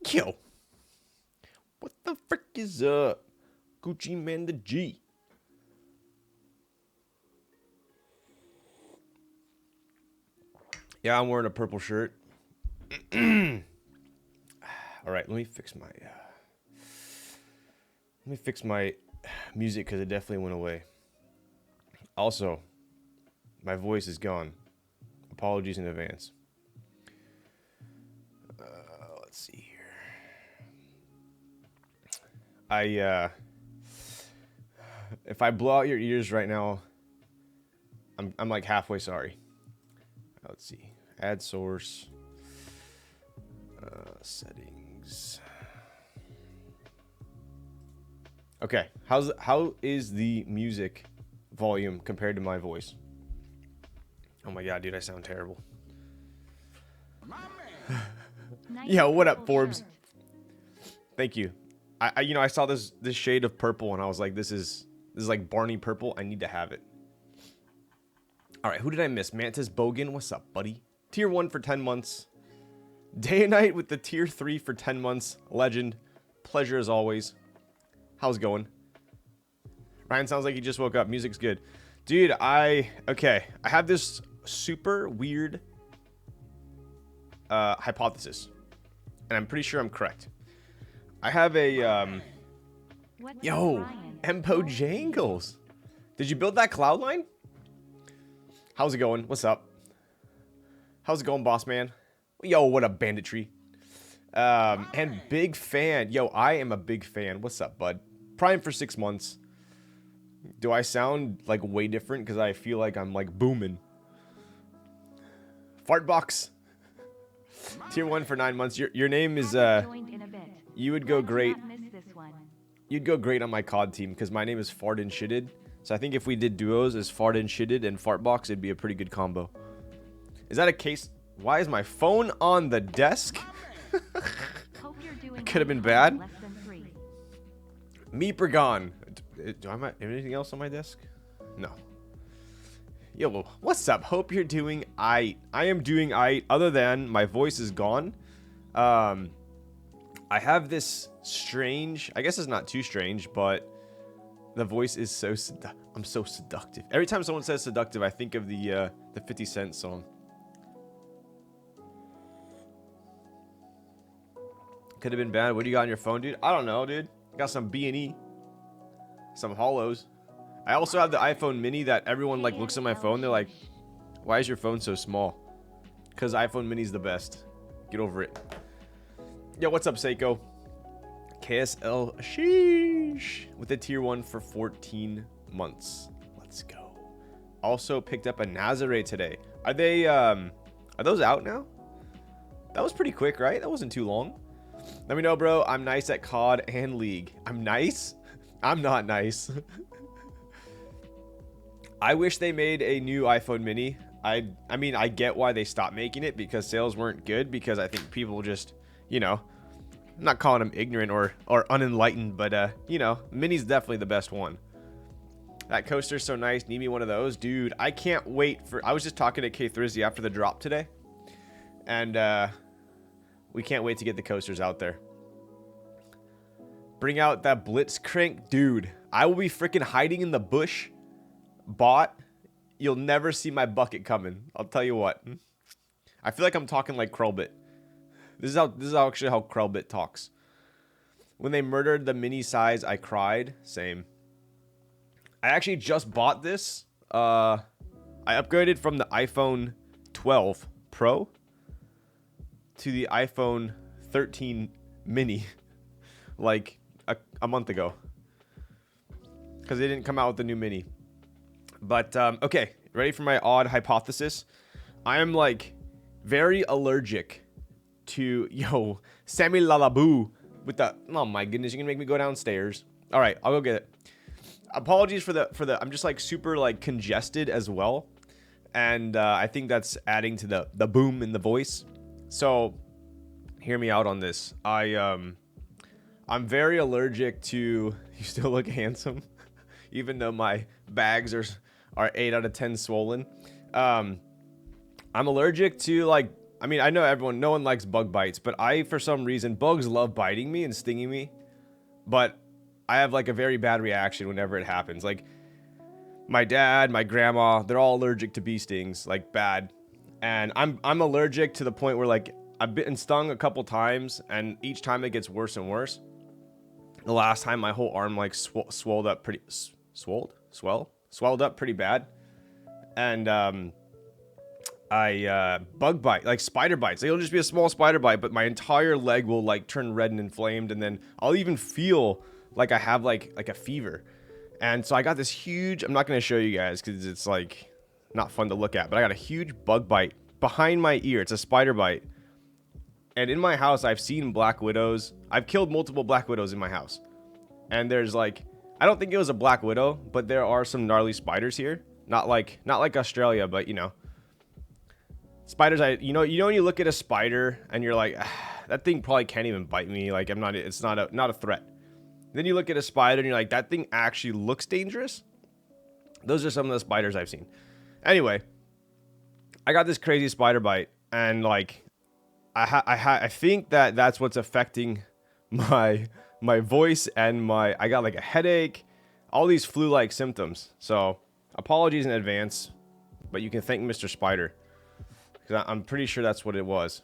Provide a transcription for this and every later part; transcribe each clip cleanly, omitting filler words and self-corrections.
Yo, what the frick is up? Gucci Man the G. Yeah, I'm wearing a purple shirt. All right, let me fix my music because it definitely went away. Also, my voice is gone. Apologies in advance. Let's see here. If I blow out your ears right now, I'm like halfway sorry. Let's see. Add source. Settings. Okay. How is the music volume compared to my voice? Oh my god, dude, I sound terrible. Yo, what up, Forbes? Thank you. I saw this shade of purple and I was like, this is like Barney purple. I need to have it. All right, who did I miss? Mantis Bogan, what's up, buddy? Tier 1 for 10 months. Day and Night with the Tier 3 for 10 months. Legend. Pleasure as always. How's it going? Ryan sounds like he just woke up. Music's good. Dude, I have this super weird hypothesis. And I'm pretty sure I'm correct. I have a, yo, Empo Jangles. Did you build that cloud line? How's it going? What's up? How's it going, boss man? Yo, what up, banditry? And big fan. Yo, I am a big fan. What's up, bud? Prime for 6 months. Do I sound like way different? Because I feel like I'm like booming. Fartbox. Tier 1 for 9 months. Your name is, you would go great. You'd go great on my COD team because my name is Fart and Shitted. So I think if we did duos as Fart and Shitted and Fartbox, it'd be a pretty good combo. Is that a case? Why is my phone on the desk? It could have been bad. Meeper gone. Do I have anything else on my desk? No. Yo, what's up? Hope you're doing aight. I am doing aight. Other than my voice is gone. I have this strange. I guess it's not too strange, but the voice is so. I'm so seductive. Every time someone says seductive, I think of the 50 Cent song. Could have been bad. What do you got on your phone, dude? I don't know, dude. I got some B&E. Some hollows. I also have the iPhone mini that everyone like looks at my phone. They're like, why is your phone so small? Because iPhone mini's the best. Get over it. Yo, what's up, Seiko? KSL sheesh with a tier 1 for 14 months. Let's go. Also picked up a Nazare today. Are those out now? That was pretty quick, right? That wasn't too long. Let me know, bro. I'm nice at COD and League. I'm nice? I'm not nice. I wish they made a new iPhone mini. I mean, I get why they stopped making it because sales weren't good because I think people just, you know, I'm not calling them ignorant or unenlightened, but, you know, mini's definitely the best one. That coaster's so nice. Need me one of those. Dude, I can't wait for... I was just talking to K Thrizzy after the drop today. And, we can't wait to get the coasters out there. Bring out that Blitzcrank. Dude, I will be freaking hiding in the bush. Bot. You'll never see my bucket coming. I'll tell you what. I feel like I'm talking like Krellbit. This is actually how Krellbit talks. When they murdered the mini size, I cried. Same. I actually just bought this. I upgraded from the iPhone 12 Pro to the iPhone 13 mini like a month ago because they didn't come out with the new mini. But okay, ready for my odd hypothesis? I am like very allergic to Sammy Lalaboo with the... Oh my goodness, you're gonna make me go downstairs. All right, I'll go get it. Apologies for the I'm just like super like congested as well, and I think that's adding to the boom in the voice. So hear me out on this. I'm very allergic to... You still look handsome even though my bags are 8 out of 10 swollen. I'm allergic to like... I mean, I know no one likes bug bites, but for some reason, bugs love biting me and stinging me. But I have like a very bad reaction whenever it happens. Like my dad, my grandma, they're all allergic to bee stings, like bad. And I'm allergic to the point where like I've been stung a couple times, and each time it gets worse and worse. The last time my whole arm like swelled up pretty bad. And bug bite, like spider bites. It'll just be a small spider bite, but my entire leg will like turn red and inflamed, and then I'll even feel like I have like a fever. And so I got this huge, I'm not going to show you guys because it's like not fun to look at, but I got a huge bug bite behind my ear. It's a spider bite. And in my house, I've seen black widows. I've killed multiple black widows in my house. And there's like, I don't think it was a black widow, but there are some gnarly spiders here. Not like Australia, but you know, spiders. You know when you look at a spider and you're like, that thing probably can't even bite me. Like it's not a threat. Then you look at a spider and you're like, that thing actually looks dangerous. Those are some of the spiders I've seen. Anyway, I got this crazy spider bite, and like, I think that's what's affecting my voice and I got like a headache, all these flu-like symptoms. So apologies in advance, but you can thank Mr. Spider, because I'm pretty sure that's what it was.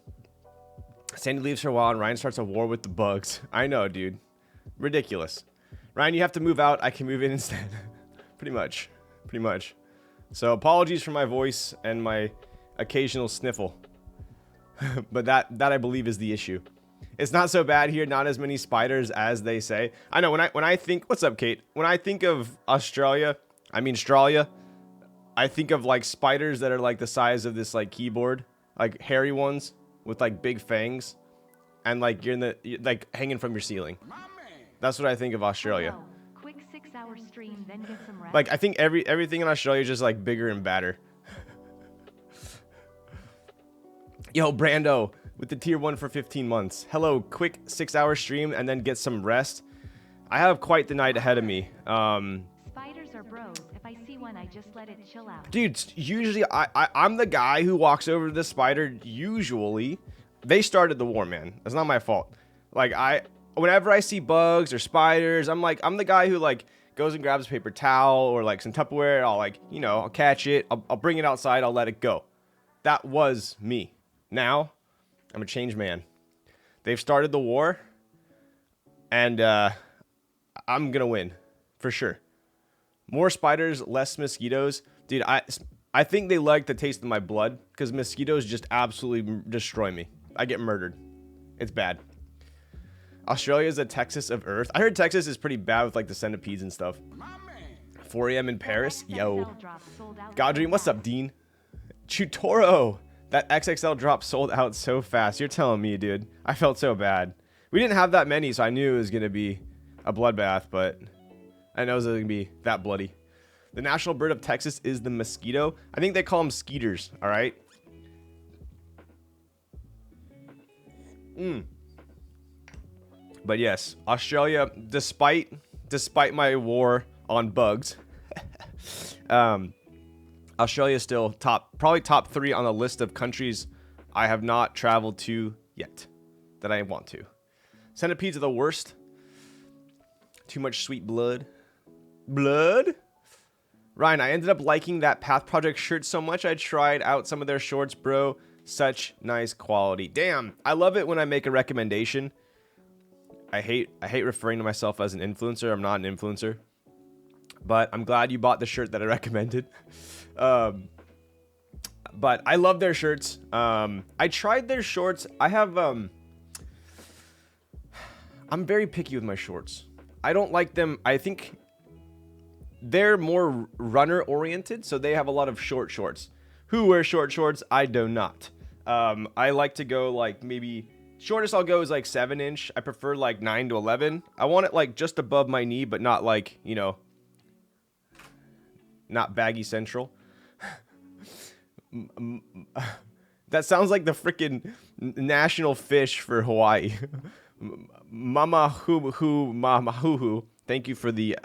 Sandy leaves for a while and Ryan starts a war with the bugs. I know, dude. Ridiculous. Ryan, you have to move out. I can move in instead. Pretty much. So apologies for my voice and my occasional sniffle. But that I believe is the issue. It's not so bad here. Not as many spiders as they say. I know when I think, what's up, Kate? When I think of Australia, I think of like spiders that are like the size of this like keyboard, like hairy ones with like big fangs, and like you're like hanging from your ceiling. That's what I think of Australia. Quick 6-hour stream, then get some rest. Like I think everything in Australia is just like bigger and badder. Yo, Brando with the tier 1 for 15 months. Hello, quick 6-hour stream and then get some rest. I have quite the night ahead of me. Spiders are bros. If I see one, I just let it chill out. Dude, usually I'm the guy who walks over to the spider. Usually, they started the war, man. That's not my fault. Like whenever I see bugs or spiders, I'm the guy who like goes and grabs a paper towel or like some Tupperware. I'll like, you know, I'll catch it. I'll bring it outside. I'll let it go. That was me. Now, I'm a changed man. They've started the war, and I'm gonna win for sure. More spiders, less mosquitoes. Dude, I think they like the taste of my blood, because mosquitoes just absolutely destroy me. I get murdered. It's bad. Australia is the Texas of Earth. I heard Texas is pretty bad with like the centipedes and stuff. 4 a.m. in Paris. Yo. Godream, what's up, Dean? Chutoro. That XXL drop sold out so fast. You're telling me, dude. I felt so bad. We didn't have that many, so I knew it was going to be a bloodbath, but I know it was going to be that bloody. The national bird of Texas is the mosquito. I think they call them skeeters, all right? But yes, Australia, despite my war on bugs, Australia is still probably top 3 on the list of countries I have not traveled to yet that I want to. Centipedes are the worst. Too much sweet blood. Ryan, I ended up liking that Path Project shirt so much I tried out some of their shorts, bro. Such nice quality. Damn, I love it when I make a recommendation. I hate referring to myself as an influencer. I'm not an influencer. But I'm glad you bought the shirt that I recommended. But I love their shirts. I tried their shorts. I'm very picky with my shorts. I don't like them. I think they're more runner oriented, so they have a lot of short shorts. Who wears short shorts? I do not. I like to go like maybe shortest I'll go is like 7-inch. I prefer like 9 to 11. I want it like just above my knee, but not like, you know, not baggy central. That sounds like the freaking national fish for Hawaii. Mama hoo. Thank you for the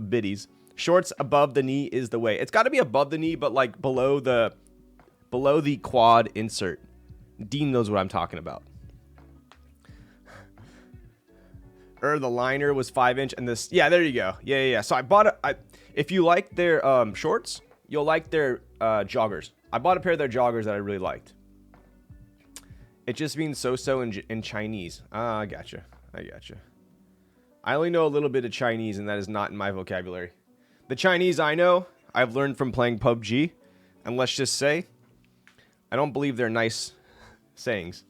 biddies. Shorts above the knee is the way. It's got to be above the knee, but like below the quad insert. Dean knows what I'm talking about. The liner was 5-inch, and this, yeah, there you go. Yeah. So I bought it. If you like their shorts, you'll like their joggers. I bought a pair of their joggers that I really liked. It just means so-so in Chinese. Ah, I gotcha. I only know a little bit of Chinese, and that is not in my vocabulary. The Chinese I know, I've learned from playing PUBG. And let's just say, I don't believe they're nice sayings.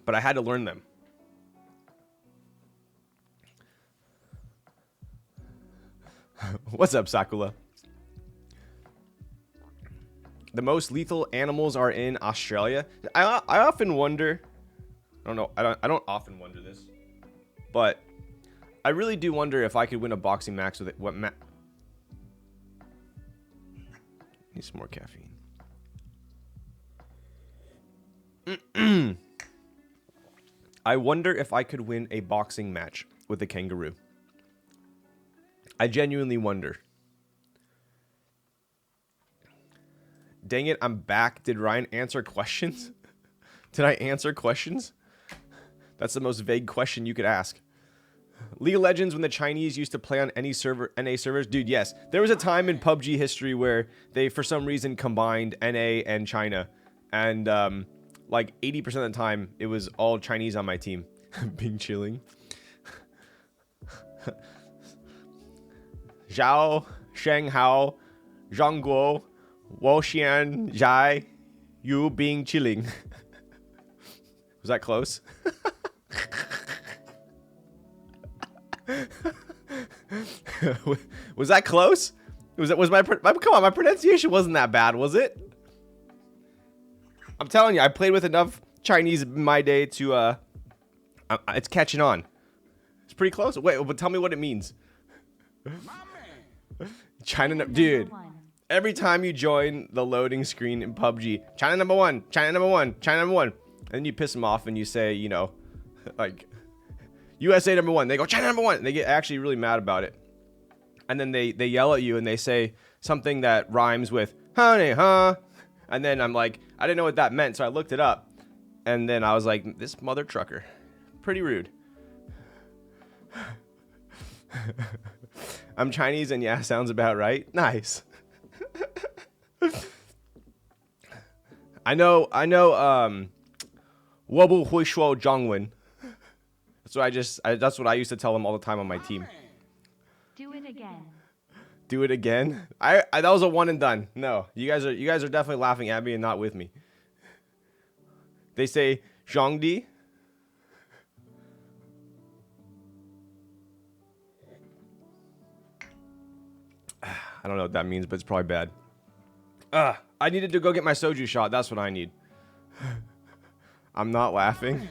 But I had to learn them. What's up, Sakula? The most lethal animals are in Australia. I often wonder. I don't know. I don't often wonder this, but I really do wonder if I could win a boxing match with it. Need some more caffeine. I wonder if I could win a boxing match with a kangaroo. I genuinely wonder. Dang it, I'm back. Did Ryan answer questions? Did I answer questions? That's the most vague question you could ask. League of Legends, when the Chinese used to play on any server, NA servers? Dude, yes. There was a time in PUBG history where they, for some reason, combined NA and China. And, like, 80% of the time, it was all Chinese on my team. Being chilling. Zhao, Shanghao, Zhangguo, Woxian, Zhai, Yu Bing chilling. Was that close? Was that close? Was my come on, my pronunciation wasn't that bad, was it? I'm telling you, I played with enough Chinese in my day to it's catching on. It's pretty close. Wait, but tell me what it means. China, dude. Every time you join the loading screen in PUBG, China number one, China number one, China number one, and then you piss them off and you say, you know, like USA number one. They go China number one. And they get actually really mad about it, and then they yell at you and they say something that rhymes with honey, huh? And then I'm like, I didn't know what that meant, so I looked it up, and then I was like, this mother trucker, pretty rude. I'm Chinese, and yeah, sounds about right. Nice. I know, Wobu Hui Shuo Zhongwen. That's what I used to tell them all the time on my team. Do it again. Do it again? That was a one and done. No, you guys are definitely laughing at me and not with me. They say Zhongdi. I don't know what that means, but it's probably bad. I needed to go get my soju shot. That's what I need. I'm not laughing.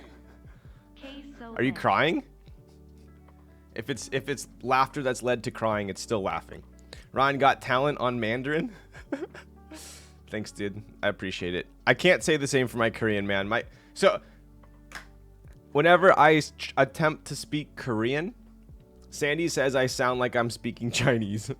Are you crying? If it's laughter that's led to crying, it's still laughing. Ryan got talent on Mandarin. Thanks, dude. I appreciate it. I can't say the same for my Korean, man. So whenever I attempt to speak Korean, Sandy says I sound like I'm speaking Chinese.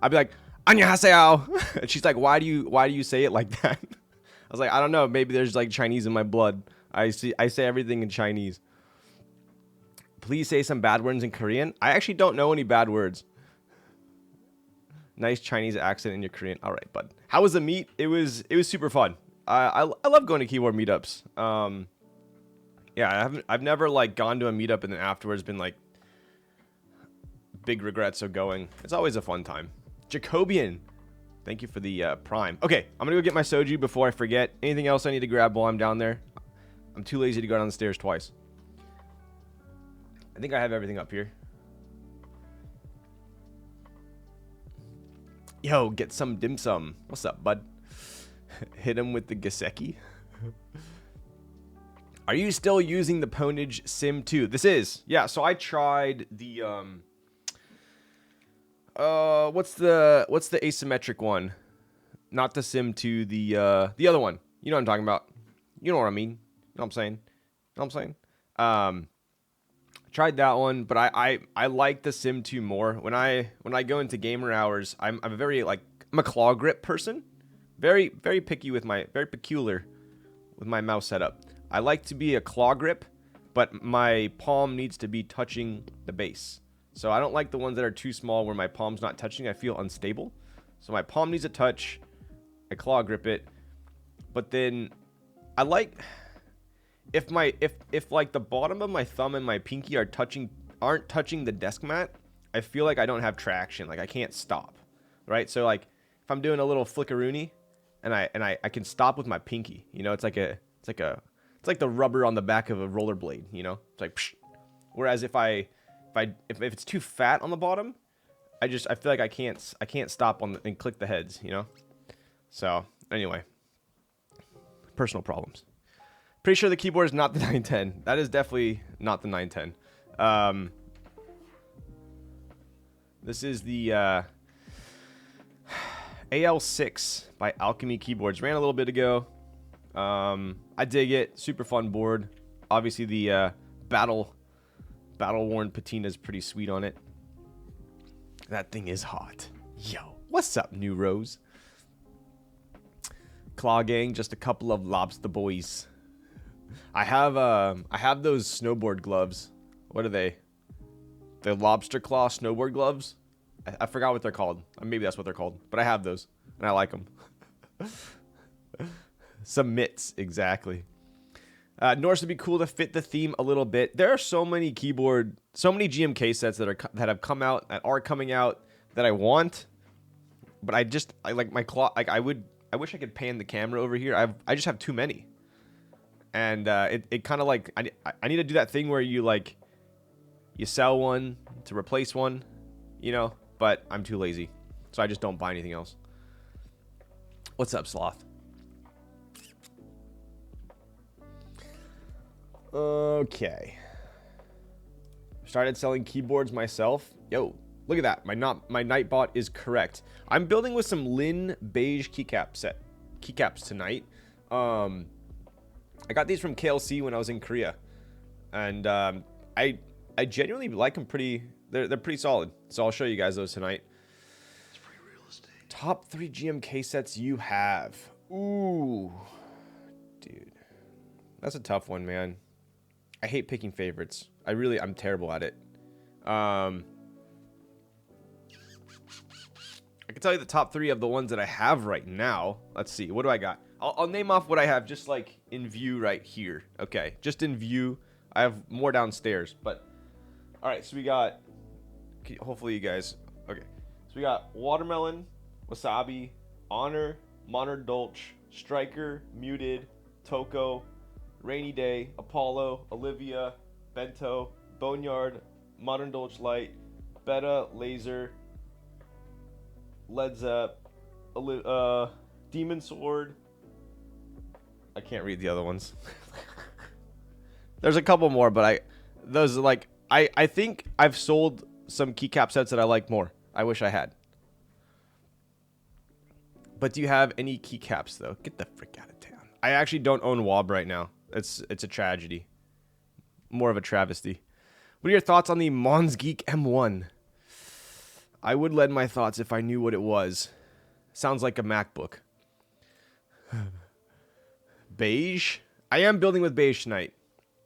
I'd be like, "안녕하세요." And she's like, why do you say it like that? I was like, I don't know. Maybe there's like Chinese in my blood. I say everything in Chinese. Please say some bad words in Korean. I actually don't know any bad words. Nice Chinese accent in your Korean. All right, bud. How was the meet? It was super fun. I love going to keyboard meetups. Yeah, I've never like gone to a meetup and then afterwards been like big regrets of going. It's always a fun time. Jacobian, thank you for the prime. Okay, I'm gonna go get my soju before I forget. Anything else I need to grab while I'm down there? I'm too lazy to go down the stairs twice. I think I have everything up here. Yo, get some dim sum. What's up, bud? Hit him with the Gaseki. Are you still using the Ponage Sim 2? This is. Yeah, so I tried the what's the asymmetric one? Not the Sim 2, the other one. You know what I'm talking about. You know what I mean. You know what I'm saying? You know what I'm saying? Tried that one, but I like the Sim 2 more. When I go into gamer hours, I'm a very I'm a claw grip person. Very picky with very peculiar with my mouse setup. I like to be a claw grip, but my palm needs to be touching the base. So I don't like the ones that are too small where my palm's not touching. I feel unstable. So my palm needs a touch. I claw grip it. But then I like if like the bottom of my thumb and my pinky aren't touching the desk mat, I feel like I don't have traction. Like I can't stop. Right? So like if I'm doing a little flickaroony and I can stop with my pinky, you know, it's like the rubber on the back of a rollerblade, you know? It's like psh. Whereas if it's too fat on the bottom, I feel like I can't stop and click the heads, you know? So, anyway. Personal problems. Pretty sure the keyboard is not the 910. That is definitely not the 910. This is the AL6 by Alchemy Keyboards. Ran a little bit ago. I dig it. Super fun board. Obviously the battle-worn patina is pretty sweet on it. That thing is hot. Yo, what's up, New Rose? Claw Gang, just a couple of lobster boys. I have those snowboard gloves. What are they? The lobster claw snowboard gloves? I forgot what they're called. Maybe that's what they're called. But I have those, and I like them. Some mitts, exactly. Norse would be cool to fit the theme a little bit. There are so many GMK sets that have come out, that are coming out, that I want. But I like my claw. Like I wish I could pan the camera over here. I just have too many. And it kind of like I need to do that thing where you sell one to replace one, you know. But I'm too lazy, so I just don't buy anything else. What's up, Sloth? Okay. Started selling keyboards myself. Yo, look at that. My Nightbot is correct. I'm building with some Lin Beige keycaps tonight. I got these from KLC when I was in Korea, and I genuinely like them pretty. They're pretty solid. So I'll show you guys those tonight. It's free real estate. Top 3 GMK sets you have. Ooh, dude, that's a tough one, man. I hate picking favorites. I'm terrible at it. I can tell you the top 3 of the ones that I have right now. Let's see. What do I got? I'll name off what I have just like in view right here. Okay. Just in view. I have more downstairs. But, all right. So we got, hopefully you guys, okay. So we got Watermelon, Wasabi, Honor, Modern Dolch, Striker, Muted, Toko, Rainy Day, Apollo, Olivia, Bento, Boneyard, Modern Dolch Light, Beta, Laser, Led Zepp, Demon Sword. I can't read the other ones. There's a couple more, but those are like I think I've sold some keycap sets that I like more. I wish I had. But do you have any keycaps though? Get the frick out of town. I actually don't own WOB right now. It's a tragedy. More of a travesty. What are your thoughts on the Mons Geek M1? I would lend my thoughts if I knew what it was. Sounds like a MacBook. Beige? I am building with Beige tonight.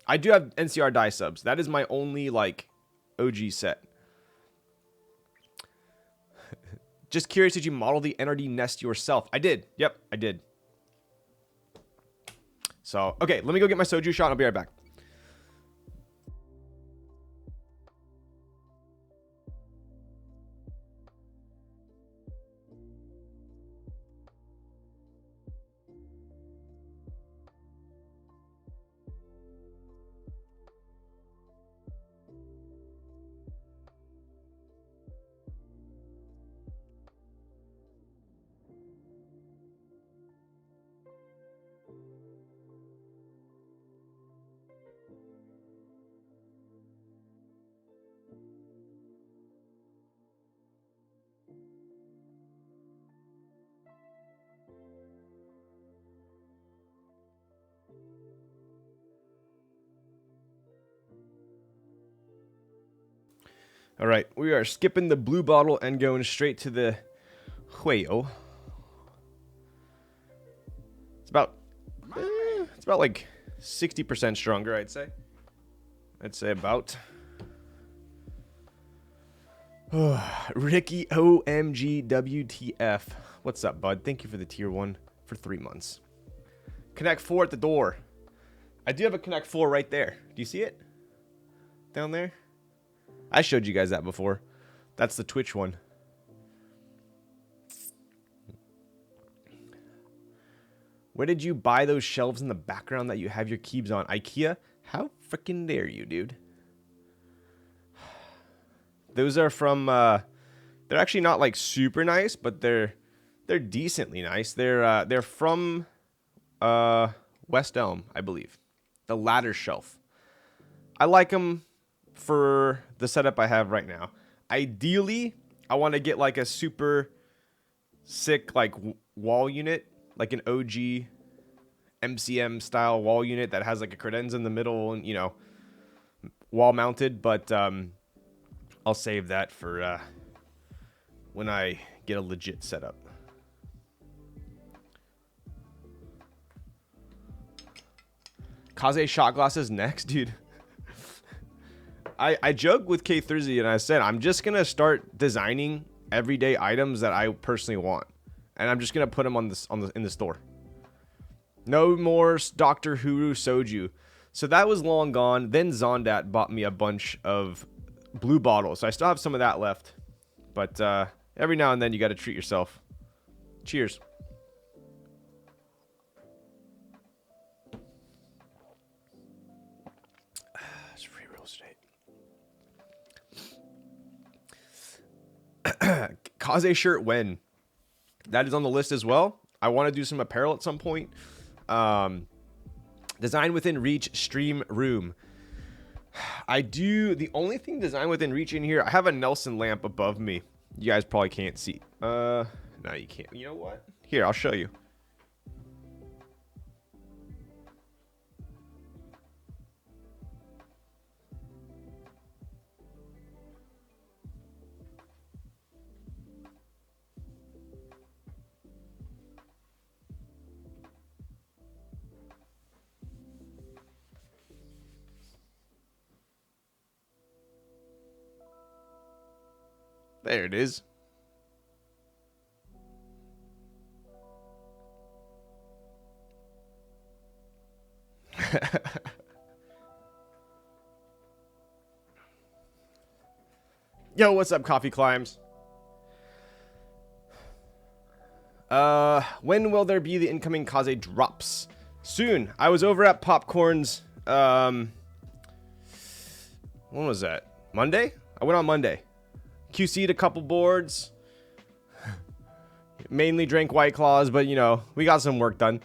I do have NCR die subs. That is my only, like, OG set. Just curious, did you model the NRD nest yourself? I did. Yep, I did. So, okay, let me go get my soju shot and I'll be right back. All right, we are skipping the blue bottle and going straight to the Hueyo. It's about like 60% stronger, I'd say. I'd say about. Ricky OMG WTF. What's up, bud? Thank you for the tier 1 for 3 months. Connect 4 at the door. I do have a Connect 4 right there. Do you see it? Down there? I showed you guys that before. That's the Twitch one. Where did you buy those shelves in the background that you have your keys on? IKEA? How freaking dare you, dude? Those are from, they're actually not like super nice, but they're decently nice. They're from, West Elm, I believe. The ladder shelf. I like them for the setup I have right now. Ideally, I want to get like a super sick like wall unit, like an OG MCM style wall unit that has like a credenza in the middle and, you know, wall mounted, but I'll save that for when I get a legit setup. Kaze shot glasses next, dude. I joked with K Thursday and I said I'm just gonna start designing everyday items that I personally want, and I'm just gonna put them in the store. No more Doctor Who soju. So that was long gone. Then Zondat bought me a bunch of blue bottles, so I still have some of that left. But every now and then you got to treat yourself. Cheers. It's free real estate. Kaze shirt when? That is on the list as well. I want to do some apparel at some point. Design within reach stream room. I do. The only thing design within reach in here, I have a Nelson lamp above me. You guys probably can't see. No, you can't. You know what? Here, I'll show you. There it is. Yo, what's up, Coffee Climbs? When will there be the incoming Kaze drops? Soon. I was over at Popcorn's, when was that? Monday? I went on Monday. QC'd a couple boards. Mainly drank White Claws, but you know, we got some work done.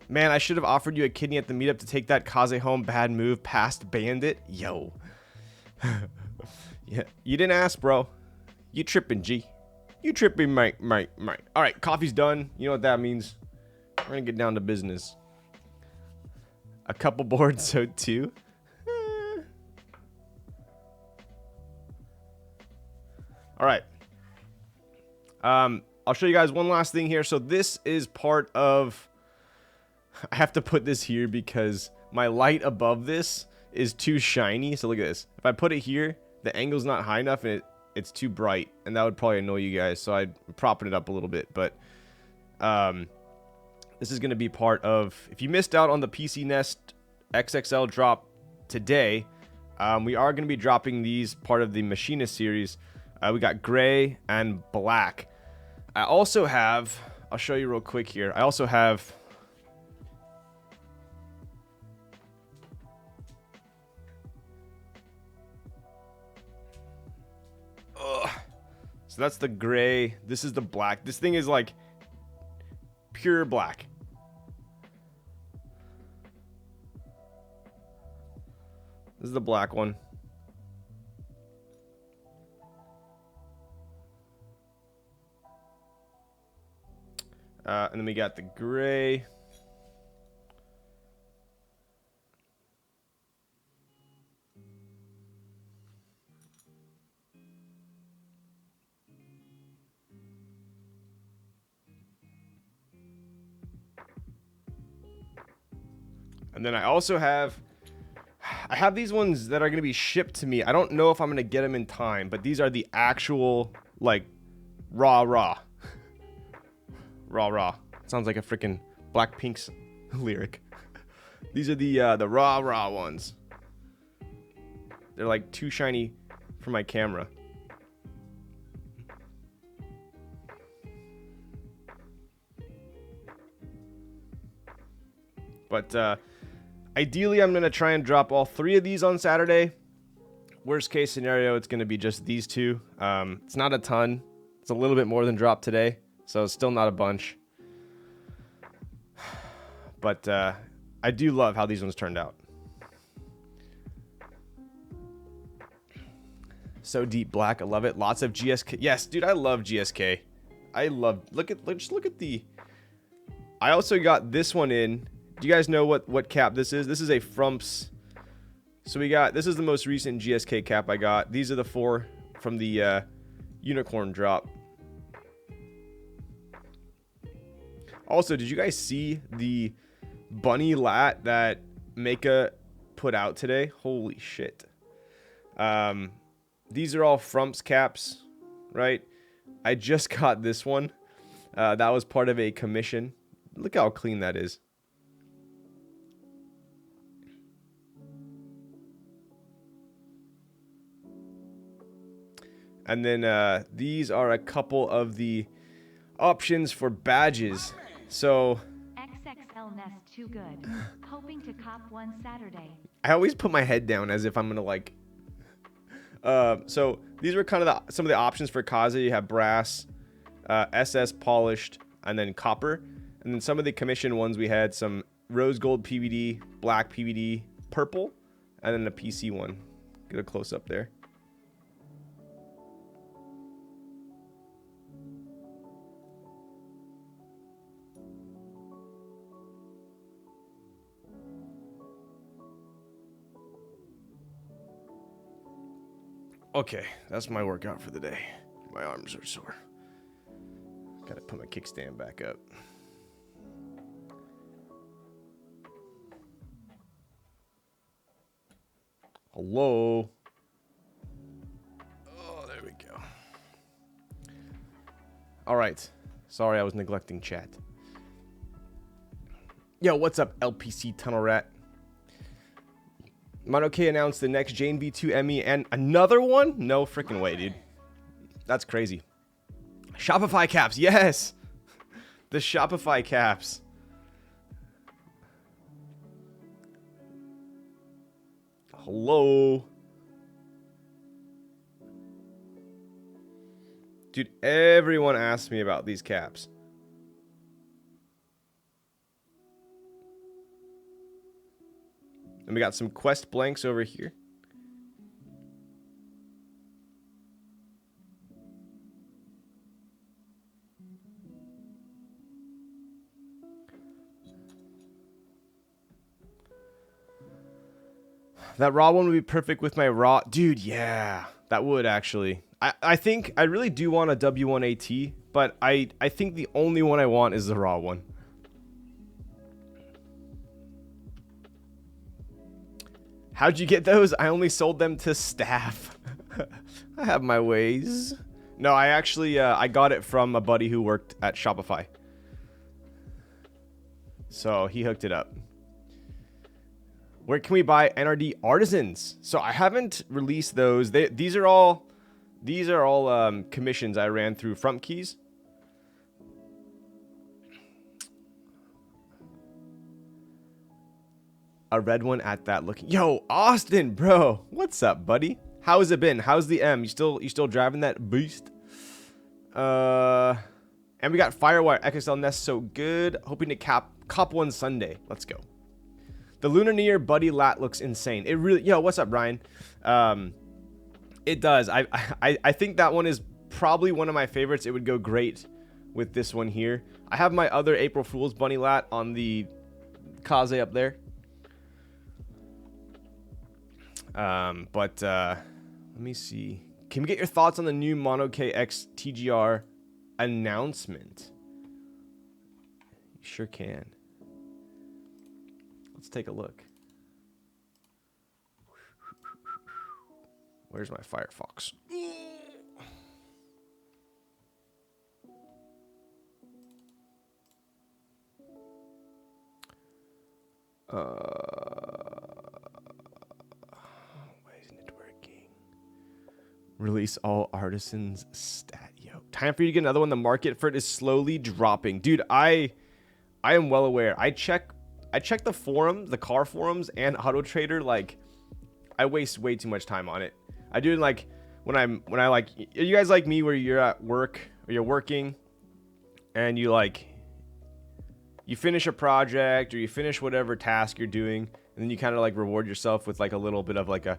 Man, I should have offered you a kidney at the meetup to take that Kaze home. Bad move. Past Bandit. Yo. Yeah, you didn't ask, bro. You tripping, G. You tripping, Mike. All right, coffee's done. You know what that means. We're gonna get down to business. A couple boards, so two. All right. I'll show you guys one last thing here. So this is part of... I have to put this here because my light above this is too shiny. So look at this. If I put it here, the angle's not high enough and it's too bright. And that would probably annoy you guys. So I'm propping it up a little bit. But this is going to be part of... If you missed out on the PC Nest XXL drop today, we are going to be dropping these part of the Machinist series. We got gray and black. I also have... I'll show you real quick here. I also have... So that's the gray. This is the black. This thing is like pure black. This is the black one. And then we got the gray. And then I also have, I have these ones that are going to be shipped to me. I don't know if I'm going to get them in time, but these are the actual, like, raw. Raw. Sounds like a freaking Blackpink's lyric. These are the raw ones. They're like too shiny for my camera. But ideally, I'm going to try and drop all 3 of these on Saturday. Worst case scenario, it's going to be just these 2. It's not a ton. It's a little bit more than dropped today, so it's still not a bunch. But I do love how these ones turned out. So deep black, I love it. Lots of GSK. Yes, dude, I love GSK. Just look at the. I also got this one in. Do you guys know what cap this is? This is a Frumps. So this is the most recent GSK cap I got. These are the 4 from the unicorn drop. Also, did you guys see the bunny lat that Meka put out today? Holy shit. These are all Frumps caps, right? I just got this one. That was part of a commission. Look how clean that is. And then these are a couple of the options for badges. So XXL Nest too good. Hoping to cop one Saturday. I always put my head down as if I'm gonna like. So these were kind of some of the options for Kaze. You have brass, SS polished, and then copper. And then some of the commission ones we had some rose gold PVD, black PVD, purple, and then a PC one. Get a close up there. Okay, that's my workout for the day. My arms are sore. Gotta put my kickstand back up. Hello. Oh, there we go. All right. Sorry, I was neglecting chat. Yo, what's up, LPC Tunnel Rat? Mono K announced the next Jane V2 ME and another one? No freaking way, dude. That's crazy. Shopify caps, yes! The Shopify caps. Hello? Dude, everyone asks me about these caps. And we got some quest blanks over here. That raw one would be perfect with my raw. Dude, yeah. That would actually. I think I really do want a W1AT, but I think the only one I want is the raw one. How'd you get those? I only sold them to staff. I have my ways. No, I actually I got it from a buddy who worked at Shopify. So he hooked it up. Where can we buy NRD Artisans? So I haven't released those. These are all commissions I ran through Front Keys. A red one at that looking. Yo, Austin, bro. What's up, buddy? How has it been? How's the M? You still driving that beast? And we got Firewire XXL Nest so good. Hoping to cop one Sunday. Let's go. The Lunar New Year Buddy Lat looks insane. It really. Yo, what's up, Brian? It does. I think that one is probably one of my favorites. It would go great with this one here. I have my other April Fool's Bunny Lat on the Kaze up there. But let me see. Can we get your thoughts on the new Mono KX TGR announcement? You sure can. Let's take a look. Where's my Firefox? Why isn't it working? Release all artisans stat. Yo, time for you to get another one. The market for it is slowly dropping, dude. I am well aware. I check the forums, the car forums, and Auto Trader. Like, I waste way too much time on it. I do it like when I like. Are you guys like me where you're at work or you're working, and you finish a project or you finish whatever task you're doing, and then you kind of like reward yourself with like a little bit of like a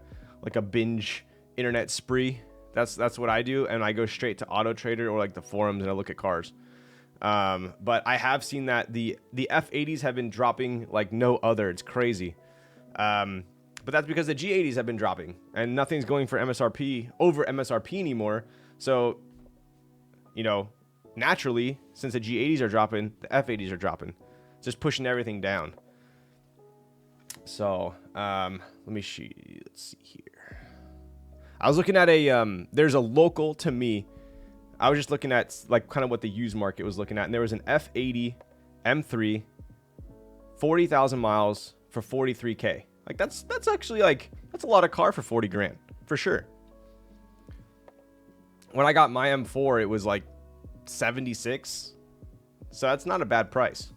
binge internet spree. That's what I do, and I go straight to Auto Trader or like the forums and I look at cars. But I have seen that the F80s have been dropping like no other. It's crazy. But that's because the G80s have been dropping and nothing's going for MSRP over MSRP anymore. So, you know, naturally, since the G80s are dropping, the F80s are dropping. It's just pushing everything down. So, let's see here. I was looking at there's a local to me. I was just looking at like kind of what the used market was looking at, and there was an F80 M3, 40,000 miles for 43K. Like that's actually like, that's a lot of car for 40 grand for sure. When I got my M4, it was like 76. So that's not a bad price.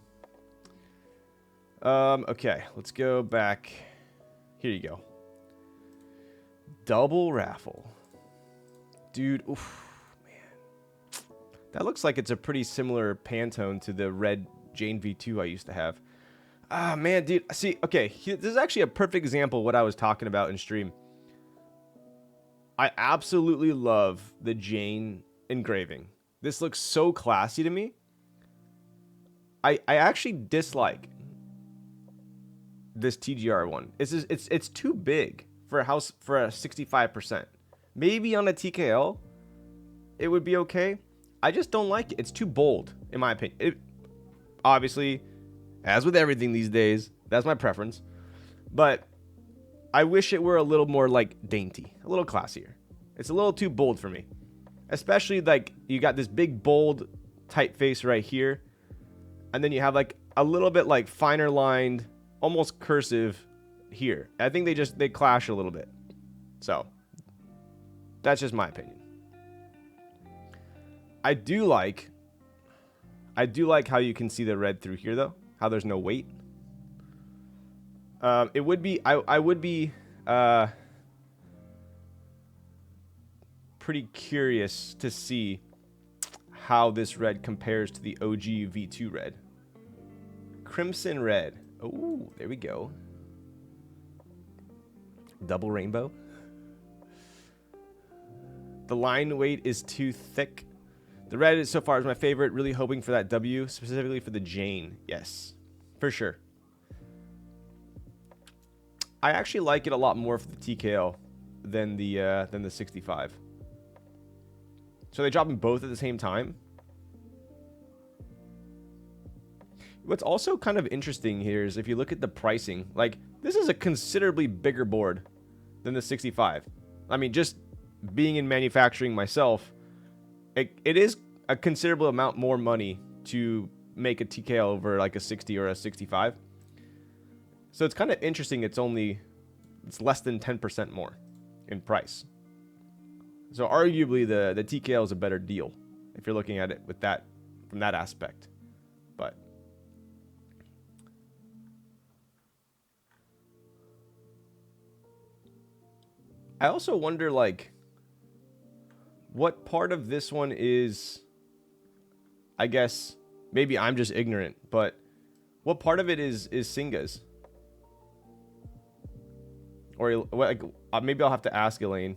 Okay, let's go back. Here you go. Double raffle. Dude, oof, man. That looks like it's a pretty similar Pantone to the red Jane V2 I used to have. Ah, man, dude. See, okay, this is actually a perfect example of what I was talking about in stream. I absolutely love the Jane engraving. This looks so classy to me. I actually dislike this TGR one. It's too big for a 65%. Maybe on a TKL it would be okay. I just don't like it. It's too bold in my opinion. Obviously, as with everything these days, that's my preference. But I wish it were a little more like dainty, a little classier. It's a little too bold for me. Especially like you got this big bold typeface right here. And then you have like a little bit like finer lined, almost cursive here. I think they clash a little bit. So that's just my opinion. I do like how you can see the red through here though. How there's no weight. It would be I would be pretty curious to see how this red compares to the OG V2 red. Crimson red. Oh, there we go. Double rainbow. The line weight is too thick. The red is so far is my favorite. Really hoping for that W, specifically for the Jane. Yes, for sure. I actually like it a lot more for the TKO than the 65. So they drop them both at the same time. What's also kind of interesting here is if you look at the pricing, like this is a considerably bigger board than the 65. I mean, just being in manufacturing myself, it is a considerable amount more money to make a TKL over like a 60 or a 65. So it's kind of interesting. It's less than 10% more in price. So arguably the TKL is a better deal if you're looking at it with that from that aspect. But I also wonder like what part of this one is, I guess maybe I'm just ignorant, but what part of it is Singa's? Or like, maybe I'll have to ask Elaine.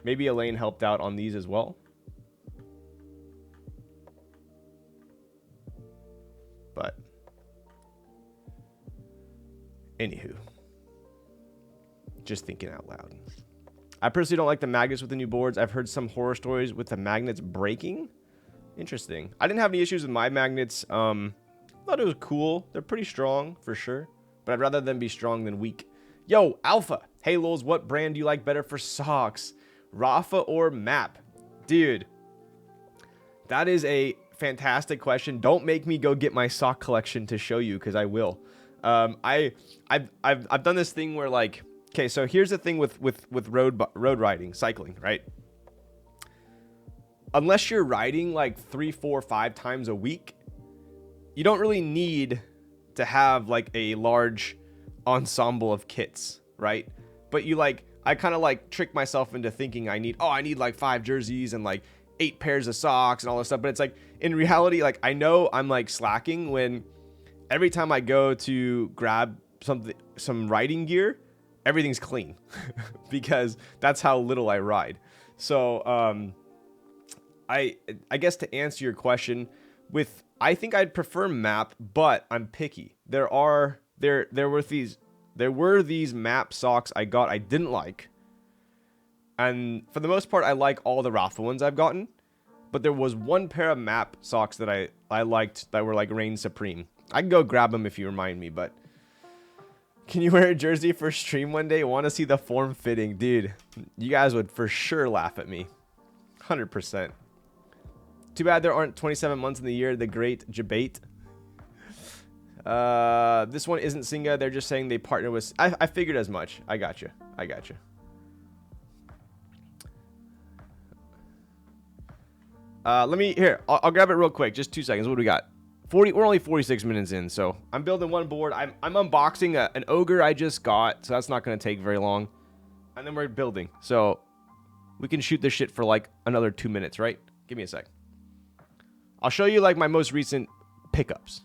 Maybe Elaine helped out on these as well. But anywho, just thinking out loud. I personally don't like the magnets with the new boards. I've heard some horror stories with the magnets breaking. Interesting. I didn't have any issues with my magnets. Thought it was cool. They're pretty strong for sure, but I'd rather them be strong than weak. Yo, Alpha. Hey, Lols, what brand do you like better for socks? Rafa or Map? Dude, that is a fantastic question. Don't make me go get my sock collection to show you, because I will. I've done this thing where, like, okay, so here's the thing with road riding, cycling, right? Unless you're riding like 3, 4, 5 times a week, you don't really need to have like a large ensemble of kits, right? But you like, I kind of like trick myself into thinking I need like 5 jerseys and like 8 pairs of socks and all this stuff. But it's like, in reality, like, I know I'm like slacking when every time I go to grab some riding gear, everything's clean because that's how little I ride. So, I guess to answer your question, I think I'd prefer Map, but I'm picky. There were these Map socks I got I didn't like, and for the most part I like all the Rafa ones I've gotten, but there was one pair of Map socks that I liked that were like reign supreme. I can go grab them if you remind me, but can you wear a jersey for stream one day? Want to see the form fitting? Dude, you guys would for sure laugh at me. 100%. Too bad there aren't 27 months in the year. The great debate. This one isn't Singa. They're just saying they partner with... I figured as much. I got you. Let me... Here, I'll grab it real quick. Just 2 seconds. What do we got? We're only 46 minutes in, so I'm building one board. I'm unboxing an Ogre I just got, so that's not going to take very long. And then we're building. So we can shoot this shit for like another 2 minutes, right? Give me a sec. I'll show you like my most recent pickups.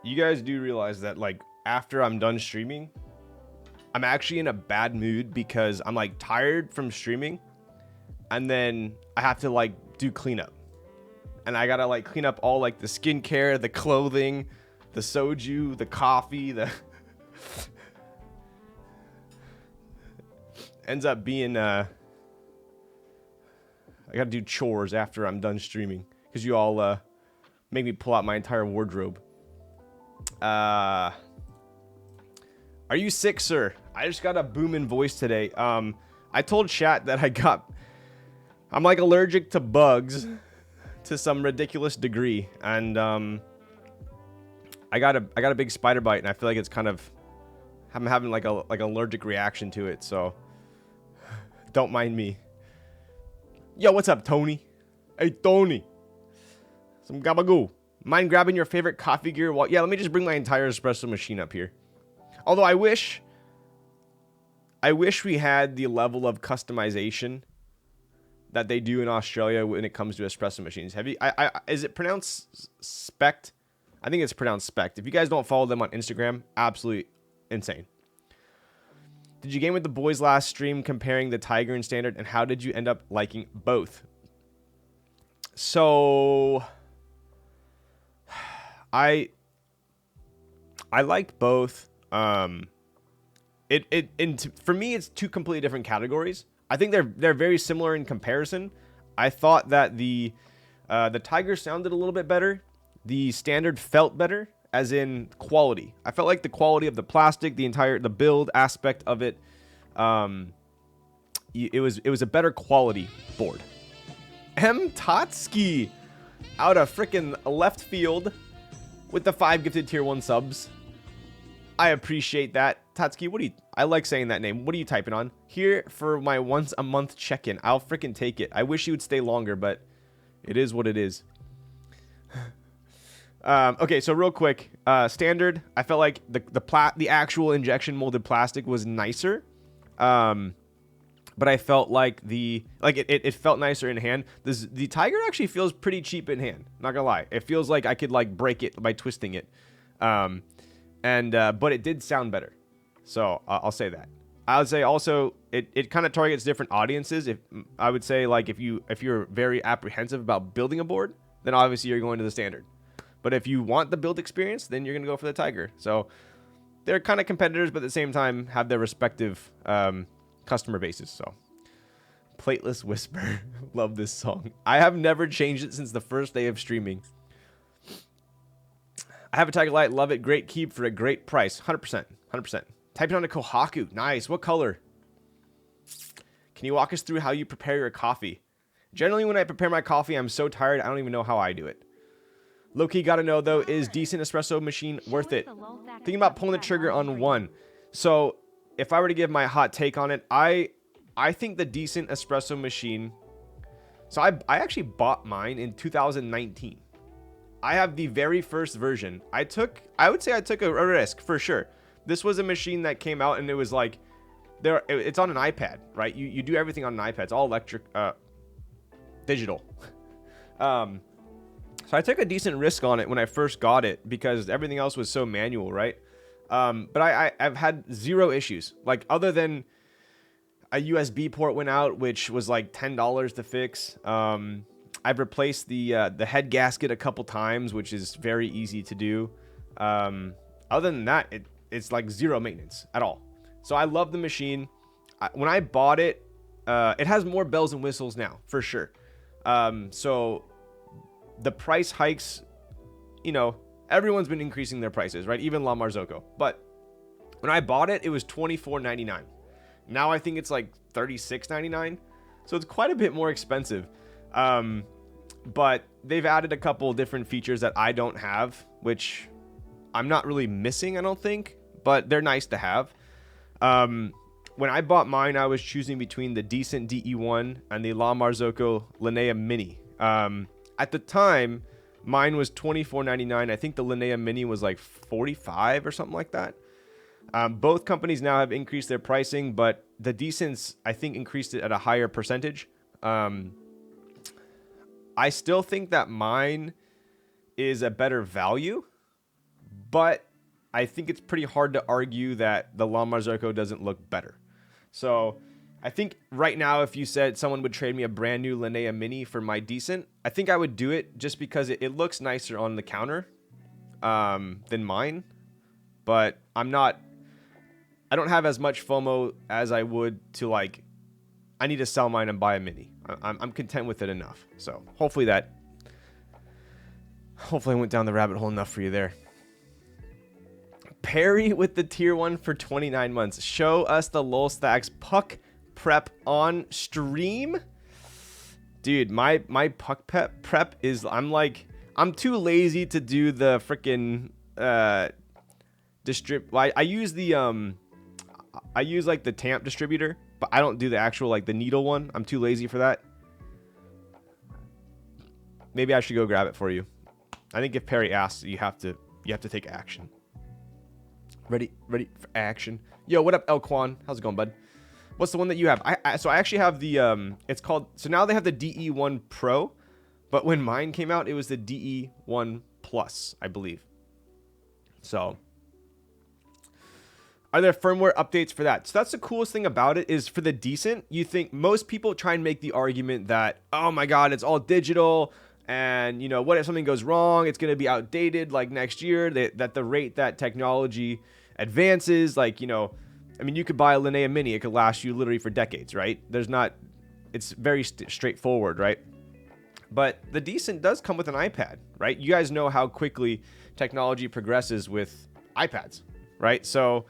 You guys do realize that, like, after I'm done streaming, I'm actually in a bad mood because I'm, like, tired from streaming. And then I have to, like, do cleanup. And I gotta, like, clean up all, like, the skincare, the clothing, the soju, the coffee, the... Ends up being, I gotta do chores after I'm done streaming. Because you all, make me pull out my entire wardrobe. Are you sick, sir? I just got a booming voice today. I told chat that I'm like allergic to bugs to some ridiculous degree, and I got a big spider bite, and I feel like it's kind of, I'm having like an allergic reaction to it, so don't mind me. Yo, what's up, Tony? Hey, Tony. Some gabagoo. Mind grabbing your favorite coffee gear? Well, yeah, let me just bring my entire espresso machine up here. Although I wish we had the level of customization that they do in Australia when it comes to espresso machines. Is it pronounced Spect? I think it's pronounced Spect. If you guys don't follow them on Instagram, absolutely insane. Did you game with the boys last stream comparing the Tiger and Standard, and how did you end up liking both? So... I I liked both. For me, it's two completely different categories. I think they're very similar in comparison. I thought that the Tiger sounded a little bit better. The Standard felt better, as in quality. I felt like the quality of the plastic, the build aspect of it, it was a better quality board. M. Totsky out of freaking left field with the 5 gifted tier 1 subs. I appreciate that. Totsky, I like saying that name. What are you typing on? Here for my once a month check-in. I'll freaking take it. I wish you would stay longer, but it is what it is. Okay, so real quick, Standard, I felt like the actual injection molded plastic was nicer. But I felt like it felt nicer in hand. The Tiger actually feels pretty cheap in hand. Not gonna lie, it feels like I could like break it by twisting it. But it did sound better. So I'll say that. I would say also it kind of targets different audiences. I would say like if you're very apprehensive about building a board, then obviously you're going to the Standard. But if you want the build experience, then you're gonna go for the Tiger. So they're kind of competitors, but at the same time have their respective customer bases. So Plateless Whisper. Love this song. I have never changed it since the first day of streaming. I have a Tiger Light. Love it. Great keep for a great price. 100%. 100%. Type it on a Kohaku. Nice. What color? Can you walk us through how you prepare your coffee? Generally, when I prepare my coffee, I'm so tired, I don't even know how I do it. Low-key gotta know, though, is decent espresso machine worth it? Thinking about pulling the trigger on one. So, if I were to give my hot take on it, I think the decent espresso machine... So, I actually bought mine in 2019. I have the very first version. I would say I took a risk, for sure. This was a machine that came out, and it was like... It's on an iPad, right? You do everything on an iPad. It's all electric... digital. So I took a decent risk on it when I first got it because everything else was so manual, right? But I've had zero issues. Like, other than a USB port went out, which was like $10 to fix. I've replaced the head gasket a couple times, which is very easy to do. Other than that, it's like zero maintenance at all. So I love the machine. When I bought it, it has more bells and whistles now, for sure. So the price hikes, everyone's been increasing their prices, right? Even La Marzocco. But when I bought it, it was $24.99. Now I think it's like $36.99. So it's quite a bit more expensive. But they've added a couple different features that I don't have, which I'm not really missing, I don't think, but they're nice to have. When I bought mine, I was choosing between the decent DE1 and the La Marzocco Linnea Mini. At the time, mine was $24.99. I think the Linnea Mini was like $45 or something like that. Both companies now have increased their pricing, but the decents, I think, increased it at a higher percentage. I still think that mine is a better value, but I think it's pretty hard to argue that the La Marzocco doesn't look better. So I think right now, if you said someone would trade me a brand new Linnea Mini for my decent, I think I would do it just because it looks nicer on the counter than mine. But I don't have as much FOMO as I would to like, I need to sell mine and buy a Mini. I'm content with it enough. So hopefully I went down the rabbit hole enough for you there. Perry with the tier 1 for 29 months. Show us the LOL Stacks puck prep on stream. Dude, my puck prep is, I'm too lazy to do the freaking I use like the tamp distributor, but I don't do the actual like the needle one. I'm too lazy for that. Maybe I should go grab it for you. I think if Perry asks, you have to take action. Ready for action. Yo, what up, Elquan? How's it going, bud? What's the one that you have? So I actually have the it's called, so now they have the DE1 Pro, but when mine came out, it was the DE1 Plus, I believe. So are there firmware updates for that? So that's the coolest thing about it, is for the decent, you think most people try and make the argument that, oh my god, it's all digital, And, you know, what if something goes wrong? It's going to be outdated like next year. That the rate that technology advances, like, you know, I mean, you could buy a Linnea Mini. It could last you literally for decades, right? It's very straightforward, right? But the Decent does come with an iPad, right? You guys know how quickly technology progresses with iPads, right? So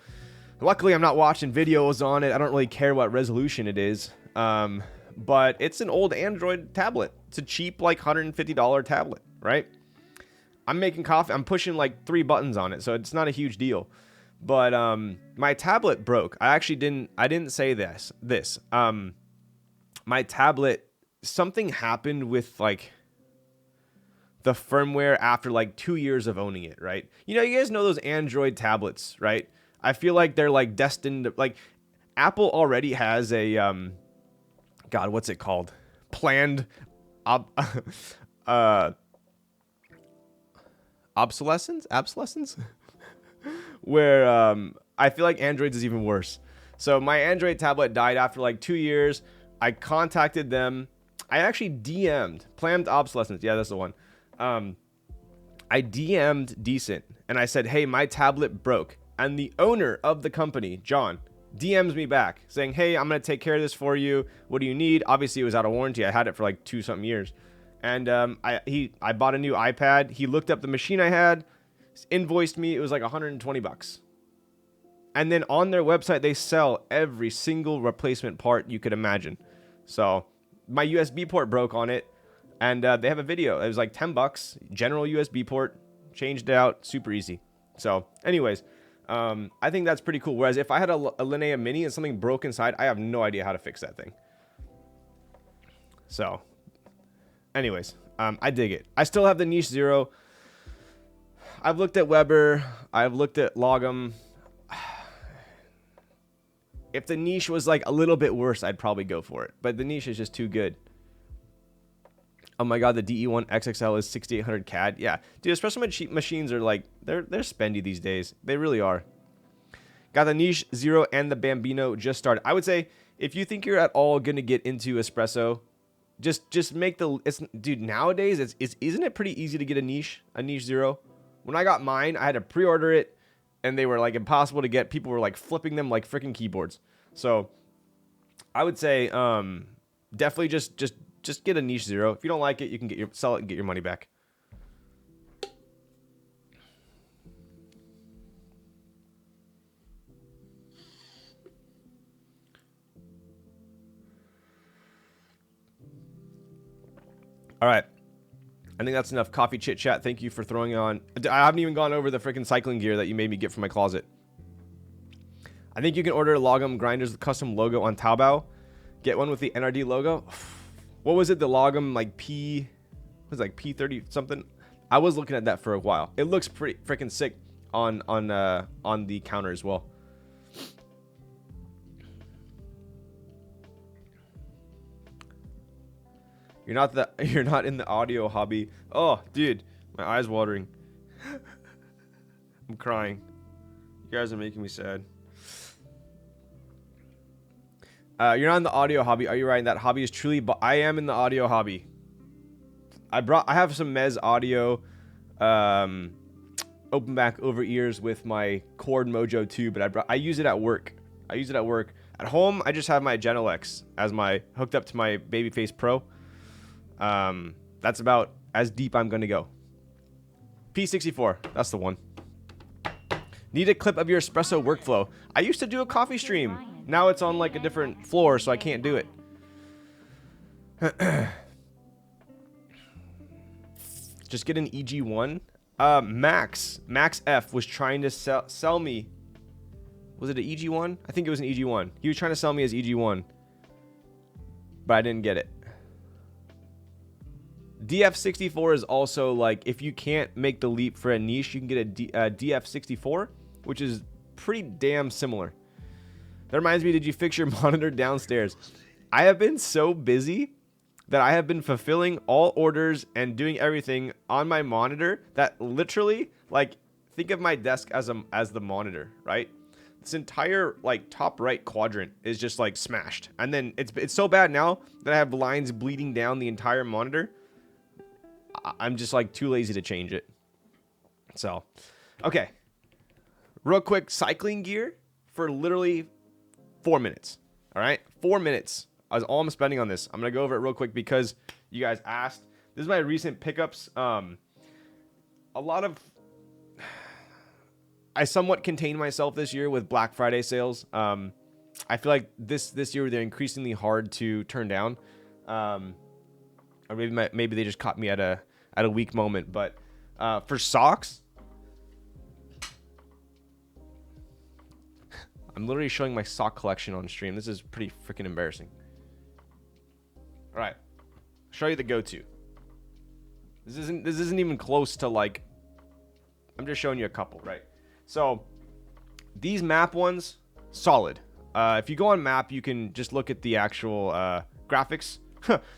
luckily I'm not watching videos on it. I don't really care what resolution it is. But it's an old Android tablet. It's a cheap, like $150 tablet, right? I'm making coffee. I'm pushing like 3 buttons on it, so it's not a huge deal. But my tablet broke. I didn't say this. My tablet, something happened with like the firmware after like 2 years of owning it, right? You know, you guys know those Android tablets, right? I feel like they're like destined to, like, Apple already has a God, what's it called? Planned obsolescence? Where I feel like Android's is even worse. So my Android tablet died after like 2 years. I contacted them. I actually DM'd planned obsolescence. Yeah, that's the one. I DM'd Decent and I said, hey, my tablet broke. And the owner of the company, John, DMs me back saying, hey, I'm going to take care of this for you. What do you need? Obviously, it was out of warranty. I had it for like 2-something years. And I bought a new iPad. He looked up the machine I had, invoiced me. It was like $120. And then on their website, they sell every single replacement part you could imagine. So my USB port broke on it. And they have a video. It was like $10. General USB port. Changed it out. Super easy. So anyways, I think that's pretty cool. Whereas if I had a Linnea Mini and something broke inside, I have no idea how to fix that thing. So anyways, I dig it. I still have the Niche Zero. I've looked at Weber. I've looked at Logom. If the Niche was like a little bit worse, I'd probably go for it. But the Niche is just too good. Oh my god, the DE1 XXL is 6800 CAD. Yeah, dude, espresso machines are like, they're spendy these days. They really are. Got the Niche Zero and the Bambino just started. I would say if you think you're at all gonna get into espresso, just make dude, nowadays isn't it pretty easy to get a Niche Zero? When I got mine, I had to pre-order it and they were like impossible to get. People were like flipping them like freaking keyboards. So I would say definitely just get a Niche Zero. If you don't like it, you can sell it and get your money back. All right. I think that's enough coffee chit chat. Thank you for throwing on. I haven't even gone over the freaking cycling gear that you made me get from my closet. I think you can order Logom grinders with custom logo on Taobao. Get one with the NRD logo. What was it? The Logom like P30 something. I was looking at that for a while. It looks pretty freaking sick on the counter as well. You're not in the audio hobby. Oh, dude, my eyes watering. I'm crying. You guys are making me sad. You're not in the audio hobby. Are you right? That hobby is truly. But I am in the audio hobby. I have some Mez audio, open back over ears with my Cord Mojo 2, but I use it at work. At home, I just have my Genelex as my hooked up to my Babyface Pro. That's about as deep I'm gonna go. P64, that's the one. Need a clip of your espresso workflow. I used to do a coffee stream. Now it's on like a different floor, so I can't do it. Just get an EG1. Max F was trying to sell me. Was it an EG1? I think it was an EG1. He was trying to sell me his EG1, but I didn't get it. DF64 is also like, if you can't make the leap for a niche, you can get a DF64, which is pretty damn similar. That reminds me, did you fix your monitor downstairs? I have been so busy that I have been fulfilling all orders and doing everything on my monitor that literally, like, think of my desk as the monitor, right? This entire like top right quadrant is just like smashed, and then it's so bad now that I have lines bleeding down the entire monitor. I'm just like too lazy to change it. So, okay. Real quick, cycling gear for literally 4 minutes. All right, 4 minutes. That's all I'm spending on this. I'm gonna go over it real quick because you guys asked. This is my recent pickups. A lot of. I somewhat contained myself this year with Black Friday sales. I feel like this year they're increasingly hard to turn down. Or maybe they just caught me at a weak moment. But for socks, I'm literally showing my sock collection on stream. This is pretty freaking embarrassing. All right, show you the go-to. This isn't even close to like. I'm just showing you a couple, right? So these map ones, solid. If you go on map, you can just look at the actual graphics.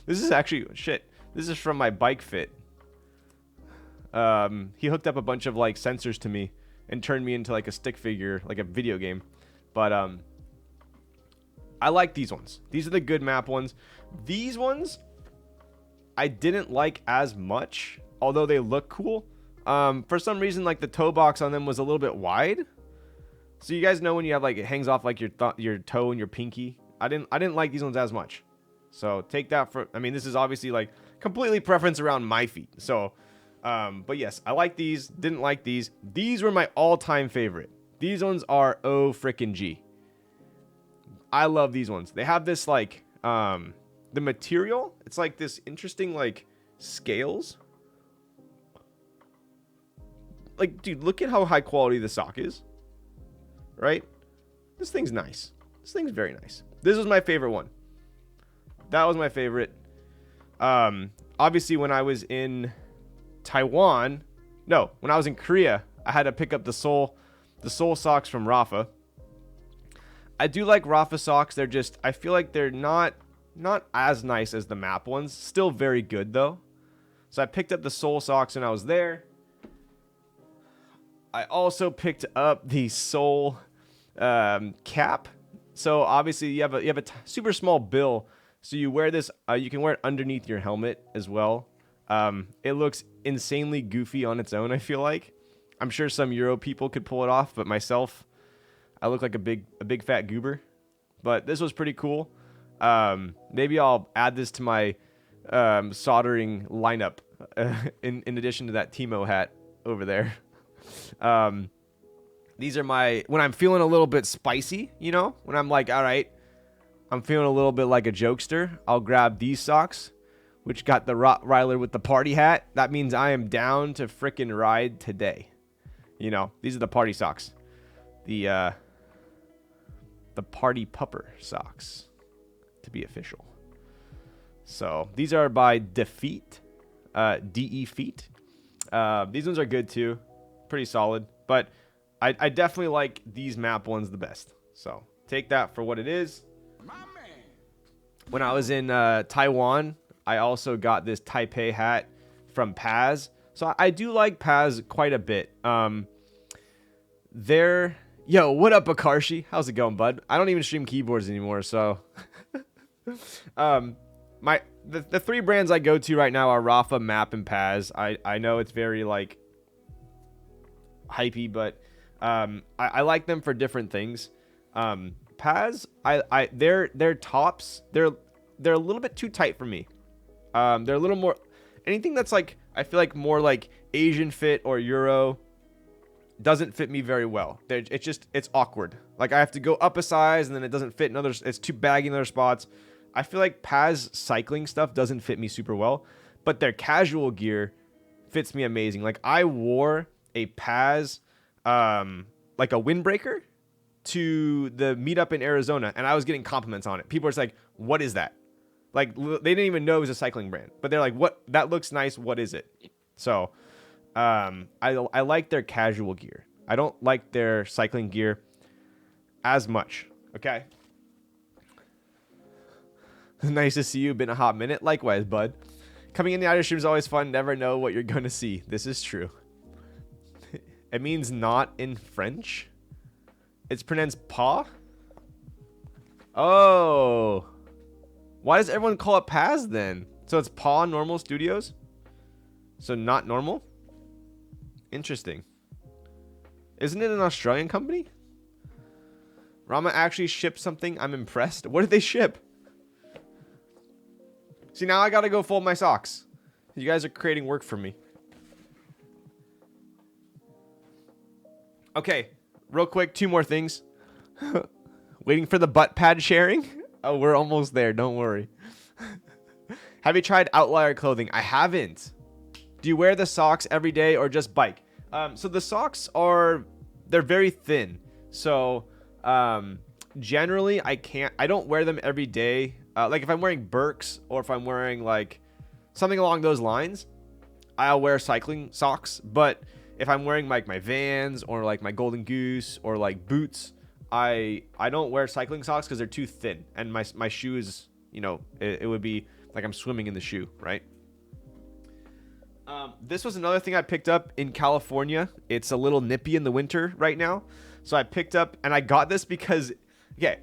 This is actually shit. This is from my bike fit. He hooked up a bunch of like sensors to me and turned me into like a stick figure, like a video game. But I like these ones. These are the good map ones. These ones I didn't like as much, although they look cool. For some reason, like the toe box on them was a little bit wide. So you guys know when you have like it hangs off like your toe and your pinky. I didn't like these ones as much. So take that for. I mean, this is obviously like completely preference around my feet. So, but yes, I like these. Didn't like these. These were my all-time favorite. These ones are frickin' G. I love these ones. They have this like the material. It's like this interesting like scales. Like, dude, look at how high quality the sock is. Right? This thing's nice. This thing's very nice. This was my favorite one. That was my favorite. Obviously, when I was in Taiwan, no, when I was in Korea, I had to pick up the Soul socks from Rafa. I do like Rafa socks. They're just, I feel like they're not as nice as the map ones. Still very good though. So I picked up the Soul socks when I was there. I also picked up the Soul cap. So obviously you have a super small bill. So you wear this. You can wear it underneath your helmet as well. It looks insanely goofy on its own. I feel like. I'm sure some Euro people could pull it off, but myself, I look like a big fat goober. But this was pretty cool. Maybe I'll add this to my soldering lineup in addition to that Timo hat over there. These are when I'm feeling a little bit spicy, you know, when I'm like, all right, I'm feeling a little bit like a jokester, I'll grab these socks, which got the Rottweiler with the party hat. That means I am down to frickin' ride today. You know, these are the party socks. The party pupper socks, to be official. So these are by Defeat, DE Feet. These ones are good too. Pretty solid, but I definitely like these map ones the best. So take that for what it is. When I was in Taiwan, I also got this Taipei hat from Kaze. So I do like Kaze quite a bit. Yo, what up, Akarshi? How's it going, bud? I don't even stream keyboards anymore, so the three brands I go to right now are Rafa, Map, and Kaze. I know it's very like hypey, but I like them for different things. Kaze, their tops, they're a little bit too tight for me. They're a little more anything that's like I feel like more like Asian fit or Euro doesn't fit me very well. It's awkward. Like I have to go up a size and then it doesn't fit in others. It's too baggy in other spots. I feel like Kaze cycling stuff doesn't fit me super well, but their casual gear fits me amazing. Like I wore a Kaze, like a windbreaker to the meetup in Arizona, and I was getting compliments on it. People were just like, "What is that?" Like they didn't even know it was a cycling brand, but they're like, "What? That looks nice. What is it?" So, I like their casual gear. I don't like their cycling gear as much. Okay. Nice to see you. Been a hot minute. Likewise, bud. Coming in the outer stream is always fun. Never know what you're going to see. This is true. It means not in French. It's pronounced paw. Oh. Why does everyone call it Paz then? So it's Paw Normal Studios? So not normal? Interesting. Isn't it an Australian company? Rama actually shipped something. I'm impressed. What did they ship? See, now I gotta go fold my socks. You guys are creating work for me. Okay, real quick, 2 more things. Waiting for the butt pad sharing? Oh, we're almost there, don't worry. Have you tried Outlier clothing? I haven't. Do you wear the socks every day or just bike? So the socks they're very thin. So generally I don't wear them every day. Like if I'm wearing Birks or if I'm wearing like something along those lines, I'll wear cycling socks. But if I'm wearing like my Vans or like my Golden Goose or like boots, I don't wear cycling socks because they're too thin. And my shoes, you know, it would be like I'm swimming in the shoe, right? This was another thing I picked up in California. It's a little nippy in the winter right now. So I picked up, and I got this because, okay,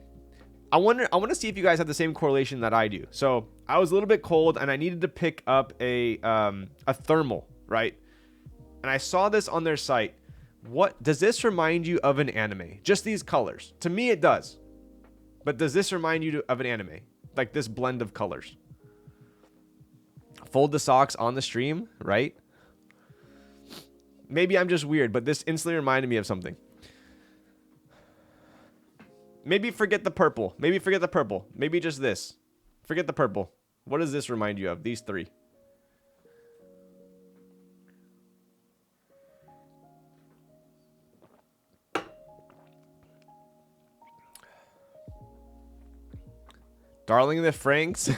I want to see if you guys have the same correlation that I do. So I was a little bit cold, and I needed to pick up a thermal, right? And I saw this on their site. What does this remind you of an anime? Just these colors. To me, it does. But does this remind you of an anime? Like this blend of colors. Fold the socks on the stream, right? Maybe I'm just weird, but this instantly reminded me of something. Maybe forget the purple. Maybe forget the purple. Maybe just this. Forget the purple. What does this remind you of? These 3. Darling in the Franks.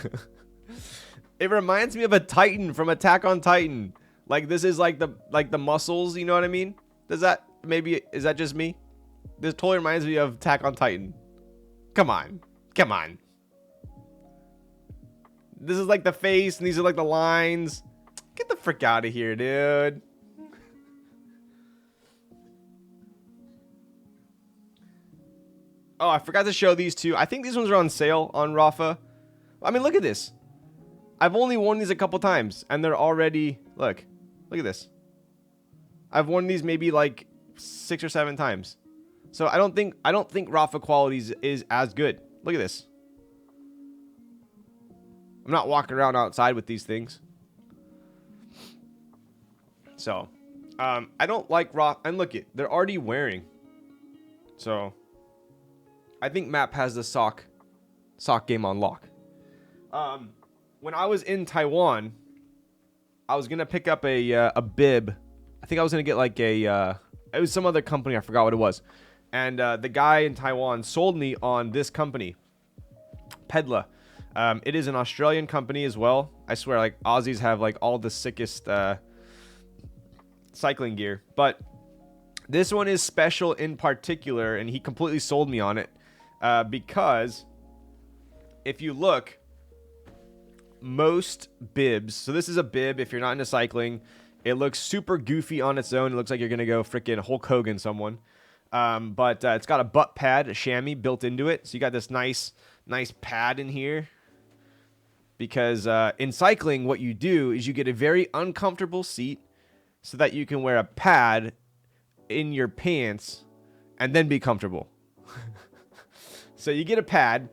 It reminds me of a Titan from Attack on Titan. Like this is like the muscles, you know what I mean? Is that just me? This totally reminds me of Attack on Titan. Come on. Come on. This is like the face and these are like the lines. Get the frick out of here, dude. Oh, I forgot to show these 2. I think these ones are on sale on Rafa. I mean, look at this. I've only worn these a couple times and they're already, look at this. I've worn these maybe like 6 or 7 times. So I don't think Rafa qualities is as good. Look at this. I'm not walking around outside with these things. So, I don't like Rafa, and look it, they're already wearing. So, I think Map has the sock game on lock. When I was in Taiwan, I was gonna pick up a bib. I think I was gonna get like it was some other company. I forgot what it was. And the guy in Taiwan sold me on this company, Pedla. It is an Australian company as well. I swear, like Aussies have like all the sickest cycling gear, but this one is special in particular, and he completely sold me on it because if you look. Most bibs, so this is a bib if you're not into cycling, it looks super goofy on its own. It looks like you're gonna go freaking Hulk Hogan someone, but it's got a butt pad, a chamois built into it, so you got this nice pad in here because in cycling what you do is you get a very uncomfortable seat so that you can wear a pad in your pants and then be comfortable. So you get a pad.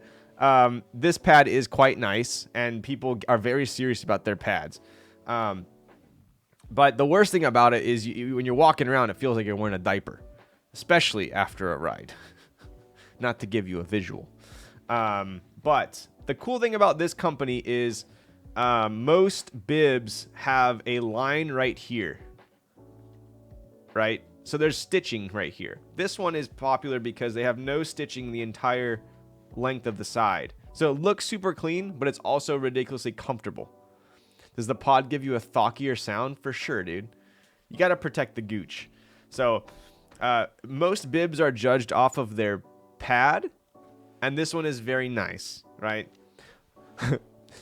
This pad is quite nice, and people are very serious about their pads. But the worst thing about it is when you're walking around, it feels like you're wearing a diaper, especially after a ride. Not to give you a visual. But the cool thing about this company is most bibs have a line right here. Right? So there's stitching right here. This one is popular because they have no stitching the entire length of the side. So it looks super clean, but it's also ridiculously comfortable. Does the pod give you a thockier sound? For sure, dude. You got to protect the gooch. So most bibs are judged off of their pad, and this one is very nice, right?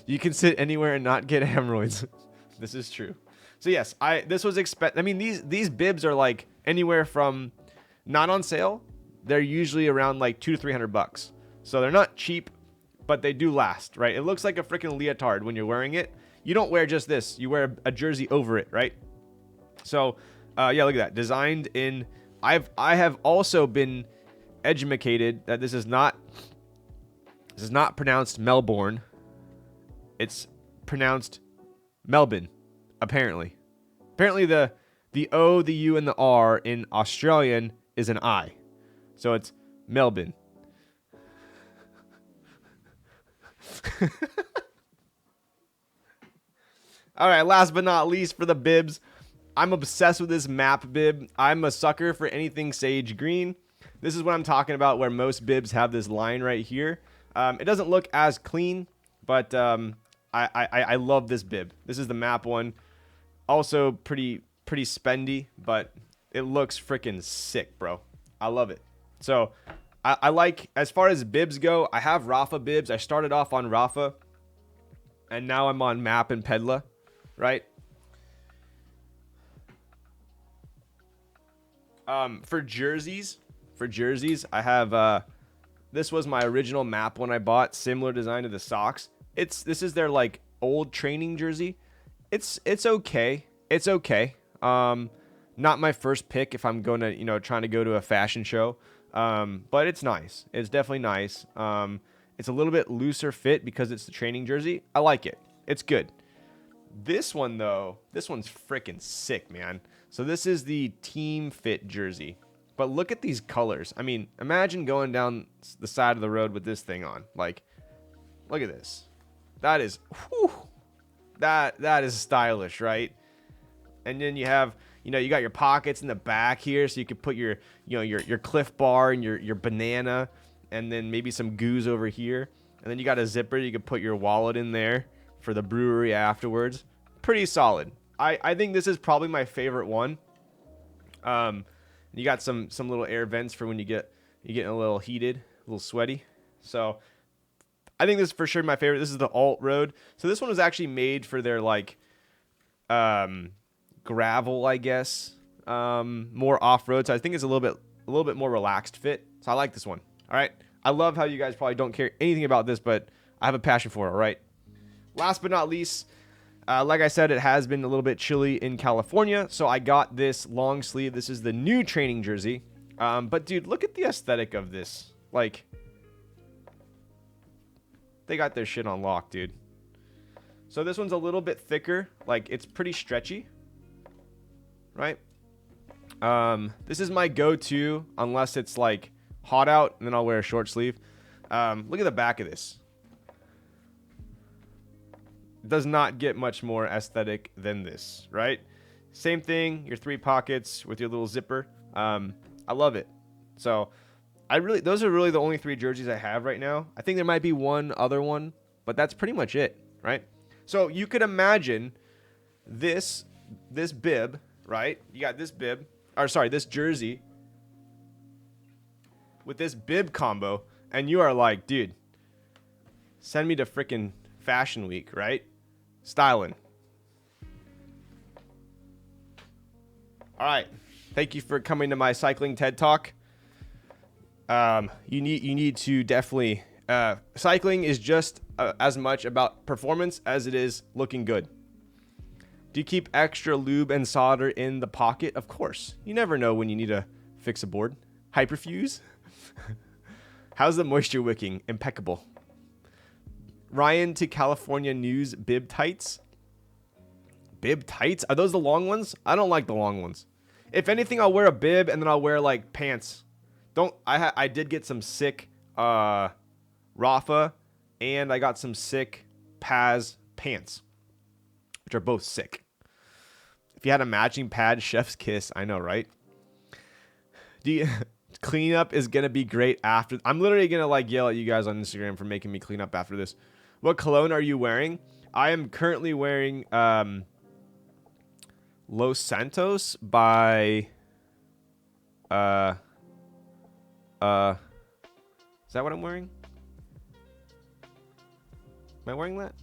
You can sit anywhere and not get hemorrhoids. This is true. So yes, this was I mean, these bibs are like anywhere from not on sale. They're usually around like $200 to $300. So they're not cheap, but they do last, right? It looks like a freaking leotard when you're wearing it. you don't wear just this. You wear a jersey over it, right? So, yeah, look at that. Designed in... I have also been educated that this is not pronounced Melbourne. It's pronounced Melbourne, apparently. Apparently the O, the U, and the R in Australian is an I. So it's Melbourne. All right, last but not least for the bibs. I'm obsessed with this map bib. I'm a sucker for anything sage green. This is what I'm talking about, where most bibs have this line right here. It doesn't look as clean, but I love this bib. This is the map one. Also pretty spendy, but it looks freaking sick, bro. I love it. So I like, as far as bibs go, I have Rafa bibs. I started off on Rafa, and now I'm on Map and Pedla, right? For jerseys, I have, this was my original Map one I bought, similar design to the socks. This is their like old training jersey. It's okay. It's okay. Not my first pick if I'm going to, trying to go to a fashion show. But it's nice. It's definitely nice. It's a little bit looser fit because it's the training jersey. I like it. It's good. This one though, this one's freaking sick, man. So this is the team fit jersey. But look at these colors. I mean, imagine going down the side of the road with this thing on. Like, look at this. That is, whew, that is stylish, right? And then you have, you got your pockets in the back here, so you could put your, your Cliff Bar and your banana, and then maybe some goose over here. And then you got a zipper. You could put your wallet in there for the brewery afterwards. Pretty solid. I think this is probably my favorite one. You got some little air vents for when you're getting a little heated, a little sweaty. So I think this is for sure my favorite. This is the Alt Road. So this one was actually made for their like gravel, I guess, more off-road. So I think it's a little bit more relaxed fit. So I like this one. All right. I love how you guys probably don't care anything about this, but I have a passion for it. All right. Last but not least, like I said, it has been a little bit chilly in California, so I got this long sleeve. This is the new training jersey. But dude, look at the aesthetic of this. Like, they got their shit on lock, dude. So this one's a little bit thicker. Like, it's pretty stretchy, right? This is my go-to unless it's like hot out, and then I'll wear a short sleeve. Look at the back of this. Does not get much more aesthetic than this, right? Same thing, your 3 pockets with your little zipper. I love it. So those are really the only 3 jerseys I have right now. I think there might be one other one, but that's pretty much it, right? So you could imagine this bib, right? You got this bib, or sorry, this jersey with this bib combo, and you are like, dude, send me to freaking Fashion Week, right? Styling. All right. Thank you for coming to my cycling TED Talk. You need to definitely, cycling is just as much about performance as it is looking good. Do you keep extra lube and solder in the pocket? Of course. You never know when you need to fix a board. Hyperfuse. How's the moisture wicking? Impeccable. Ryan to California News bib tights. Bib tights? Are those the long ones? I don't like the long ones. If anything, I'll wear a bib and then I'll wear like pants. I did get some sick Rafa, and I got some sick Paz pants, which are both sick. If you had a matching pad, chef's kiss. I know, right? Cleanup is gonna be great after. I'm literally gonna like yell at you guys on Instagram for making me clean up after this. What cologne are you wearing? I am currently wearing Los Santos by is that what I'm wearing? Am I wearing that?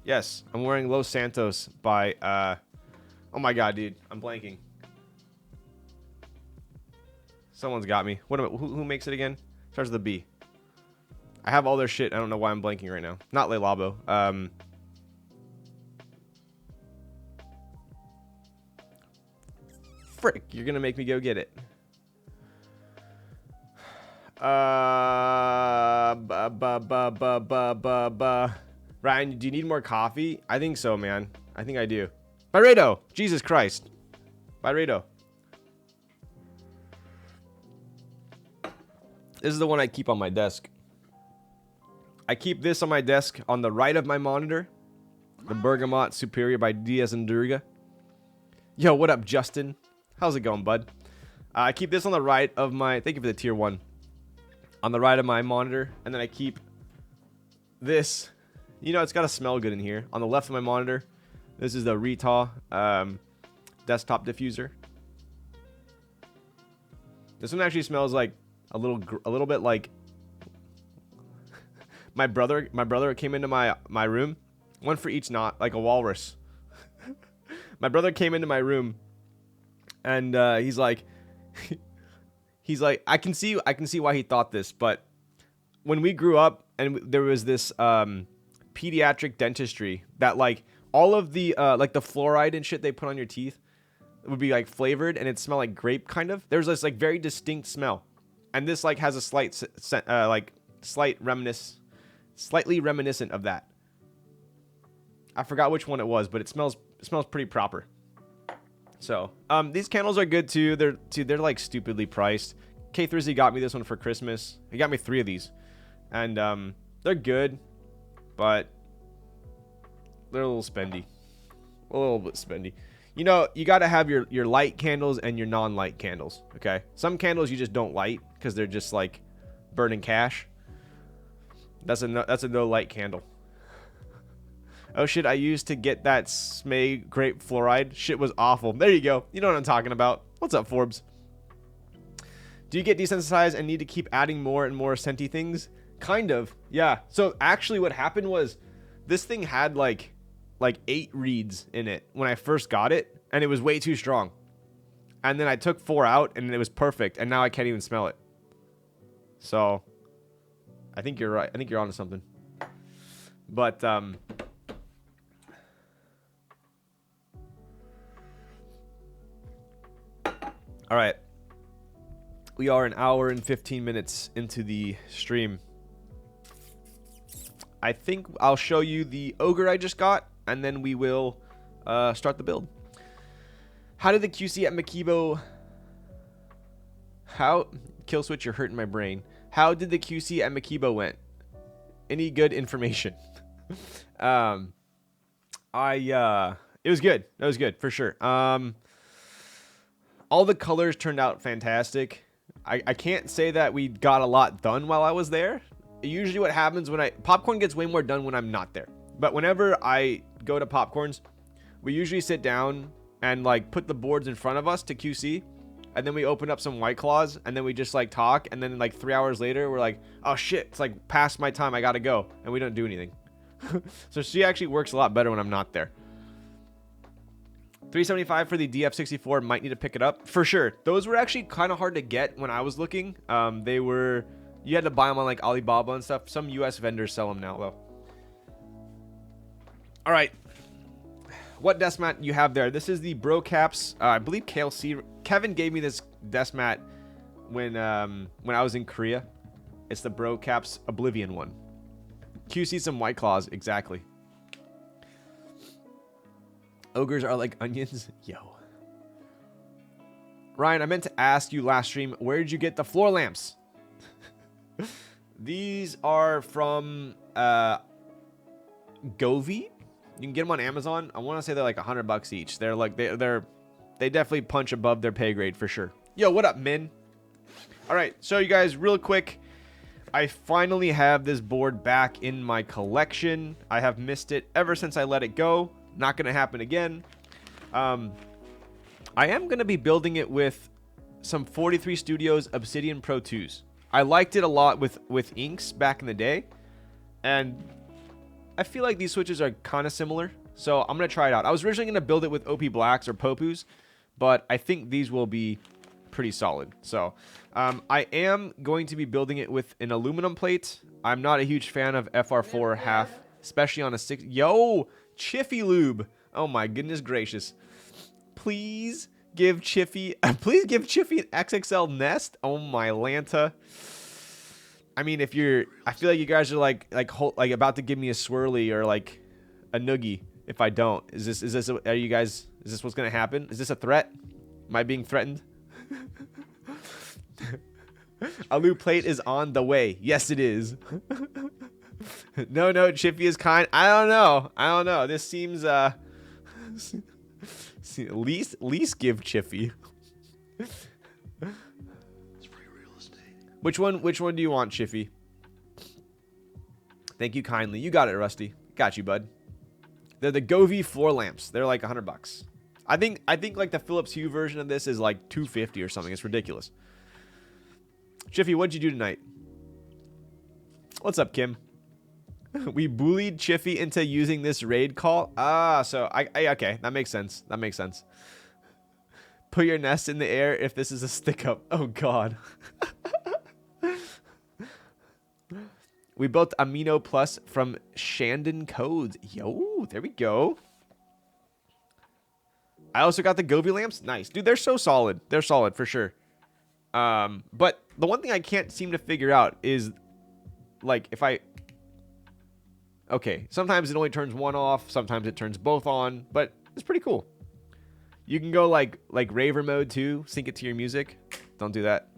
Yes, I'm wearing Los Santos by oh my god, dude, I'm blanking. Someone's got me. Who makes it again? Starts with a B. I have all their shit. I don't know why I'm blanking right now. Not Le Labo. frick, you're gonna make me go get it. Ryan, do you need more coffee? I think so, man. I think I do. Byredo! Jesus Christ. Byredo. This is the one I keep on my desk. I keep this on my desk on the right of my monitor. The Bergamot Superior by Diaz and Durga. Yo, what up, Justin? How's it going, bud? I keep this on the right of my... Thank you for the tier 1. On the right of my monitor. And then I keep this. You know, it's got to smell good in here. On the left of my monitor. This is the Rita desktop diffuser. This one actually smells like a little bit like my brother came into my room. One for each knot, like a walrus. My brother came into my room, and he's like, I can see why he thought this, but when we grew up and there was this pediatric dentistry that like all of the like the fluoride and shit they put on your teeth would be like flavored and it smelled like grape kind of. There's this like very distinct smell, and this like has a slightly reminiscent of that. I forgot which one it was, but it smells pretty proper. So, these candles are good too. They're like stupidly priced. K3Z got me this one for Christmas. He got me 3 of these, and they're good, but they're a little spendy, a little bit spendy. You know, you got to have your light candles and your non-light candles. Okay, some candles you just don't light because they're just like burning cash. That's a no light candle. Oh shit, I used to get that Smay grape fluoride. Shit was awful. There you go. You know what I'm talking about. What's up, Forbes? Do you get desensitized and need to keep adding more and more scenty things? Kind of, yeah. So actually what happened was this thing had like 8 reeds in it when I first got it, and it was way too strong. And then I took 4 out and it was perfect, and now I can't even smell it. So I think you're right. I think you're onto something. But all right, we are an hour and 15 minutes into the stream. I think I'll show you the Ogre I just got, and then we will start the build. How did the QC at Makibo... Kill switch, you're hurting my brain. How did the QC at Makibo went? Any good information? It was good. That was good, for sure. All the colors turned out fantastic. I can't say that we got a lot done while I was there. Usually what happens when Popcorn gets way more done when I'm not there. But whenever I go to Popcorn's, we usually sit down and like put the boards in front of us to QC. And then we open up some White Claws, and then we just like talk. And then like 3 hours later, we're like, oh shit, it's like past my time, I gotta go. And we don't do anything. So she actually works a lot better when I'm not there. 375 for the DF64, might need to pick it up. For sure. Those were actually kind of hard to get when I was looking. You had to buy them on like Alibaba and stuff. Some US vendors sell them now though. All right. What desk mat you have there? This is the Brocaps. I believe KLC. Kevin gave me this desk mat when I was in Korea. It's the Brocaps Oblivion one. QC some White Claws, exactly. Ogres are like onions. Yo. Ryan, I meant to ask you last stream, where did you get the floor lamps? These are from Govee. You can get them on Amazon. I want to say they're like $100 each. They're like they definitely punch above their pay grade for sure. Yo, what up, Min? All right, so you guys, real quick, I finally have this board back in my collection. I have missed it ever since I let it go. Not gonna happen again. I am gonna be building it with some 43 Studios Obsidian Pro 2s. I liked it a lot with inks back in the day, and I feel like these switches are kind of similar, so I'm gonna try it out. I was originally gonna build it with OP Blacks or Popus, but I think these will be pretty solid. So I am going to be building it with an aluminum plate. I'm not a huge fan of FR4 half, especially on a 6. Yo, Chiffy Lube. Oh my goodness gracious. Please Give Chiffy, please give Chiffy an XXL nest. Oh my Lanta. I mean, if you're, I feel like you guys are like about to give me a swirly or like a noogie. If I don't, is this, are you guys, is this what's gonna happen? Is this a threat? Am I being threatened? A loot plate is on the way. Yes, it is. No, Chiffy is kind. I don't know. This seems least give Chiffy. It's free real estate. Which one do you want, Chiffy? Thank you kindly. You got it, Rusty. Got you, bud. They're the Govee floor lamps. They're like $100. I think like the Philips Hue version of this is like $250 or something. It's ridiculous. Chiffy, what'd you do tonight? What's up, Kim? We bullied Chiffy into using this raid call. Ah, so I okay, that makes sense. That makes sense. Put your nest in the air if this is a stick up. Oh God. We built Amino Plus from Shandon Codes. Yo, there we go. I also got the Govee lamps. Nice. Dude, they're so solid. They're solid for sure. But the one thing I can't seem to figure out is like if I... Okay, sometimes it only turns one off. Sometimes it turns both on. But it's pretty cool. You can go like raver mode too. Sync it to your music. Don't do that.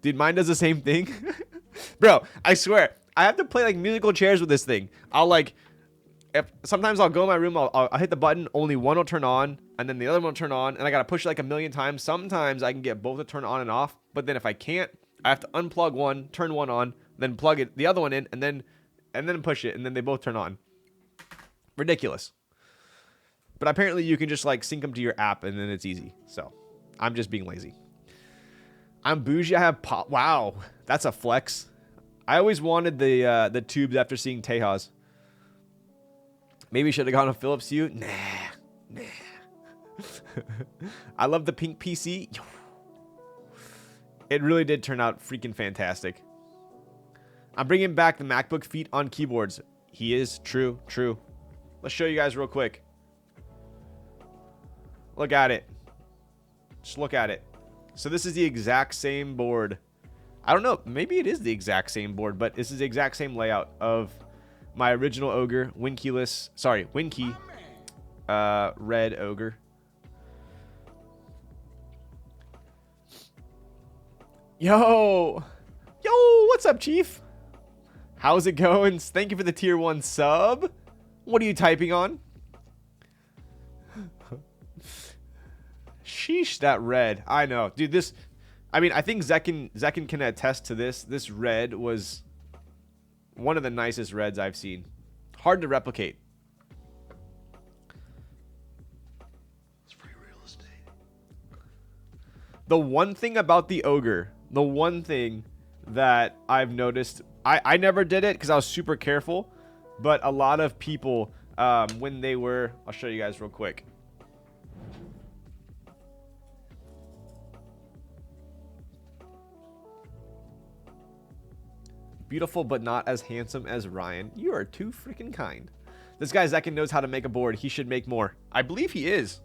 Dude, mine does the same thing. Bro, I swear. I have to play like musical chairs with this thing. I'll like... sometimes I'll go in my room, I'll hit the button, only one will turn on, and then the other one will turn on, and I gotta push it like a million times. Sometimes I can get both to turn on and off, but then if I can't, I have to unplug one, turn one on, then plug the other one in, and then push it, and then they both turn on. Ridiculous. But apparently you can just like sync them to your app, and then it's easy. So I'm just being lazy. I'm bougie. I have pop. Wow, that's a flex. I always wanted the tubes after seeing Tejas. Maybe should have gone to Philips Hue. Nah. I love the pink PC. It really did turn out freaking fantastic. I'm bringing back the MacBook feet on keyboards. He is. True. Let's show you guys real quick. Look at it. Just look at it. So this is the exact same board. I don't know. Maybe it is the exact same board, but this is the exact same layout of my original Ogre, Winkeyless, sorry, Winkey, red Ogre. Yo, what's up, Chief? How's it going? Thank you for the tier 1 sub. What are you typing on? Sheesh, that red. I know, dude. This, I mean, I think Zekin can attest to this. This red was one of the nicest reds I've seen. Hard to replicate. It's free real estate. The one thing about the Ogre, the one thing that I've noticed, I never did it because I was super careful, but a lot of people, when they were, I'll show you guys real quick. Beautiful, but not as handsome as Ryan. You are too freaking kind. This guy Zekin knows how to make a board. He should make more. I believe he is.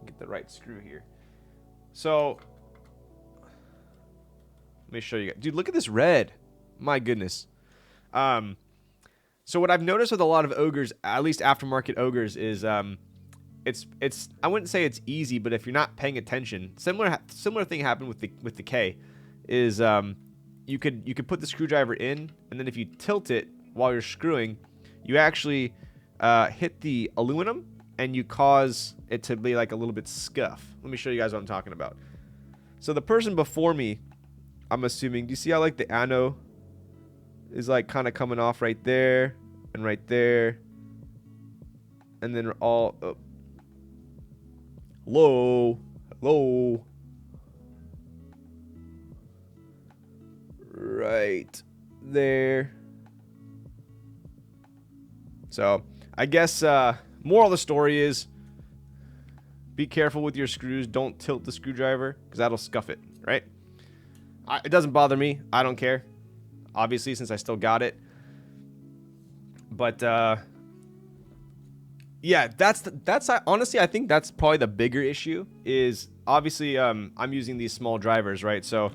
Get the right screw here. So, let me show you guys. Dude, look at this red. My goodness. So what I've noticed with a lot of Ogres, at least aftermarket Ogres, is it's I wouldn't say it's easy, but if you're not paying attention, similar thing happened with the K, is you could put the screwdriver in, and then if you tilt it while you're screwing, you actually hit the aluminum and you cause it to be like a little bit scuff. Let me show you guys what I'm talking about. So the person before me, I'm assuming, do you see how like the ano is like kind of coming off right there and right there, and then all low right there. So I guess moral of the story is be careful with your screws. Don't tilt the screwdriver because that'll scuff it, right? It doesn't bother me. I don't care, obviously, since I still got it. But Yeah, that's honestly, I think that's probably the bigger issue is obviously I'm using these small drivers, right? So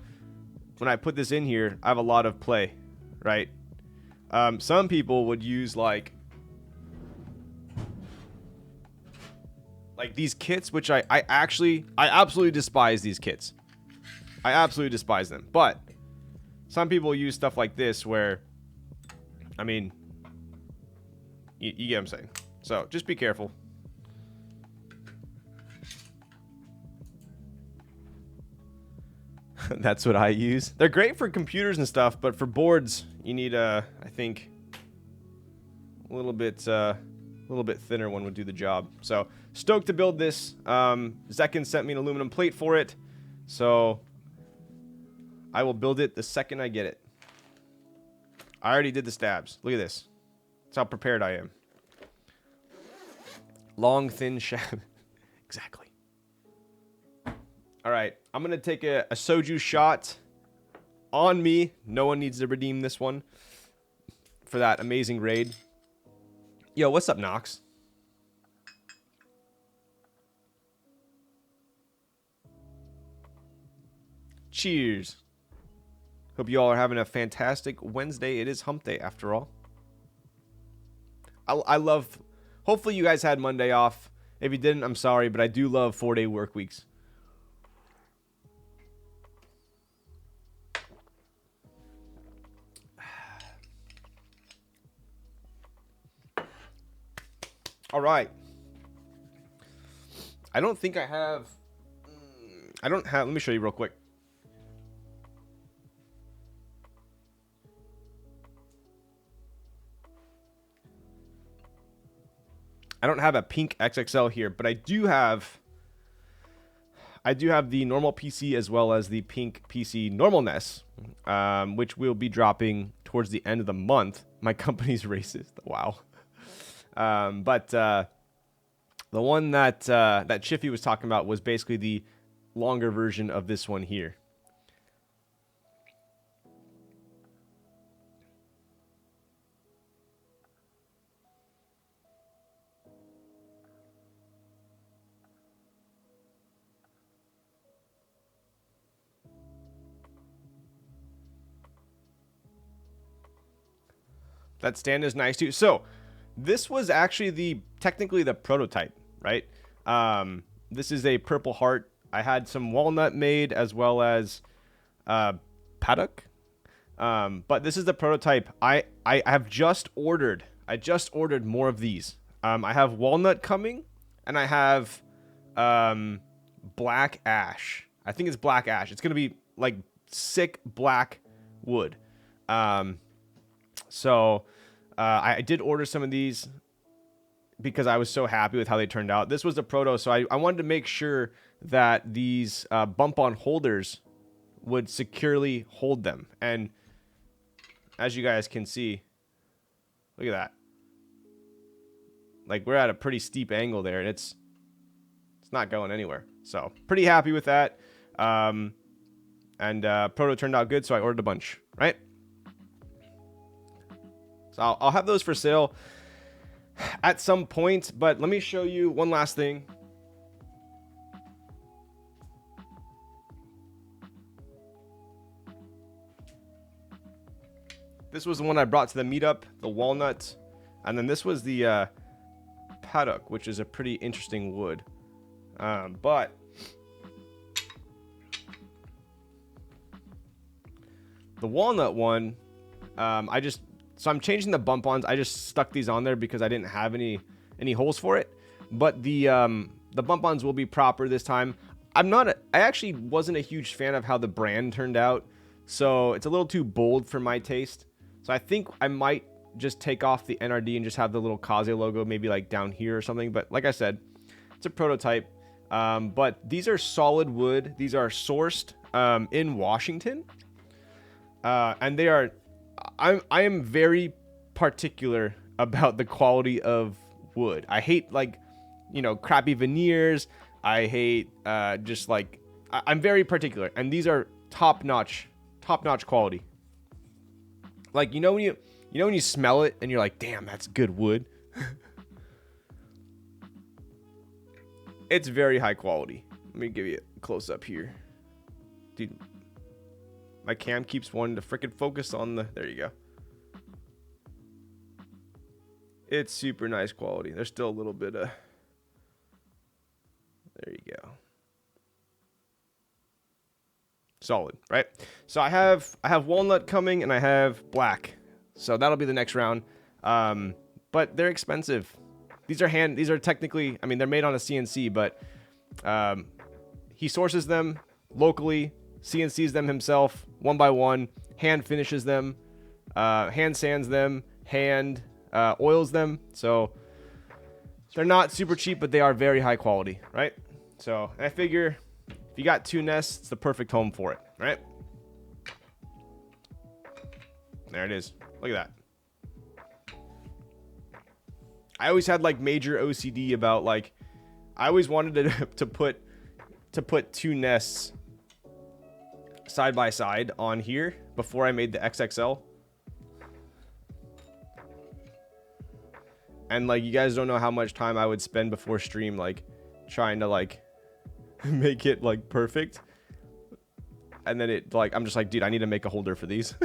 when I put this in here, I have a lot of play, right? Some people would use like these kits, which I absolutely despise these kits. I absolutely despise them. But some people use stuff like this where, I mean, you get what I'm saying. So just be careful. That's what I use. They're great for computers and stuff, but for boards, you need I think a little bit thinner one would do the job. So stoked to build this. Zekin sent me an aluminum plate for it, so I will build it the second I get it. I already did the stabs. Look at this. That's how prepared I am. Long, thin shaft. Exactly. All right. I'm going to take a soju shot on me. No one needs to redeem this one for that amazing raid. Yo, what's up, Nox? Cheers. Hope you all are having a fantastic Wednesday. It is hump day after all. I love... Hopefully you guys had Monday off. If you didn't, I'm sorry, but I do love 4-day work weeks. All right. I don't think I have... Let me show you real quick. I don't have a pink XXL here, but I do have the normal PC as well as the pink PC normalness, which will be dropping towards the end of the month. My company's racist. Wow. But the one that Chiffy was talking about was basically the longer version of this one here. That stand is nice too. So this was actually technically the prototype, right? This is a Purple Heart. I had some walnut made as well as paddock. But this is the prototype. I have just ordered. I just ordered more of these. I have walnut coming, and I have black ash. I think it's black ash. It's gonna be like sick black wood. So I did order some of these because I was so happy with how they turned out. This was the proto, so I wanted to make sure that these bump-on holders would securely hold them. And as you guys can see, look at that. Like, we're at a pretty steep angle there, and it's not going anywhere. So pretty happy with that. And proto turned out good, so I ordered a bunch, right? So I'll have those for sale at some point, but let me show you one last thing. This was the one I brought to the meetup, the walnut, and then this was the paddock, which is a pretty interesting wood. But the walnut one, so I'm changing the bump-ons. I just stuck these on there because I didn't have any holes for it. But the bump-ons will be proper this time. I actually wasn't a huge fan of how the brand turned out, so it's a little too bold for my taste. So I think I might just take off the NRD and just have the little Kaze logo maybe like down here or something. But like I said, it's a prototype. But these are solid wood. These are sourced in Washington, and they are. I am very particular about the quality of wood. I hate crappy veneers. I hate I'm very particular, and these are top notch quality. Like, when you smell it and you're like, damn, that's good wood. It's very high quality. Let me give you a close up here. Dude, my cam keeps wanting to freaking focus on the... There you go. It's super nice quality. There's still a little bit of... There you go. Solid, right? So I have walnut coming and I have black. So that'll be the next round. But they're expensive. These are technically, I mean, they're made on a CNC, but he sources them locally, CNCs them himself, one by one, hand finishes them, hand sands them, hand oils them. So they're not super cheap, but they are very high quality, right? So I figure if you got 2 nests, it's the perfect home for it, right? There it is. Look at that. I always had like major OCD about like, I always wanted to put 2 nests side by side on here before I made the XXL. And like, you guys don't know how much time I would spend before stream like trying to like make it like perfect. And then it like, I'm just like, dude, I need to make a holder for these.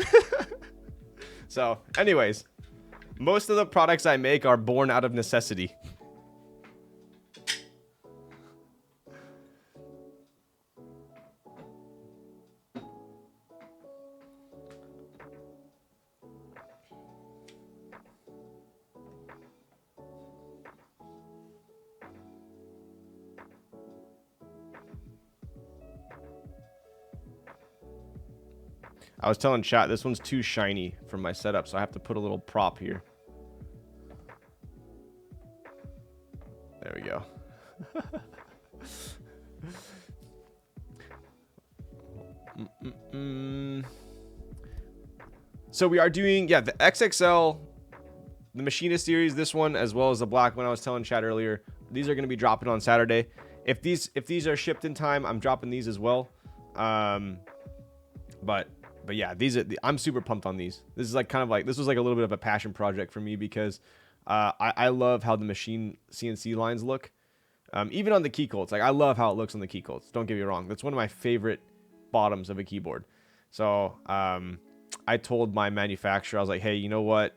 So anyways, most of the products I make are born out of necessity. I was telling chat, this one's too shiny for my setup, so I have to put a little prop here. There we go. So we are doing, yeah, the XXL, the Machinist series, this one, as well as the black one I was telling chat earlier. These are going to be dropping on Saturday. If these are shipped in time, I'm dropping these as well. But yeah, I'm super pumped on these. This is like kind of like, this was like a little bit of a passion project for me because I love how the machine CNC lines look. Even on the key colts, like I love how it looks on the key colts. Don't get me wrong. That's one of my favorite bottoms of a keyboard. So I told my manufacturer, I was like, hey, you know what?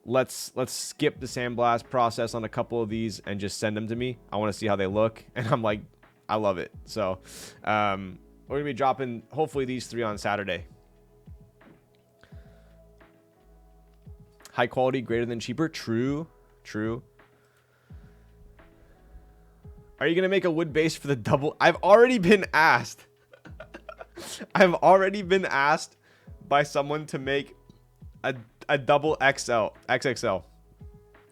Let's skip the sandblast process on a couple of these and just send them to me. I want to see how they look. And I'm like, I love it. So we're going to be dropping hopefully these 3 on Saturday. High quality, greater than cheaper. True. Are you going to make a wood base for the double? I've already been asked. I've already been asked by someone to make a double XXL.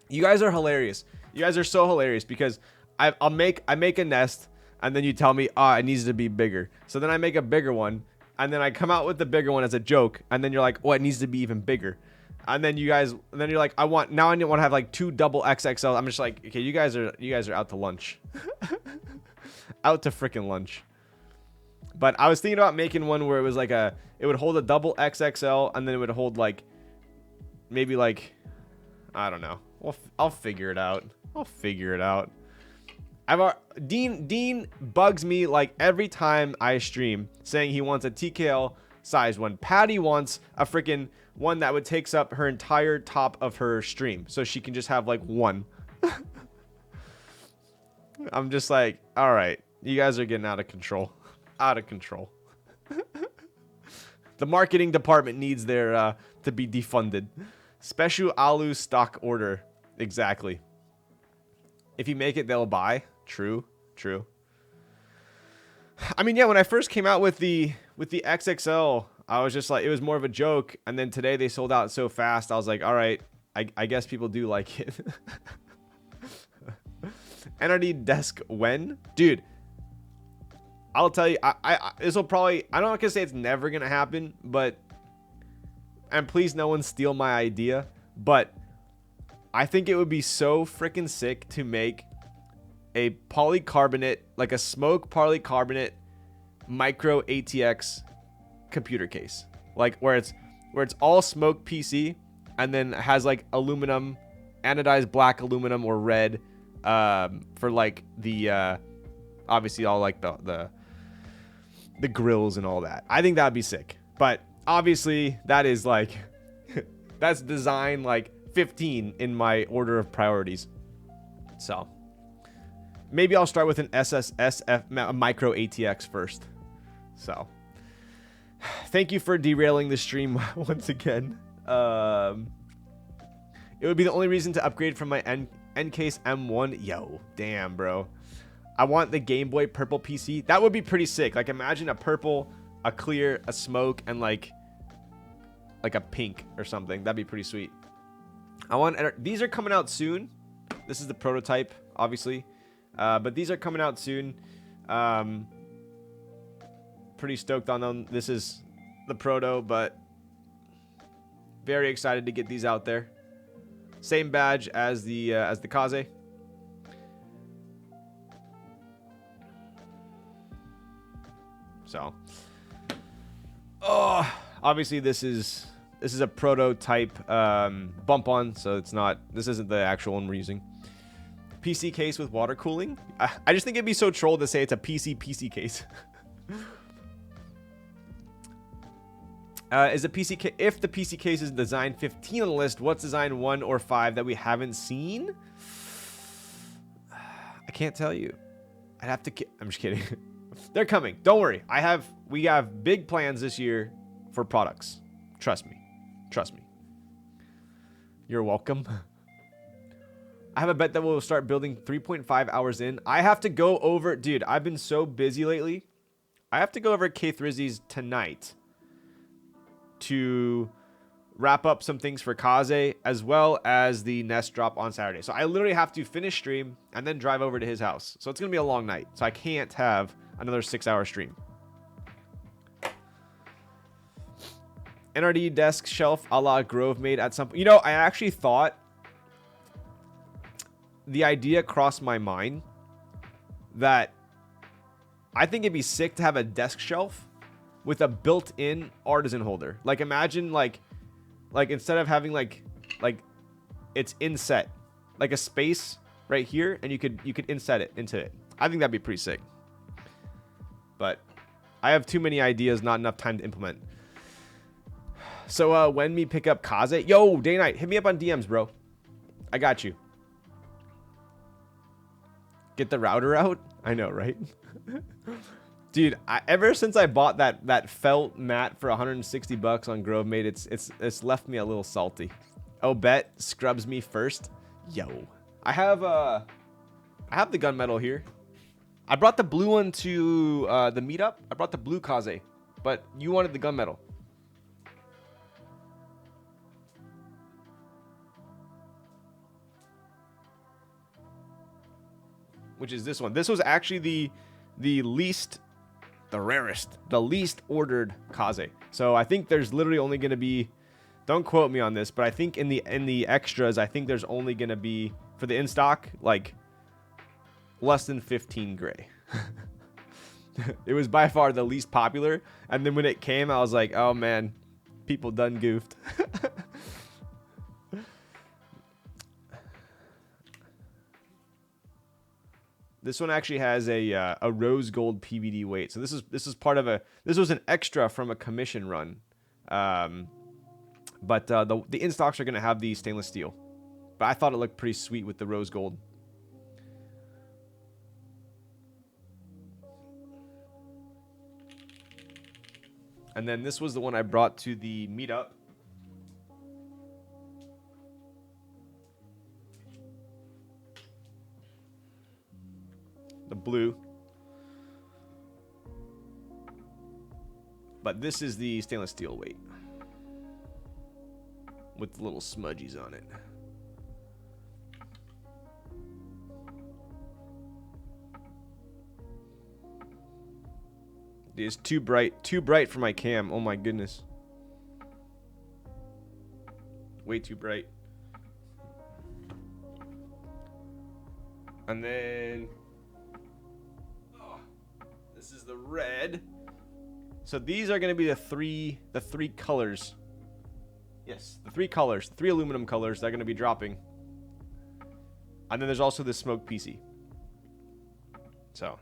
You guys are hilarious. You guys are so hilarious because I make a nest and then you tell me, it needs to be bigger. So then I make a bigger one and then I come out with the bigger one as a joke and then you're like, it needs to be even bigger. And then you're like, I want to have like 2 double XXL. I'm just like, okay, you guys are out to lunch. Out to freaking lunch. But I was thinking about making one where it was like it would hold a double XXL and then it would hold like, maybe like, I don't know. I'll figure it out. Dean bugs me like every time I stream saying he wants a TKL size one. Patty wants a freaking one that would takes up her entire top of her stream so she can just have like one. I'm just like, all right, you guys are getting out of control. The marketing department needs their to be defunded. Special alu stock order. Exactly. If you make it, they'll buy. True. I mean, yeah, when I first came out with the XXL, I was just like, it was more of a joke. And then today they sold out so fast. I was like, all right, I guess people do like it. NRD desk when? Dude, I'll tell you, this will probably, I'm not gonna say it's never gonna happen, but, and please no one steal my idea, but I think it would be so freaking sick to make a polycarbonate, like a smoke polycarbonate micro ATX computer case, like where it's all smoke PC and then has like aluminum, anodized black aluminum or red, for like the Obviously, all like the grills and all that. I think that'd be sick. But obviously, that is like that's design like 15 in my order of priorities. So maybe I'll start with an SSSF micro ATX first. So thank you for derailing the stream once again. It would be the only reason to upgrade from my Ncase M1. Yo, damn, bro. I want the Game Boy purple PC. That would be pretty sick. Like, imagine a purple, a clear, a smoke, and like a pink or something. That'd be pretty sweet. These are coming out soon. This is the prototype, obviously. But these are coming out soon. Pretty stoked on them. This is the proto, but very excited to get these out there. Same badge as the Kaze. So, obviously this is a prototype bump on, so this isn't the actual one we're using. PC case with water cooling. I just think it'd be so troll to say it's a PC case. Is a PC if the PC case is design 15 on the list, what's design 1 or 5 that we haven't seen? I can't tell you. I'd have to. I'm just kidding. They're coming. Don't worry. We have big plans this year for products. Trust me. Trust me. You're welcome. I have a bet that we'll start building 3.5 hours in. I have to go over, dude. I've been so busy lately. I have to go over K3zzy's tonight to wrap up some things for Kaze, as well as the Nest drop on Saturday. So I literally have to finish stream and then drive over to his house. So it's going to be a long night. So I can't have another 6-hour stream. NRD desk shelf a la Grove made at some point. You know, I actually thought the idea crossed my mind that I think it'd be sick to have a desk shelf with a built-in artisan holder. Like, imagine like instead of having like it's inset, like a space right here, and you could inset it into it. I think that'd be pretty sick. But I have too many ideas, not enough time to implement. So when we pick up Kaze, yo, Day Night, hit me up on DMs, bro. I got you. Get the router out? I know, right? Dude, ever since I bought that felt mat for 160 bucks on Grove Made, it's left me a little salty. Oh, bet scrubs me first. Yo, I have the gunmetal here. I brought the blue one to the meetup. I brought the blue Kaze, but you wanted the gunmetal. Which is this one. This was actually the least, the rarest, the least ordered Kaze. So I think there's literally only going to be, don't quote me on this, but I think in the extras, I think there's only going to be, for the in stock, like less than 15 gray. It was by far the least popular. And then when it came, I was like, oh man, people done goofed. This one actually has a rose gold PVD weight. So this is part of this was an extra from a commission run. But the in stocks are going to have the stainless steel. But I thought it looked pretty sweet with the rose gold. And then this was the one I brought to the meetup. The blue. But this is the stainless steel weight. With the little smudgies on it. It is too bright for my cam. Oh my goodness. Way too bright. And then this is the red. So these are going to be the three colors. Yes, the 3 colors, 3 aluminum colors that are going to be dropping. And then there's also the smoke PC. So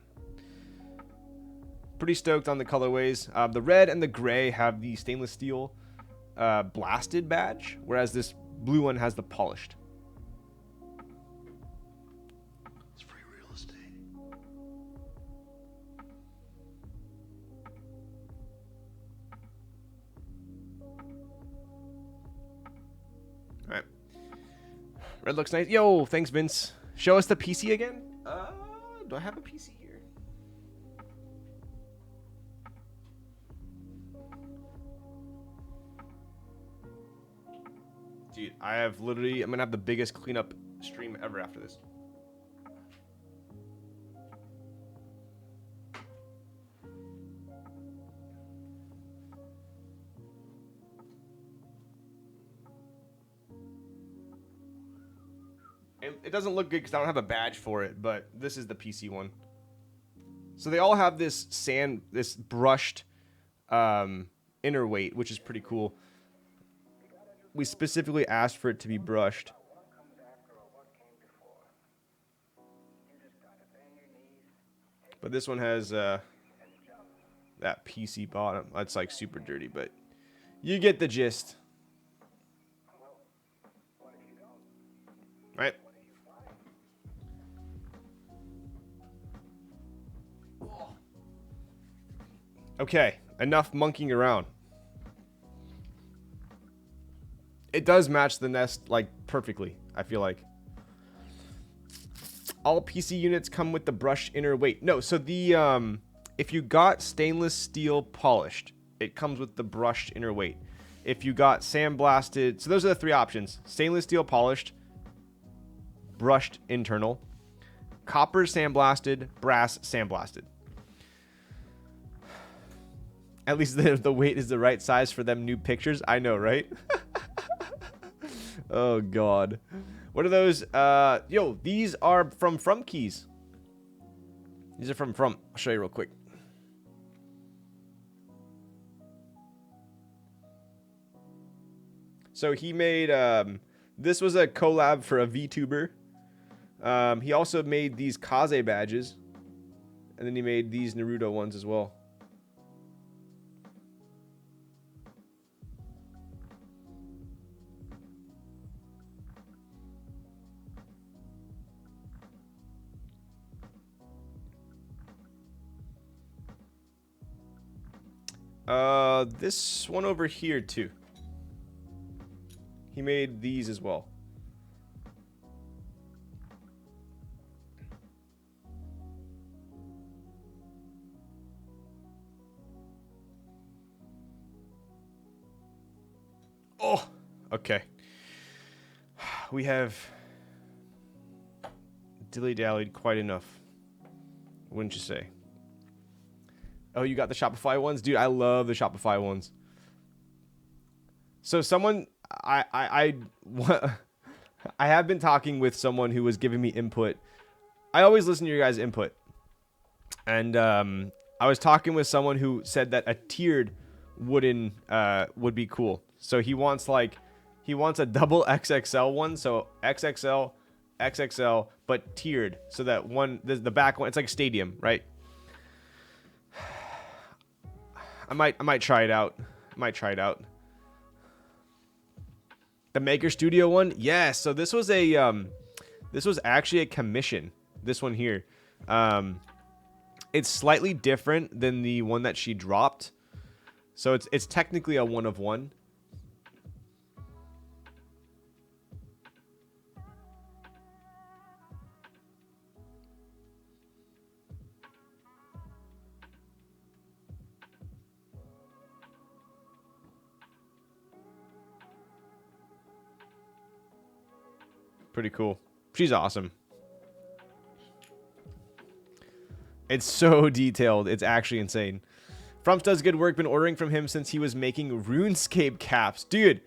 Pretty stoked on the colorways. The red and the gray have the stainless steel blasted badge, whereas this blue one has the polished. It's free real estate. All right. Red looks nice. Yo, thanks, Vince. Show us the PC again. Do I have a PC here? Dude, I have literally, I'm gonna have the biggest cleanup stream ever after this. It doesn't look good because I don't have a badge for it, but this is the PC one. So they all have this this brushed inner weight, which is pretty cool. We specifically asked for it to be brushed. But this one has that PC bottom. It's like super dirty, but you get the gist. Right? Okay, enough monkeying around. It does match the Nest like perfectly, I feel like. All PC units come with the brushed inner weight. No, so the if you got stainless steel polished, it comes with the brushed inner weight. If you got sandblasted, so those are the three options: stainless steel polished, brushed internal, copper sandblasted, brass sandblasted. At least the weight is the right size for them new pictures. I know, right? Oh, God. What are those? Yo, these are from Keys. These are from. I'll show you real quick. So he made, this was a collab for a VTuber. He also made these Kaze badges. And then he made these Naruto ones as well. This one over here too. He made these as well. Oh, okay. We have dilly-dallied quite enough, wouldn't you say? Oh, you got the Shopify ones? Dude, I love the Shopify ones. So someone, I have been talking with someone who was giving me input. I always listen to your guys' input. And I was talking with someone who said that a tiered wooden would be cool. So he wants a double XXL one. So XXL, XXL, but tiered. So that one, the back one, it's like a stadium, right? I might try it out. The Maker Studio one, yes. So this was actually a commission. This one here, it's slightly different than the one that she dropped. So it's technically a one of one. Pretty cool. She's awesome. It's so detailed. It's actually insane. Frumps does good work. Been ordering from him since he was making RuneScape caps. Dude,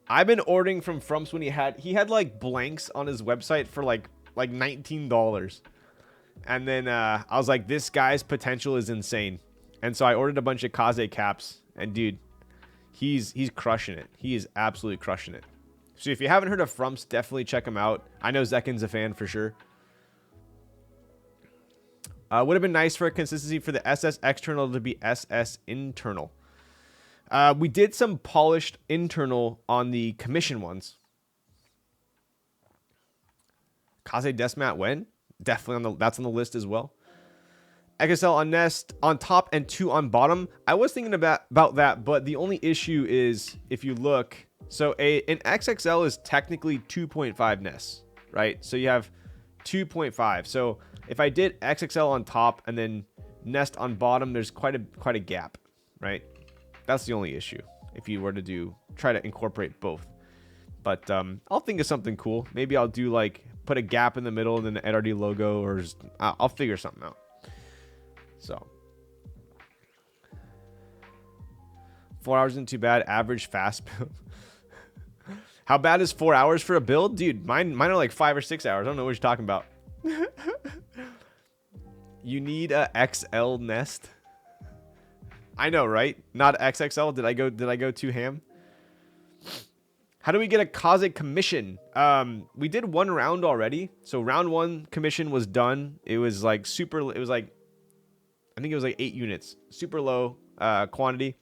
I've been ordering from Frumps when he had like blanks on his website for like $19. And then I was like, this guy's potential is insane. And so I ordered a bunch of Kaze caps. And dude, he's crushing it. He is absolutely crushing it. So if you haven't heard of Frumps, definitely check him out. I know Zekin's a fan for sure. Would have been nice for consistency for the SS external to be SS internal. We did some polished internal on the commission ones. Kaze Desmat when? Definitely that's on the list as well. XXL on Nest on top and 2 on bottom. I was thinking about that, but the only issue is if you look, so an XXL is technically 2.5 Nests, right? So you have 2.5. So if I did XXL on top and then Nest on bottom, there's quite a gap, right? That's the only issue if you were to try to incorporate both. But I'll think of something cool. Maybe I'll do like put a gap in the middle and then the NRD logo, or just, I'll figure something out. So 4 hours isn't too bad. Average fast build. How bad is 4 hours for a build? Dude, mine are like 5 or 6 hours. I don't know what you're talking about. You need a XL Nest. I know, right? Not XXL. Did I go too ham? How do we get a Kaze commission? We did 1 round already. So round 1 commission was done. It was like I think it was like 8 units. Super low quantity.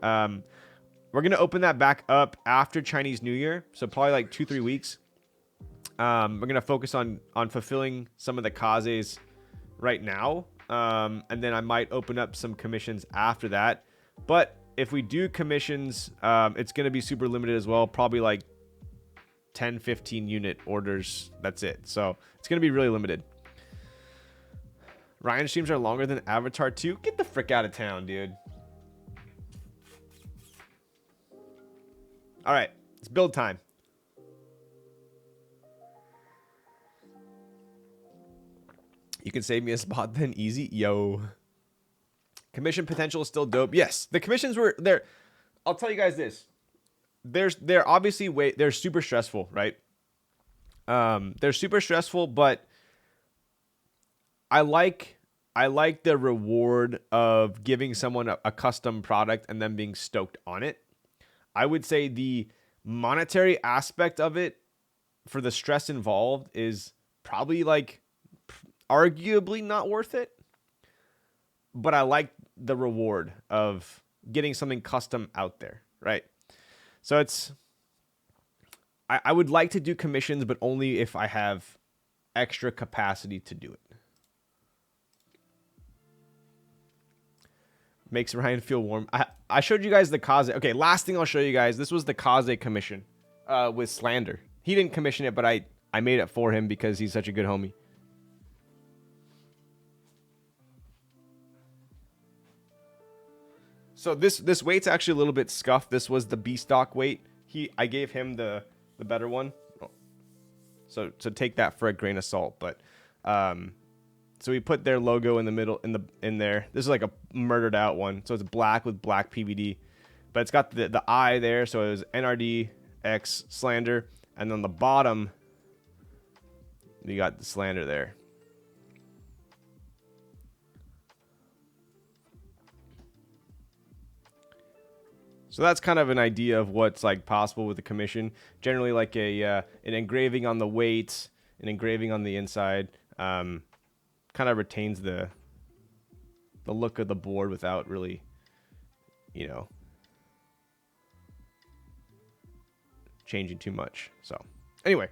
We're going to open that back up after Chinese New Year. So probably like 2-3 weeks. We're going to focus on fulfilling some of the Kazes right now. And then I might open up some commissions after that. But if we do commissions, it's going to be super limited as well. Probably like 10-15 unit orders. That's it. So it's going to be really limited. Ryan streams are longer than Avatar 2. Get the frick out of town, dude. All right, it's build time. You can save me a spot then, easy. Yo. Commission potential is still dope. Yes, the commissions were there. I'll tell you guys this. They're obviously they're super stressful, right? They're super stressful, but I like the reward of giving someone a custom product and them being stoked on it. I would say the monetary aspect of it for the stress involved is probably like arguably not worth it. But I like the reward of getting something custom out there, right? So I would like to do commissions, but only if I have extra capacity to do it. Makes Ryan feel warm. I showed you guys the Kaze. Okay, last thing I'll show you guys. This was the Kaze commission with Slander. He didn't commission it, but I made it for him because he's such a good homie. So this weight's actually a little bit scuffed. This was the B stock weight. I gave him the better one. So take that for a grain of salt. But so we put their logo in the middle in there. This is like a murdered out one. So it's black with black PVD. But it's got the eye there. So it was NRD X Slander. And on the bottom, we got the Slander there. So that's kind of an idea of what's like possible with the commission. Generally, like an engraving on the weight, an engraving on the inside, kind of retains the look of the board without really, changing too much. So anyway,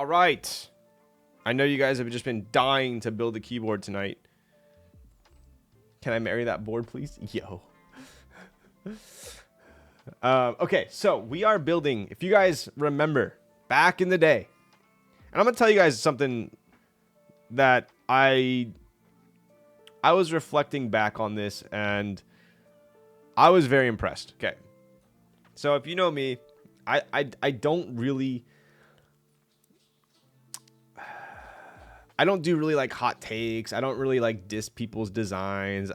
all right. I know you guys have just been dying to build a keyboard tonight. Can I marry that board, please? Yo. Okay, so we are building, if you guys remember, back in the day. And I'm going to tell you guys something that I was reflecting back on this, and I was very impressed. Okay. So if you know me, I don't really... I don't do really like hot takes. I don't really like diss people's designs.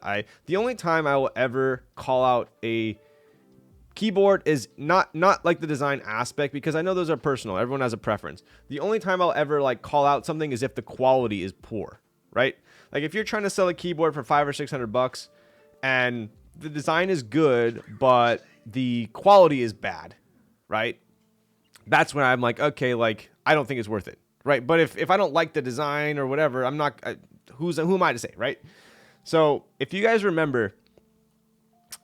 The only time I will ever call out a keyboard is not like the design aspect, because I know those are personal. Everyone has a preference. The only time I'll ever like call out something is if the quality is poor, right? Like if you're trying to sell a keyboard for $500 or $600 and the design is good, but the quality is bad, right? That's when I'm like, okay, like I don't think it's worth it, right? But if I don't like the design or whatever, I'm not. Who am I to say, right? So if you guys remember,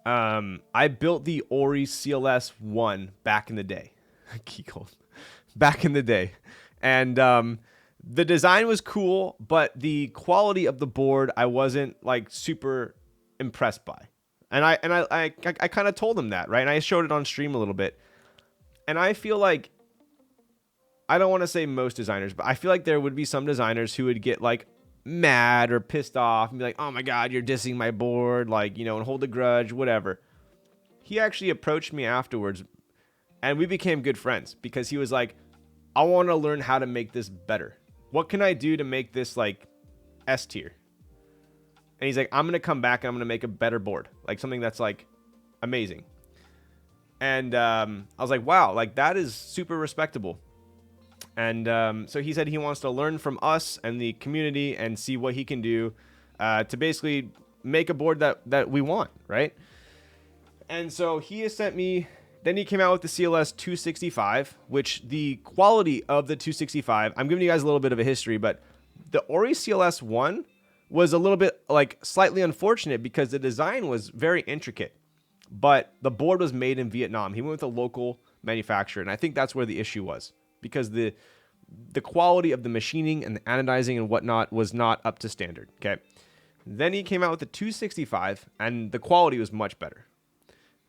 I built the Ori CLS-3 back in the day. Key code. Back in the day, and the design was cool, but the quality of the board I wasn't like super impressed by. And I kind of told him that, right? And I showed it on stream a little bit. And I feel like, I don't want to say most designers, but I feel like there would be some designers who would get like mad or pissed off and be like, oh my God, you're dissing my board, like, you know, and hold a grudge, whatever. He actually approached me afterwards and we became good friends because he was like, I want to learn how to make this better. What can I do to make this like S tier? And he's like, I'm going to come back and I'm going to make a better board. Like something that's like amazing. And I was like, wow, like that is super respectable. And so he said he wants to learn from us and the community and see what he can do to basically make a board that we want, right? And so he has sent me, then he came out with the CLS-265, which the quality of the 265, I'm giving you guys a little bit of a history, but the Ori CLS-1 was a little bit like slightly unfortunate because the design was very intricate, but the board was made in Vietnam. He went with a local manufacturer, and I think that's where the issue was because the quality of the machining and the anodizing and whatnot was not up to standard. Okay, then he came out with the 265, and the quality was much better.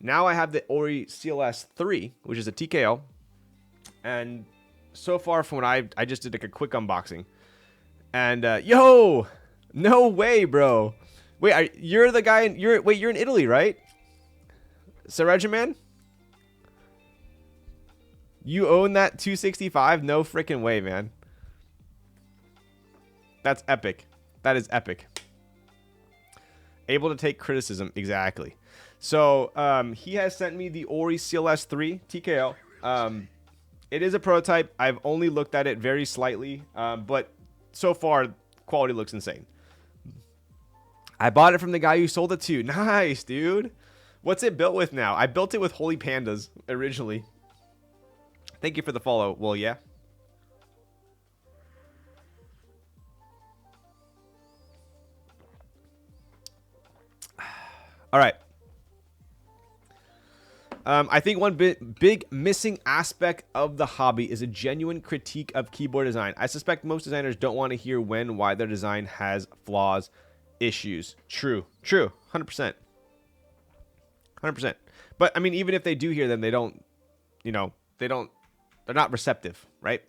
Now I have the Ori CLS-3, which is a TKO, and so far from what I just did like a quick unboxing, and yo. No way, bro. Wait, you're the guy you're in Italy, right? Regiman? You own that 265? No freaking way, man. That's epic. That is epic. Able to take criticism, exactly. So, he has sent me the Ori CLS-3 TKO. It is a prototype. I've only looked at it very slightly, but so far quality looks insane. I bought it from the guy who sold it to. Nice, dude. What's it built with now? I built it with Holy Pandas originally. Thank you for the follow. Well, yeah. All right. I think one big missing aspect of the hobby is a genuine critique of keyboard design. I suspect most designers don't want to hear why their design has flaws, issues. True, 100%. But I mean, even if they do hear them, they don't, they're not receptive, right?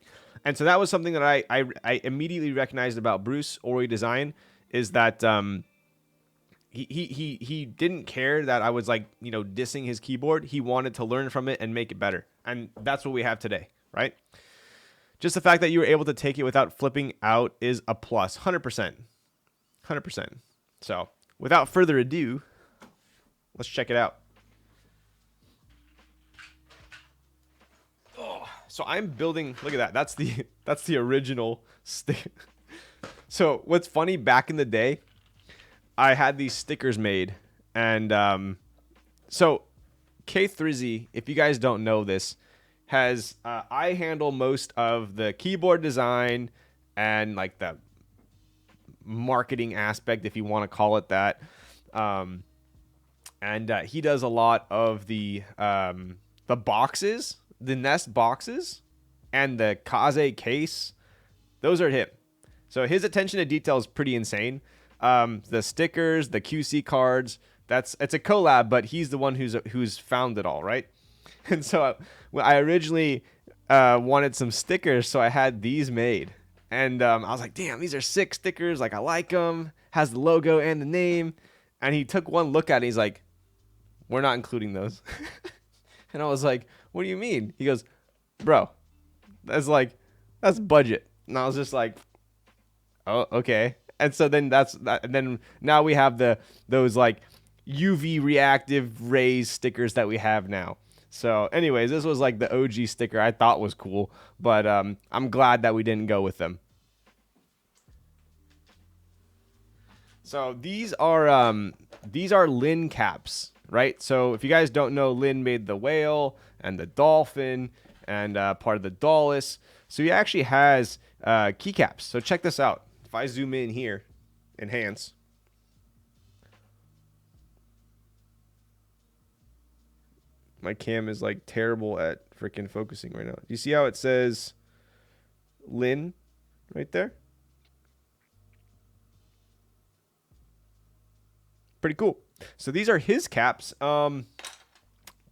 And so that was something that I immediately recognized about Bruce Ori Design is that he didn't care that I was like, dissing his keyboard. He wanted to learn from it and make it better. And that's what we have today, right? Just the fact that you were able to take it without flipping out is a plus. 100%. So without further ado, let's check it out. Oh, so I'm building, look at that. That's the original stick. So what's funny, back in the day, I had these stickers made, and so K3Z, if you guys don't know this, has I handle most of the keyboard design and like the marketing aspect, if you want to call it that, and he does a lot of the boxes, the Nest boxes, and the Kaze case. Those are him. So his attention to detail is pretty insane. The stickers, the QC cards, it's a collab, but he's the one who's found it all, right? And so I originally wanted some stickers, so I had these made. And I was like, damn, these are sick stickers. Like, I like them. Has the logo and the name. And he took one look at it. He's like, we're not including those. And I was like, what do you mean? He goes, bro, that's budget. And I was just like, oh, okay. And so then and then now we have those like UV reactive rays stickers that we have now. So anyways, this was like the OG sticker I thought was cool, but I'm glad that we didn't go with them. So these are Lin caps, right? So if you guys don't know, Lin made the whale and the dolphin and part of the Dallas. So he actually has keycaps. So check this out. If I zoom in here, enhance. My cam is like terrible at freaking focusing right now. Do you see how it says Lin right there? Pretty cool. So these are his caps.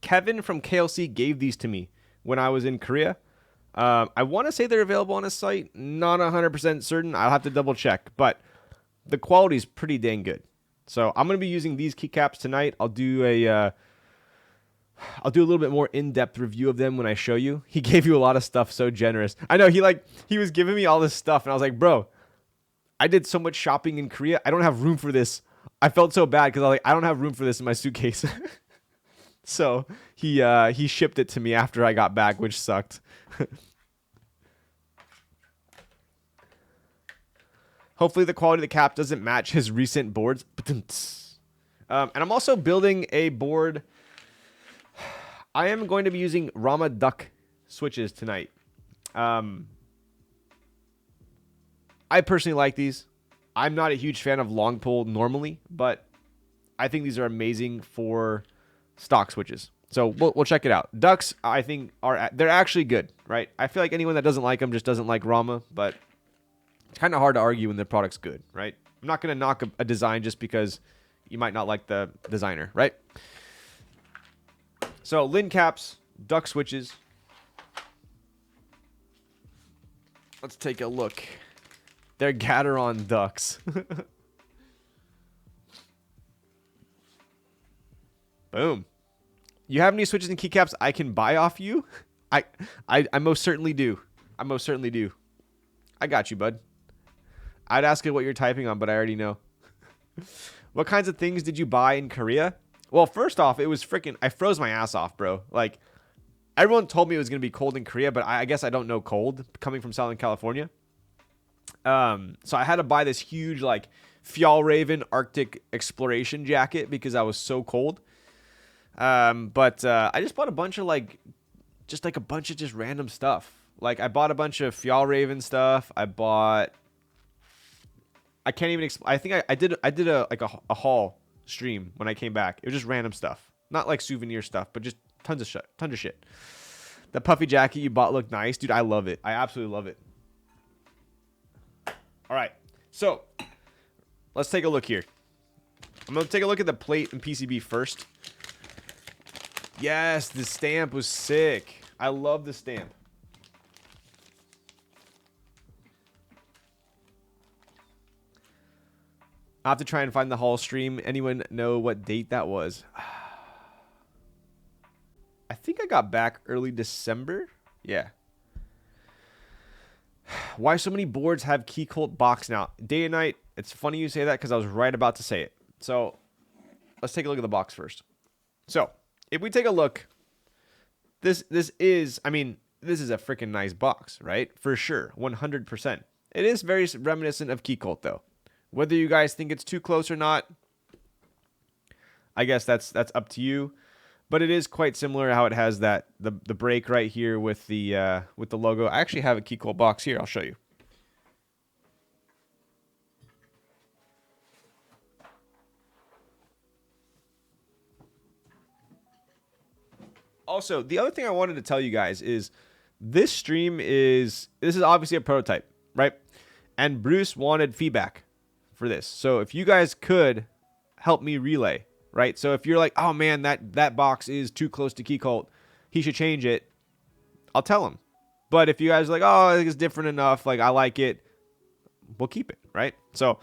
Kevin from KLC gave these to me when I was in Korea. I want to say they're available on his site. Not 100% certain. I'll have to double check. But the quality is pretty dang good. So I'm going to be using these keycaps tonight. I'll do a little bit more in-depth review of them when I show you. He gave you a lot of stuff, so generous. I know he was giving me all this stuff, and I was like, bro, I did so much shopping in Korea. I don't have room for this. I felt so bad because I was like, I don't have room for this in my suitcase. So he shipped it to me after I got back, which sucked. Hopefully the quality of the cap doesn't match his recent boards. And I'm also building a board. I am going to be using Rama Duck switches tonight. I personally like these. I'm not a huge fan of long pull normally, but I think these are amazing for stock switches. So we'll check it out. Ducks, I think, they're actually good, right? I feel like anyone that doesn't like them just doesn't like Rama, but it's kind of hard to argue when the product's good, right? I'm not going to knock a design just because you might not like the designer, right? So Lin caps, duck switches. Let's take a look. They're Gateron ducks. Boom. You have any switches and keycaps I can buy off you? I most certainly do. I most certainly do. I got you, bud. I'd ask you what you're typing on, but I already know. What kinds of things did you buy in Korea? Well, first off, it was freaking... I froze my ass off, bro. Like, everyone told me it was going to be cold in Korea, but I guess I don't know cold coming from Southern California. So I had to buy this huge, like, Fjallraven Arctic exploration jacket because I was so cold. But I just bought a bunch of, like, a bunch of just random stuff. Like, I bought a bunch of Fjallraven stuff. I bought... I can't even explain. I think I did a haul stream when I came back. It was just random stuff. Not like souvenir stuff, but just tons of shit. The puffy jacket you bought looked nice. Dude, I love it. I absolutely love it. All right. So, let's take a look here. I'm going to take a look at the plate and PCB first. Yes, the stamp was sick. I love the stamp. I'll have to try and find the haul stream. Anyone know what date that was? I think I got back early December. Yeah. Why so many boards have Keycult box now? Day and night. It's funny you say that because I was right about to say it. So let's take a look at the box first. So if we take a look, this is a freaking nice box, right? For sure. 100%. It is very reminiscent of Keycult though. Whether you guys think it's too close or not, I guess that's up to you. But it is quite similar how it has the break right here with the logo. I actually have a Keycult box here. I'll show you. Also, the other thing I wanted to tell you guys is this is obviously a prototype, right? And Bruce wanted feedback for this. So if you guys could help me relay, right? So if you're like, oh man, that box is too close to Keycult, he should change it, I'll tell him. But if you guys are like, oh, I think it's different enough, like I like it, we'll keep it, right? So,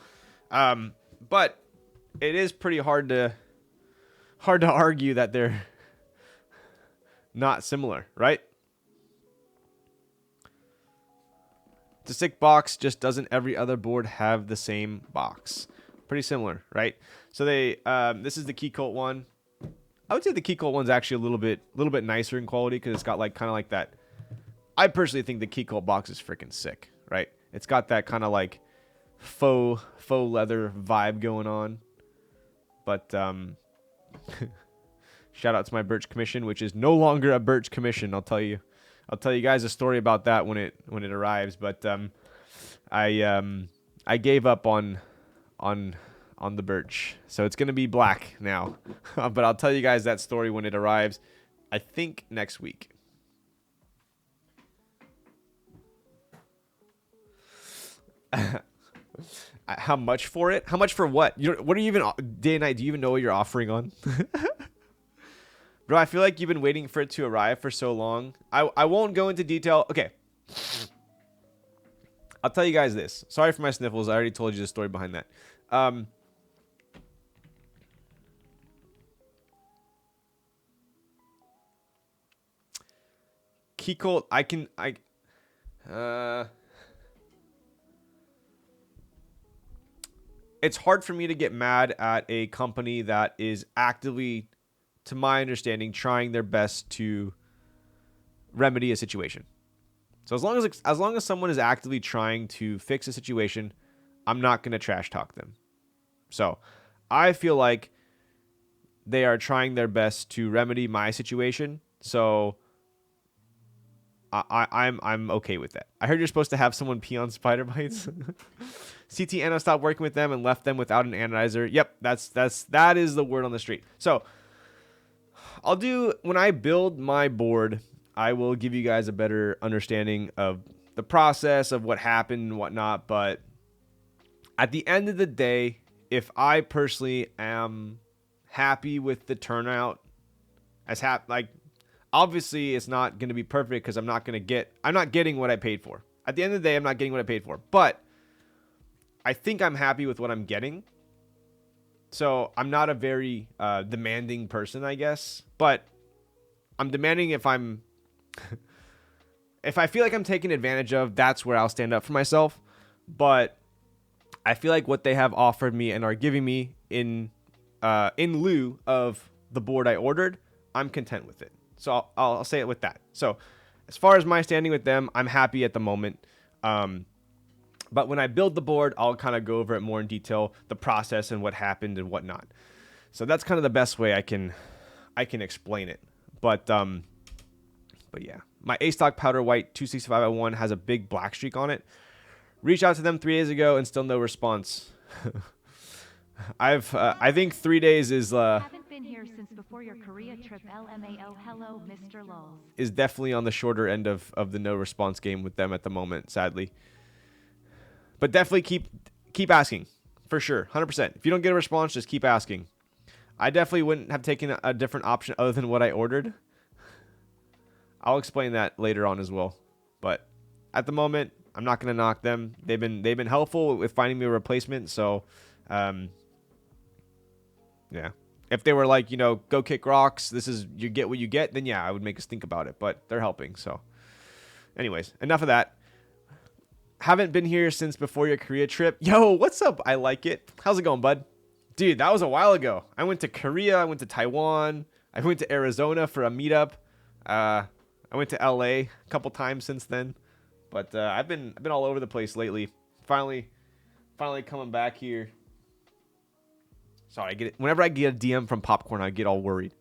but it is pretty hard to argue that they're not similar, right? It's a sick box, just doesn't every other board have the same box? Pretty similar, right? So this is the Keycult one. I would say the Keycult one's actually a little bit nicer in quality because it's got kind of like that. I personally think the Keycult box is freaking sick, right? It's got that kind of like faux leather vibe going on. But shout out to my Birch Commission, which is no longer a Birch Commission. I'll tell you guys a story about that when it arrives. But I gave up on the birch, so it's gonna be black now. But I'll tell you guys that story when it arrives. I think next week. How much for it? How much for what? What are you even day and night? Do you even know what you're offering on? Bro, I feel like you've been waiting for it to arrive for so long. I won't go into detail. Okay. I'll tell you guys this. Sorry for my sniffles. I already told you the story behind that. Keycolt, it's hard for me to get mad at a company that is actively, to my understanding, trying their best to remedy a situation. So as long as someone is actively trying to fix a situation, I'm not going to trash talk them. So I feel like they are trying their best to remedy my situation. So I'm okay with that. I heard you're supposed to have someone pee on spider bites. CTNO stopped working with them and left them without an analyzer. Yep, that is the word on the street. So I'll do, when I build my board, I will give you guys a better understanding of the process of what happened and whatnot. But at the end of the day, if I personally am happy with the turnout, obviously it's not going to be perfect because I'm not getting what I paid for. At the end of the day, I'm not getting what I paid for. But I think I'm happy with what I'm getting. So I'm not a very demanding person, I guess. But I'm demanding if I feel like I'm taken advantage of, that's where I'll stand up for myself. But I feel like what they have offered me and are giving me in lieu of the board I ordered, I'm content with it. So I'll say it with that. So as far as my standing with them, I'm happy at the moment. But when I build the board, I'll kind of go over it more in detail, the process and what happened and whatnot. So that's kind of the best way I can explain it. But yeah, my A-Stock Powder White 265-01 has a big black streak on it. Reached out to them 3 days ago and still no response. I think 3 days is Haven't been here since before your Korea trip. LMAO. Hello, Mr. Lulz. Is definitely on the shorter end of the no response game with them at the moment, sadly. But definitely keep asking, for sure, 100%. If you don't get a response, just keep asking. I definitely wouldn't have taken a different option other than what I ordered. I'll explain that later on as well. But at the moment, I'm not going to knock them. They've been helpful with finding me a replacement. So, yeah. If they were like, go kick rocks, you get what you get, then yeah, I would make us think about it. But they're helping. So, anyways, enough of that. Haven't been here since before your Korea trip. Yo, what's up? I like it. How's it going, bud? Dude, that was a while ago. I went to Korea. I went to Taiwan. I went to Arizona for a meetup. I went to LA a couple times since then. But I've been all over the place lately. Finally coming back here. Sorry, whenever I get a DM from Popcorn, I get all worried.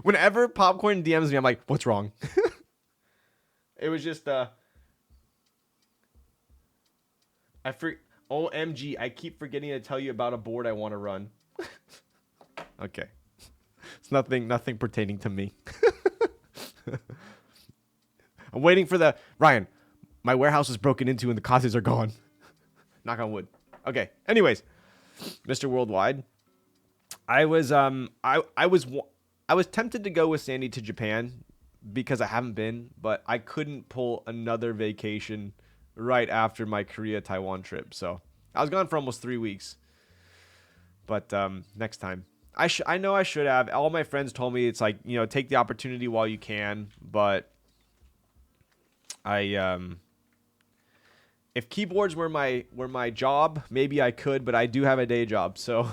Whenever Popcorn DMs me, I'm like, what's wrong? It was just OMG, I keep forgetting to tell you about a board I want to run. Okay. It's nothing pertaining to me. I'm waiting for Ryan, my warehouse is broken into and the Kazes are gone. Knock on wood. Okay. Anyways, Mr. Worldwide. I was tempted to go with Sandy to Japan because I haven't been, but I couldn't pull another vacation right after my Korea Taiwan trip. So I was gone for almost 3 weeks. But next time. I know I should have. All my friends told me it's like, take the opportunity while you can, but if keyboards were my job, maybe I could, but I do have a day job, so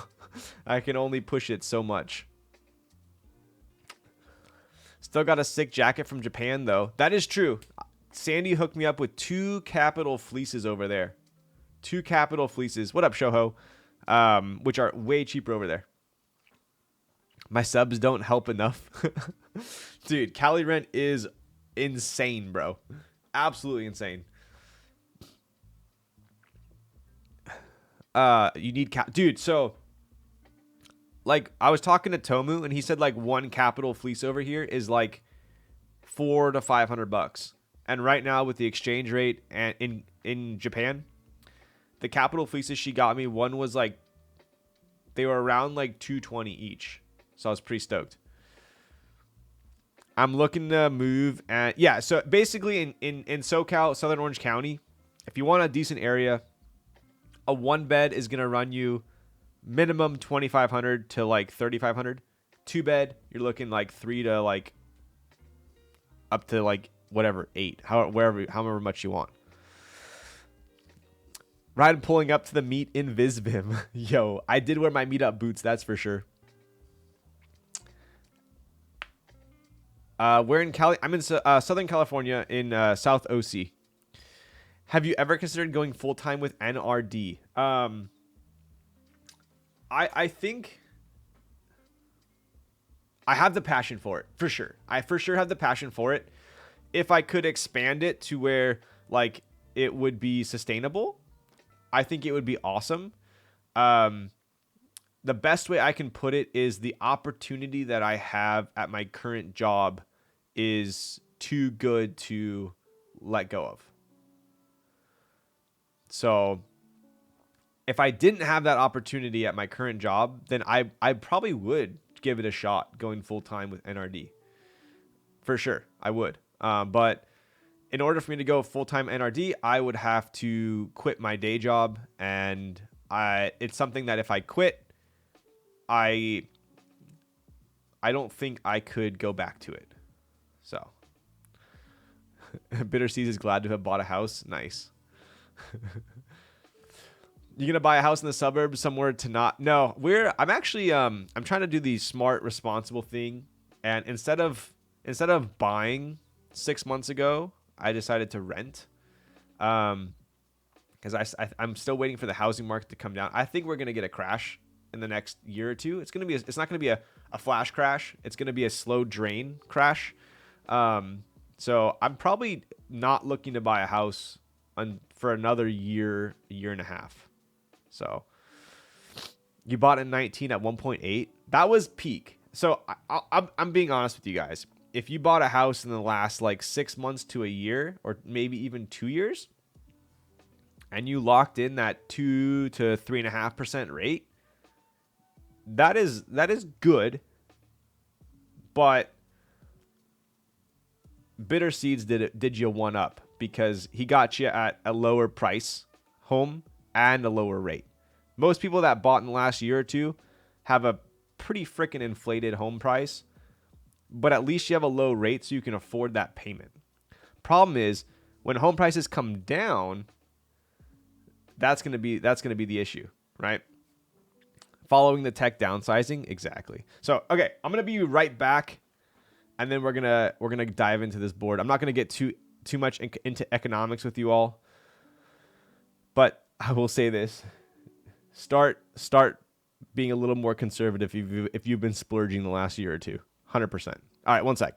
I can only push it so much. Still got a sick jacket from Japan, though. That is true. Sandy hooked me up with 2 capital fleeces over there. 2 capital fleeces. What up, Shoho? Which are way cheaper over there. My subs don't help enough. Dude, Cali rent is insane, bro. Absolutely insane. You need dude, so like I was talking to Tomu and he said like one capital fleece over here is like $400 to $500. And right now with the exchange rate and in Japan, the capital fleeces she got me, one was like they were around like 220 each. So I was pretty stoked. I'm looking to move and yeah, so basically in SoCal, Southern Orange County, if you want a decent area, a one bed is gonna run you minimum 2,500 to like 3,500. Two bed, you're looking like 3 to like up to like whatever 8, however much you want. Ryan pulling up to the meet in Visvim. Yo, I did wear my meetup boots, that's for sure. We're in Cali. I'm in Southern California in South OC. Have you ever considered going full time with NRD? I think I have the passion for it for sure. I for sure have the passion for it. If I could expand it to where like it would be sustainable, I think it would be awesome. The best way I can put it is the opportunity that I have at my current job is too good to let go of. So if I didn't have that opportunity at my current job, then I probably would give it a shot going full time with NRD. For sure, I would. But in order for me to go full time NRD, I would have to quit my day job, and it's something that if I quit, I don't think I could go back to it. So Bitter Seas is glad to have bought a house. Nice. You gonna buy a house in the suburbs somewhere to not? No, I'm actually I'm trying to do the smart, responsible thing, and instead of buying 6 months ago, I decided to rent. Because I'm still waiting for the housing market to come down. I think we're gonna get a crash in the next year or two. It's not gonna be a flash crash. It's gonna be a slow drain crash. So I'm probably not looking to buy a house for another year and a half. So you bought in 19 at 1.8. That was peak. So I'm being honest with you guys. If you bought a house in the last like 6 months to a year, or maybe even 2 years, and you locked in that 2 to 3.5% rate, that is good. But Bitter Seeds did you one up because he got you at a lower price home and a lower rate. Most people that bought in the last year or two have a pretty freaking inflated home price, but at least you have a low rate so you can afford that payment. Problem is when home prices come down, that's going to be the issue, right? Following the tech downsizing, exactly. So, okay, I'm going to be right back, and then we're going to dive into this board. I'm not going to get too much into economics with you all, but I will say this. Start being a little more conservative if you've been splurging the last year or two. 100%. All right, one sec.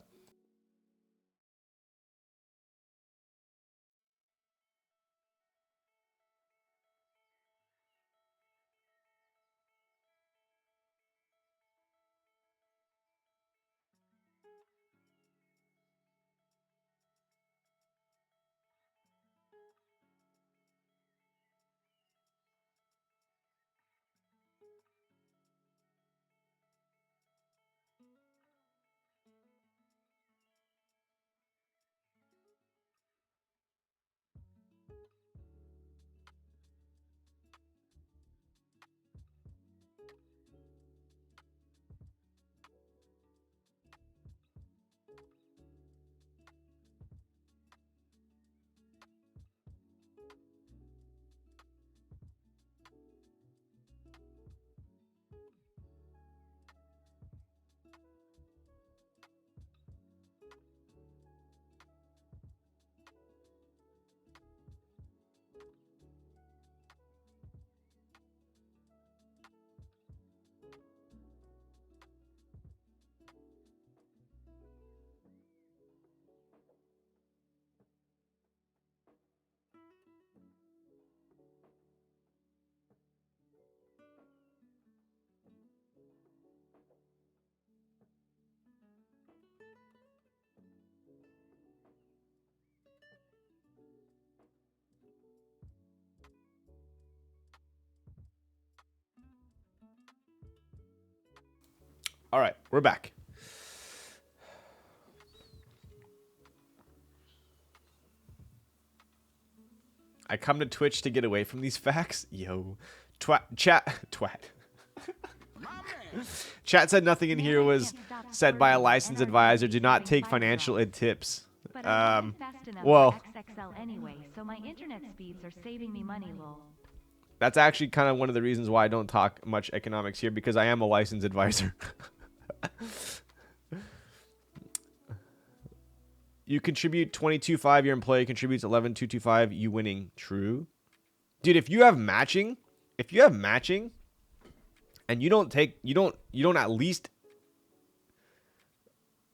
All right, we're back. I come to Twitch to get away from these facts. Yo. Twat. Chat said nothing in here was said by a licensed advisor. Do not take financial tips. But I wasn't fast enough well, for XXL anyway, so my internet speeds are saving me money, lol. that's actually kind of one of the reasons why I don't talk much economics here, because I am a licensed advisor. You contribute 22.5, your employee contributes 11.225, you winning. True. Dude, if you have matching, and you don't at least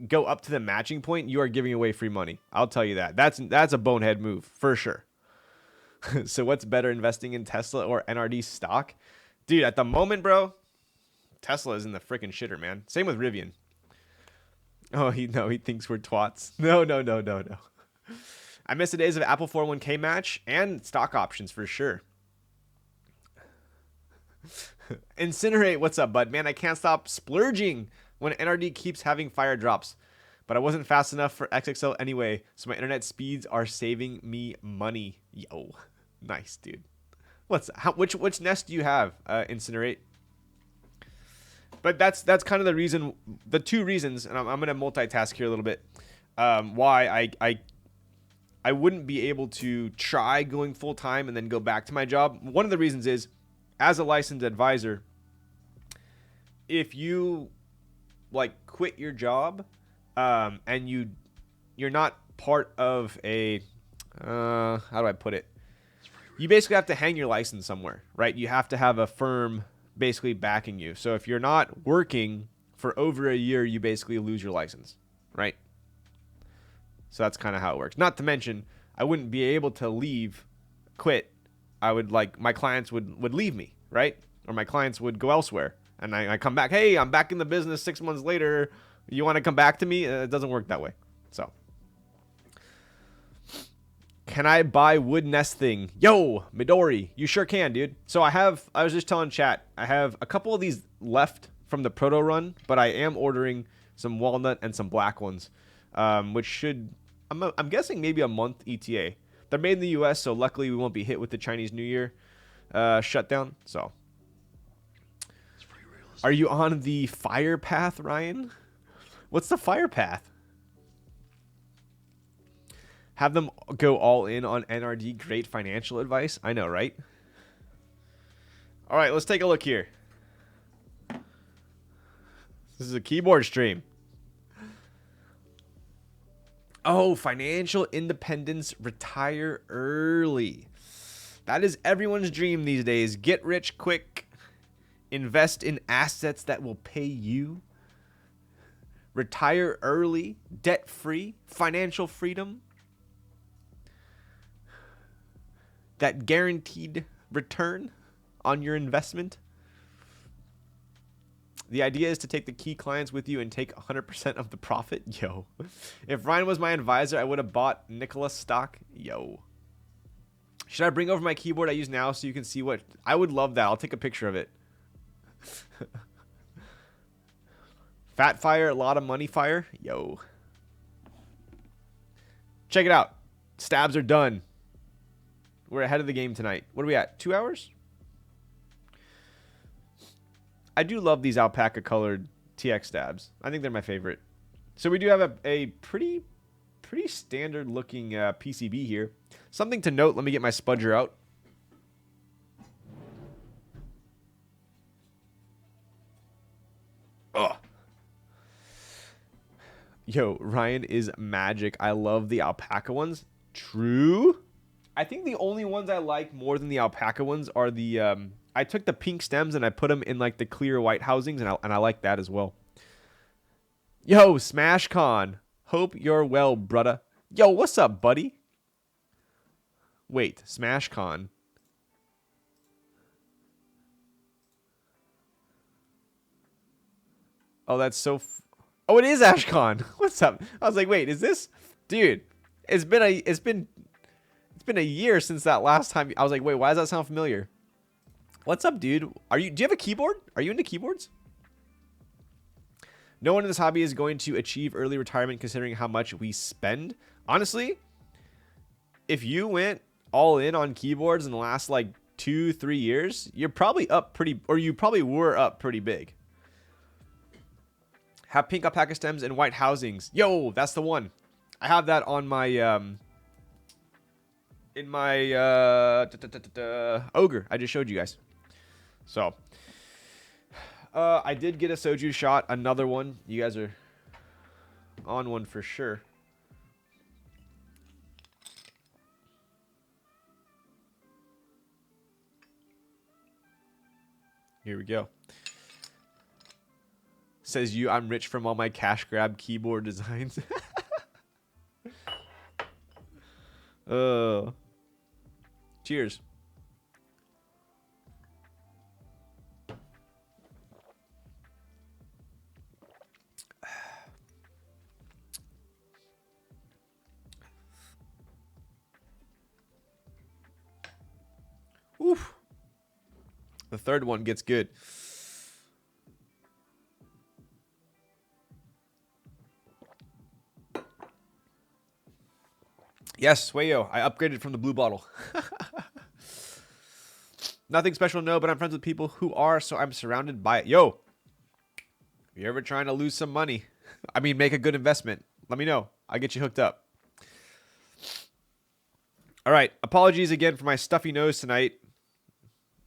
go up to the matching point, you are giving away free money. I'll tell you that. That's a bonehead move for sure. So what's better, investing in Tesla or NRD stock? Dude, at the moment, bro, Tesla is in the freaking shitter, man. Same with Rivian. Oh, he thinks we're twats. No. I miss the days of Apple 401k match and stock options for sure. Incinerate, what's up, bud? Man, I can't stop splurging when NRD keeps having fire drops. But I wasn't fast enough for XXL anyway, so my internet speeds are saving me money. Yo, nice, dude. Which Nest do you have, Incinerate? But that's kind of the reason, the two reasons, and I'm going to multitask here a little bit, why I wouldn't be able to try going full time and then go back to my job. One of the reasons is, as a licensed advisor, if you like quit your job, and you're not part of a, how do I put it? You basically have to hang your license somewhere, right? You have to have a firm basically backing you. So if you're not working for over a year, you basically lose your license, right? So that's kind of how it works. Not to mention, I wouldn't be able to quit. I would my clients would leave me, right? Or my clients would go elsewhere. And I come back, hey, I'm back in the business 6 months later. You want to come back to me? It doesn't work that way. So. Can I buy wood nest thing? Yo, Midori, you sure can, dude. So I was just telling chat, I have a couple of these left from the proto run, but I am ordering some walnut and some black ones, which should, I'm guessing maybe a month ETA. They're made in the US, so luckily we won't be hit with the Chinese New Year shutdown. So, are you on the fire path, Ryan? What's the fire path? Have them go all in on NRD. Great financial advice. I know, right? All right, let's take a look here. This is a keyboard stream. Oh, financial independence. Retire early. That is everyone's dream these days. Get rich quick. Invest in assets that will pay you. Retire early. Debt-free. Financial freedom. That guaranteed return on your investment. The idea is to take the key clients with you and take 100% of the profit. Yo. If Ryan was my advisor, I would have bought Nicholas stock. Yo. Should I bring over my keyboard I use now so you can see what... I would love that. I'll take a picture of it. Fat fire, a lot of money fire. Yo. Check it out. Stabs are done. We're ahead of the game tonight. What are we at? 2 hours? I do love these alpaca colored TX stabs. I think they're my favorite. So we do have a pretty standard looking PCB here. Something to note. Let me get my spudger out. Ugh. Yo, Ryan is magic. I love the alpaca ones. True. I think the only ones I like more than the alpaca ones are the... I took the pink stems and I put them in like the clear white housings, and I like that as well. Yo, SmashCon. Hope you're well, brudda. Yo, what's up, buddy? Wait, SmashCon. Oh, that's so... Oh, it is AshCon. What's up? I was like, wait, is this... Dude, it's been a year since that last time. I was like, wait, why does that sound familiar? What's up, dude? Do you have a keyboard? Are you into keyboards? No one in this hobby is going to achieve early retirement considering how much we spend. Honestly, if you went all in on keyboards in the last like 2-3 years, you're probably up pretty, or you probably were up pretty big. Have pink alpaca stems and white housings. Yo, that's the one. I have that on my in my Ogre. I just showed you guys. So I did get a soju shot, another one. You guys are on one for sure. Here we go. Says you, I'm rich from all my cash grab keyboard designs. Cheers. Oof. The third one gets good. Yes, Wayo, I upgraded from the blue bottle. Nothing special, no, but I'm friends with people who are, so I'm surrounded by it. Yo, if you're ever trying to lose some money, I mean, make a good investment, let me know. I'll get you hooked up. All right, apologies again for my stuffy nose tonight.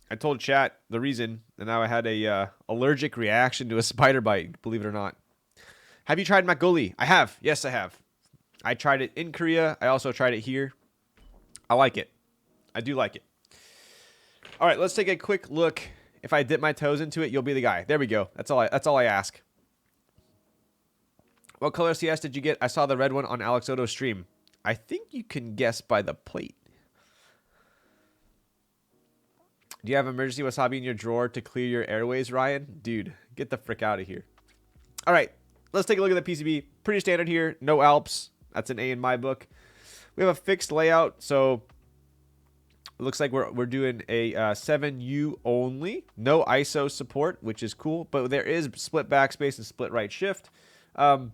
I told chat the reason, and now I had a allergic reaction to a spider bite, believe it or not. Have you tried makgeolli? I have. Yes, I have. I tried it in Korea. I also tried it here. I like it. I do like it. All right, let's take a quick look. If I dip my toes into it, you'll be the guy. There we go. That's all I ask. What color CS did you get? I saw the red one on Alex Oto's stream. I think you can guess by the plate. Do you have emergency wasabi in your drawer to clear your airways, Ryan? Dude, get the frick out of here. All right, let's take a look at the PCB. Pretty standard here. No Alps. That's an A in my book. We have a fixed layout, so it looks like we're doing a 7U only. No ISO support, which is cool, but there is split backspace and split right shift. Something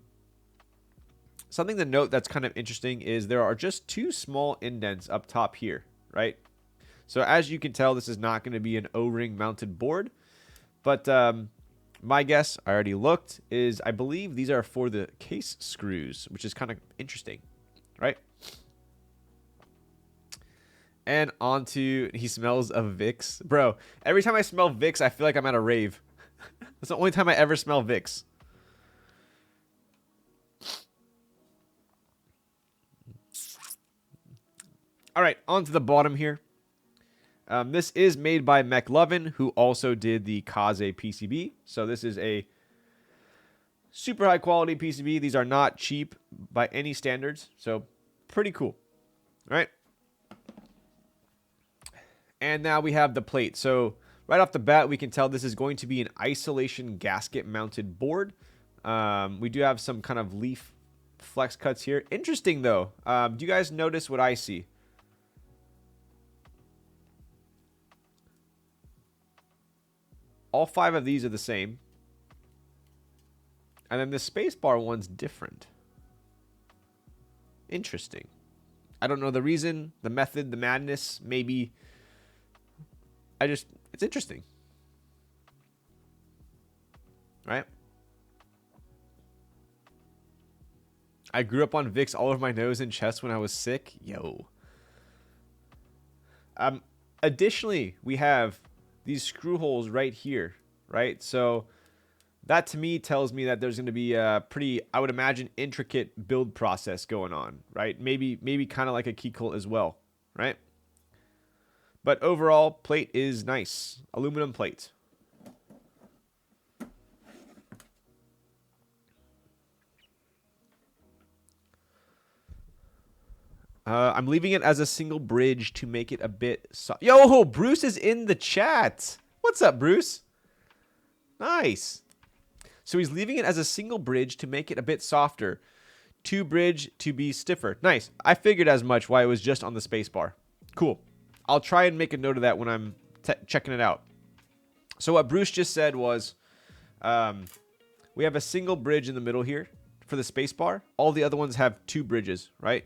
to note that's kind of interesting is there are just 2 small indents up top here, right? So as you can tell, this is not going to be an O-ring mounted board, but my guess, I already looked, is I believe these are for the case screws, which is kind of interesting, right? And onto, he smells of Vicks. Bro, every time I smell Vicks, I feel like I'm at a rave. That's the only time I ever smell Vicks. All right, on to the bottom here. This is made by McLovin, who also did the Kaze PCB. So this is a super high quality PCB. These are not cheap by any standards. So pretty cool. All right. And now we have the plate. So right off the bat, we can tell this is going to be an isolation gasket mounted board. We do have some kind of leaf flex cuts here. Interesting though. Do you guys notice what I see? All 5 of these are the same. And then the spacebar one's different. Interesting. I don't know the reason, the method, the madness, maybe. It's interesting. Right? I grew up on Vicks all over my nose and chest when I was sick. Yo. Additionally, we have these screw holes right here, right? So that to me tells me that there's going to be a pretty, I would imagine, intricate build process going on, right? Maybe kind of like a key cult as well, right? But overall, plate is nice. Aluminum plate. I'm leaving it as a single bridge to make it a bit Yo, Bruce is in the chat. What's up, Bruce? Nice. So he's leaving it as a single bridge to make it a bit softer. 2 bridge to be stiffer. Nice. I figured as much why it was just on the spacebar. Cool. I'll try and make a note of that when I'm checking it out. So what Bruce just said was, We have a single bridge in the middle here for the space bar. All the other ones have 2 bridges, right?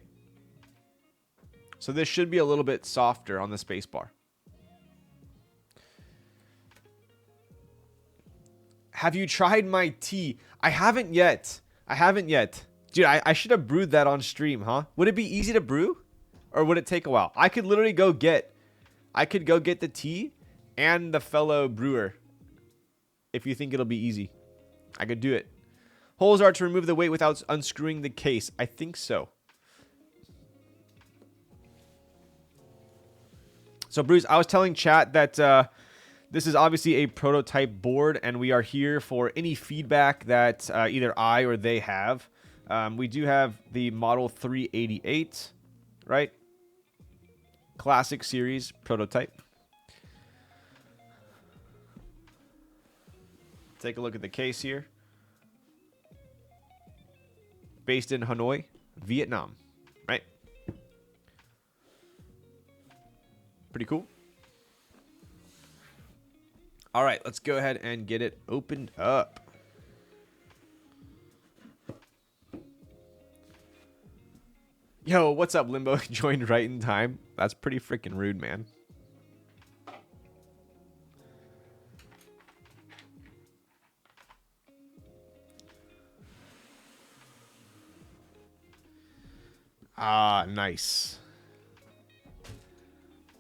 So this should be a little bit softer on the space bar. Have you tried my tea? I haven't yet. I haven't yet. Dude, I should have brewed that on stream, huh? Would it be easy to brew? Or would it take a while? I could literally go get the tea and the fellow brewer. If you think it'll be easy. I could do it. Holes are to remove the weight without unscrewing the case. I think so. So, Bruce, I was telling chat that this is obviously a prototype board, and we are here for any feedback that either I or they have. We do have the Model 388, right? Classic series prototype. Take a look at the case here. Based in Hanoi, Vietnam, right? Pretty cool. All right, let's go ahead and get it opened up. Yo, what's up, Limbo? Joined right in time. That's pretty freaking rude, man. Ah, nice.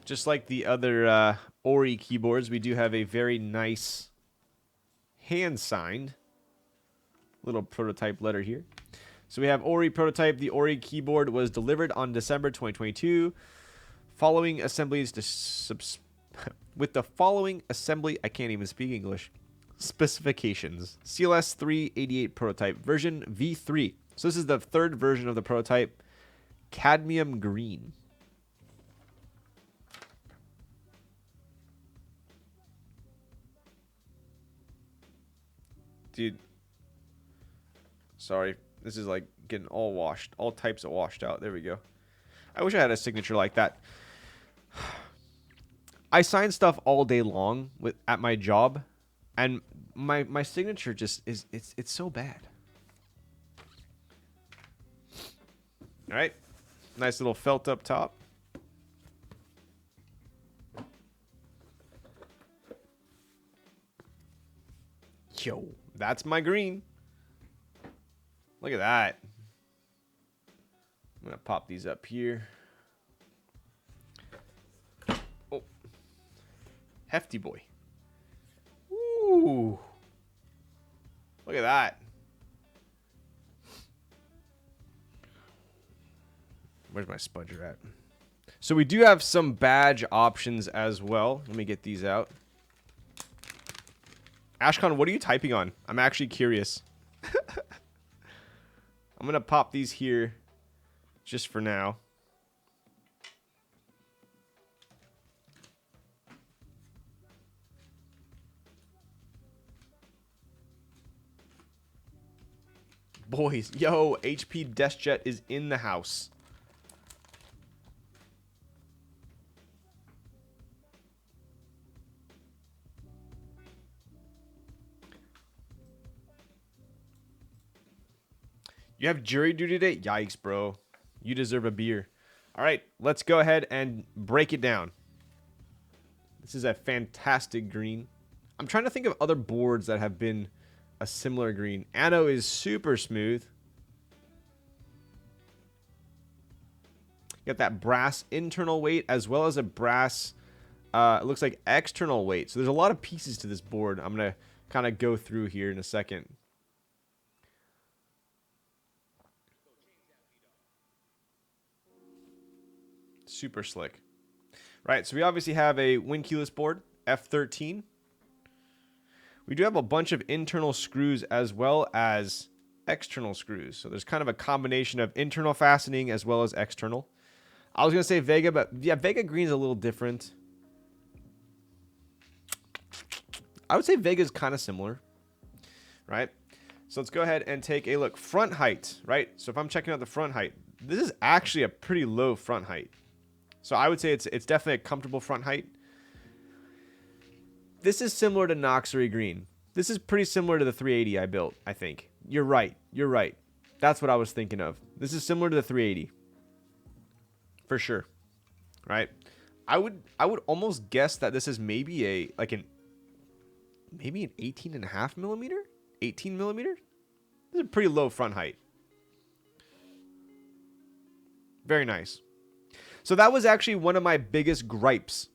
Just like the other Ori keyboards, we do have a very nice hand-signed little prototype letter here. So we have Ori prototype. The Ori keyboard was delivered on December 2022. Following assemblies with the following assembly, I can't even speak English, specifications. CLS-3 88 prototype, version V3. So this is the 3rd version of the prototype. Cadmium green. Dude. Sorry. This is like getting all washed. All types of washed out. There we go. I wish I had a signature like that. I sign stuff all day long at my job. And my signature just is it's so bad. Alright. Nice little felt up top. Yo, that's my green. Look at that. I'm going to pop these up here. Oh. Hefty boy. Ooh. Look at that. Where's my spudger at? So we do have some badge options as well. Let me get these out. Ashcon, what are you typing on? I'm actually curious. I'm going to pop these here just for now. Boys, yo, HP DeskJet is in the house. You have jury duty today? Yikes, bro. You deserve a beer. All right, let's go ahead and break it down. This is a fantastic green. I'm trying to think of other boards that have been a similar green. Anno is super smooth. You got that brass internal weight as well as a brass, it looks like external weight. So there's a lot of pieces to this board. I'm going to kind of go through here in a second. Super slick. Right, so we obviously have a win keyless board, F13. We do have a bunch of internal screws as well as external screws. So there's kind of a combination of internal fastening as well as external. I was going to say Vega, but yeah, Vega green is a little different. I would say Vega is kind of similar, right? So let's go ahead and take a look. Front height, right? So if I'm checking out the front height, this is actually a pretty low front height. So I would say it's definitely a comfortable front height. This is similar to Noxery green. This is pretty similar to the 380 I built, I think. You're right. You're right. That's what I was thinking of. This is similar to the 380. For sure. Right? I would almost guess that this is maybe maybe an 18.5 millimeter? 18 millimeter? This is a pretty low front height. Very nice. So that was actually one of my biggest gripes.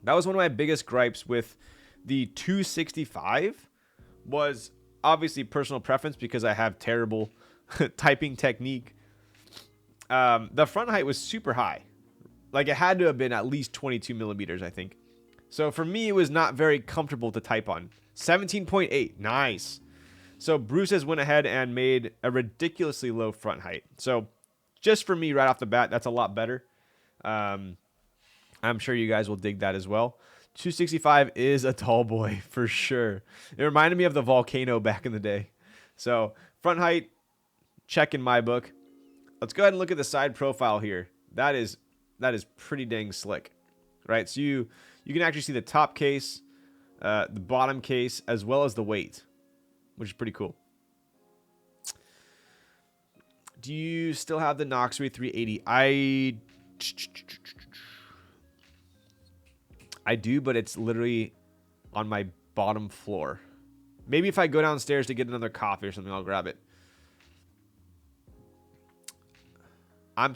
That was one of my biggest gripes with the 265 was obviously personal preference because I have terrible typing technique. The front height was super high. Like it had to have been at least 22 millimeters, I think. So for me, it was not very comfortable to type on. 17.8, nice. So Bruce has went ahead and made a ridiculously low front height. So just for me right off the bat, that's a lot better. I'm sure you guys will dig that as well. 265 is a tall boy for sure. It reminded me of the Volcano back in the day. So front height, check in my book. Let's go ahead and look at the side profile here. That is pretty dang slick, right? So you can actually see the top case, the bottom case, as well as the weight, which is pretty cool. Do you still have the Noxbury 380? I do, but it's literally on my bottom floor. Maybe if I go downstairs to get another coffee or something, I'll grab it. I'm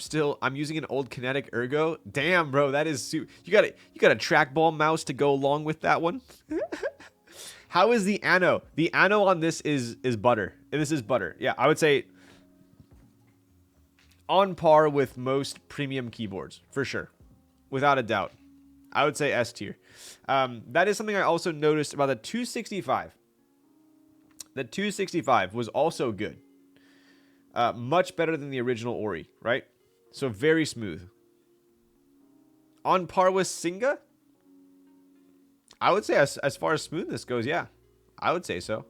using an old Kinetic Ergo. Damn, bro, that is super. You got a trackball mouse to go along with that one. How is the ano? The ano on this is butter. This is butter. Yeah, I would say on par with most premium keyboards for sure, without a doubt. I would say S tier. That is something I also noticed about the 265. The 265 was also good. Much better than the original Ori, right? So very smooth. On par with Singa? I would say as far as smoothness goes, yeah. I would say so.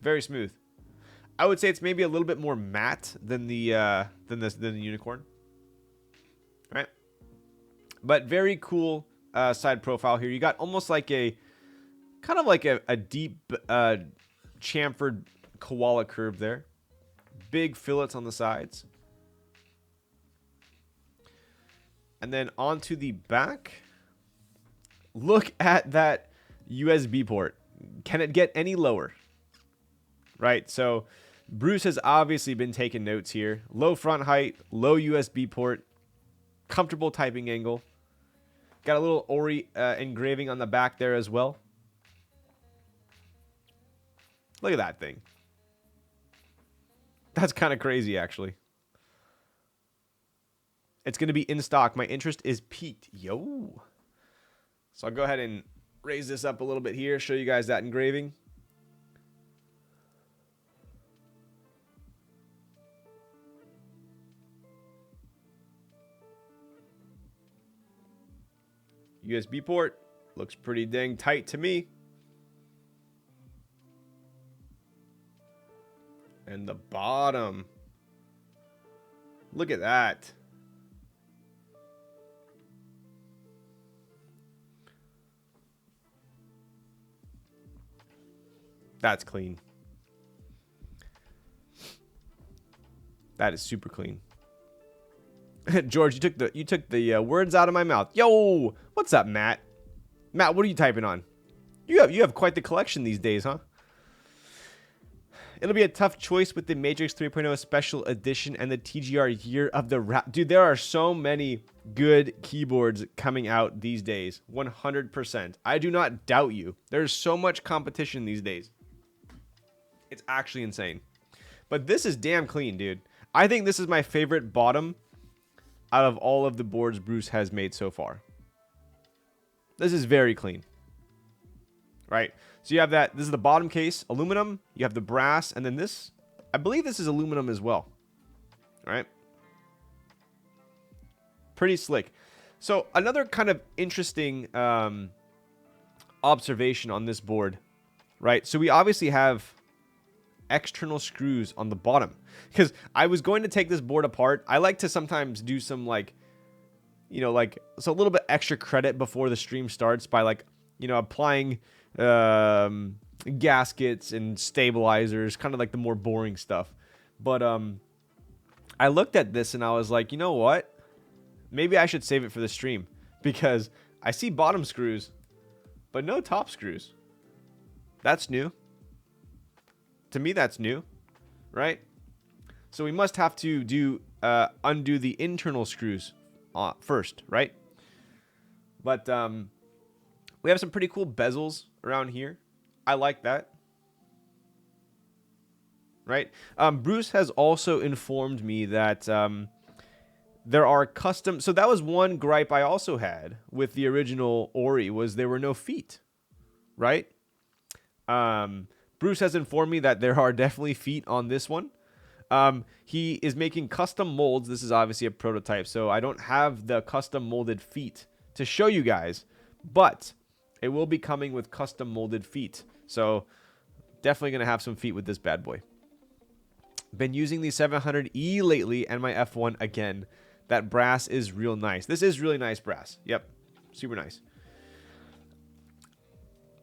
Very smooth. I would say it's maybe a little bit more matte than the Unicorn. Right? But very cool side profile here. You got almost like a kind of like a deep chamfered koala curve there. Big fillets on the sides. And then onto the back. Look at that USB port. Can it get any lower? Right, so Bruce has obviously been taking notes here. Low front height, low USB port, comfortable typing angle. Got a little Ori engraving on the back there as well. Look at that thing. That's kind of crazy, actually. It's going to be in stock. My interest is peaked. Yo. So I'll go ahead and raise this up a little bit here, show you guys that engraving. USB port. Looks pretty dang tight to me. And the bottom. Look at that. That's clean. That is super clean. George, you took the words out of my mouth. Yo, what's up, Matt? Matt, what are you typing on? You have quite the collection these days, huh? It'll be a tough choice with the Matrix 3.0 Special Edition and the TGR Year of the Rat. Dude, there are so many good keyboards coming out these days. 100%. I do not doubt you. There's so much competition these days. It's actually insane. But this is damn clean, dude. I think this is my favorite bottom out of all of the boards Bruce has made so far. This is very clean. Right? So you have that. This is the bottom case, aluminum. You have the brass, and then this. I believe this is aluminum as well. All right? Pretty slick. So another kind of interesting observation on this board, right? So we obviously have external screws on the bottom, because I was going to take this board apart. I like to sometimes do some like, so a little bit extra credit before the stream starts by applying gaskets and stabilizers, kind of like the more boring stuff. But I looked at this and I was like, you know what? Maybe I should save it for the stream, because I see bottom screws, but no top screws. That's new. To me, that's new, right? So we must have to do undo the internal screws first, right? But we have some pretty cool bezels around here. I like that. Right? Bruce has also informed me that there are custom... So that was one gripe I also had with the original Ori, was there were no feet, right? Bruce has informed me that there are definitely feet on this one. He is making custom molds. This is obviously a prototype, so I don't have the custom molded feet to show you guys, but it will be coming with custom molded feet. So definitely going to have some feet with this bad boy. Been using the 700E lately and my F1 again. That brass is real nice. This is really nice brass. Yep. Super nice.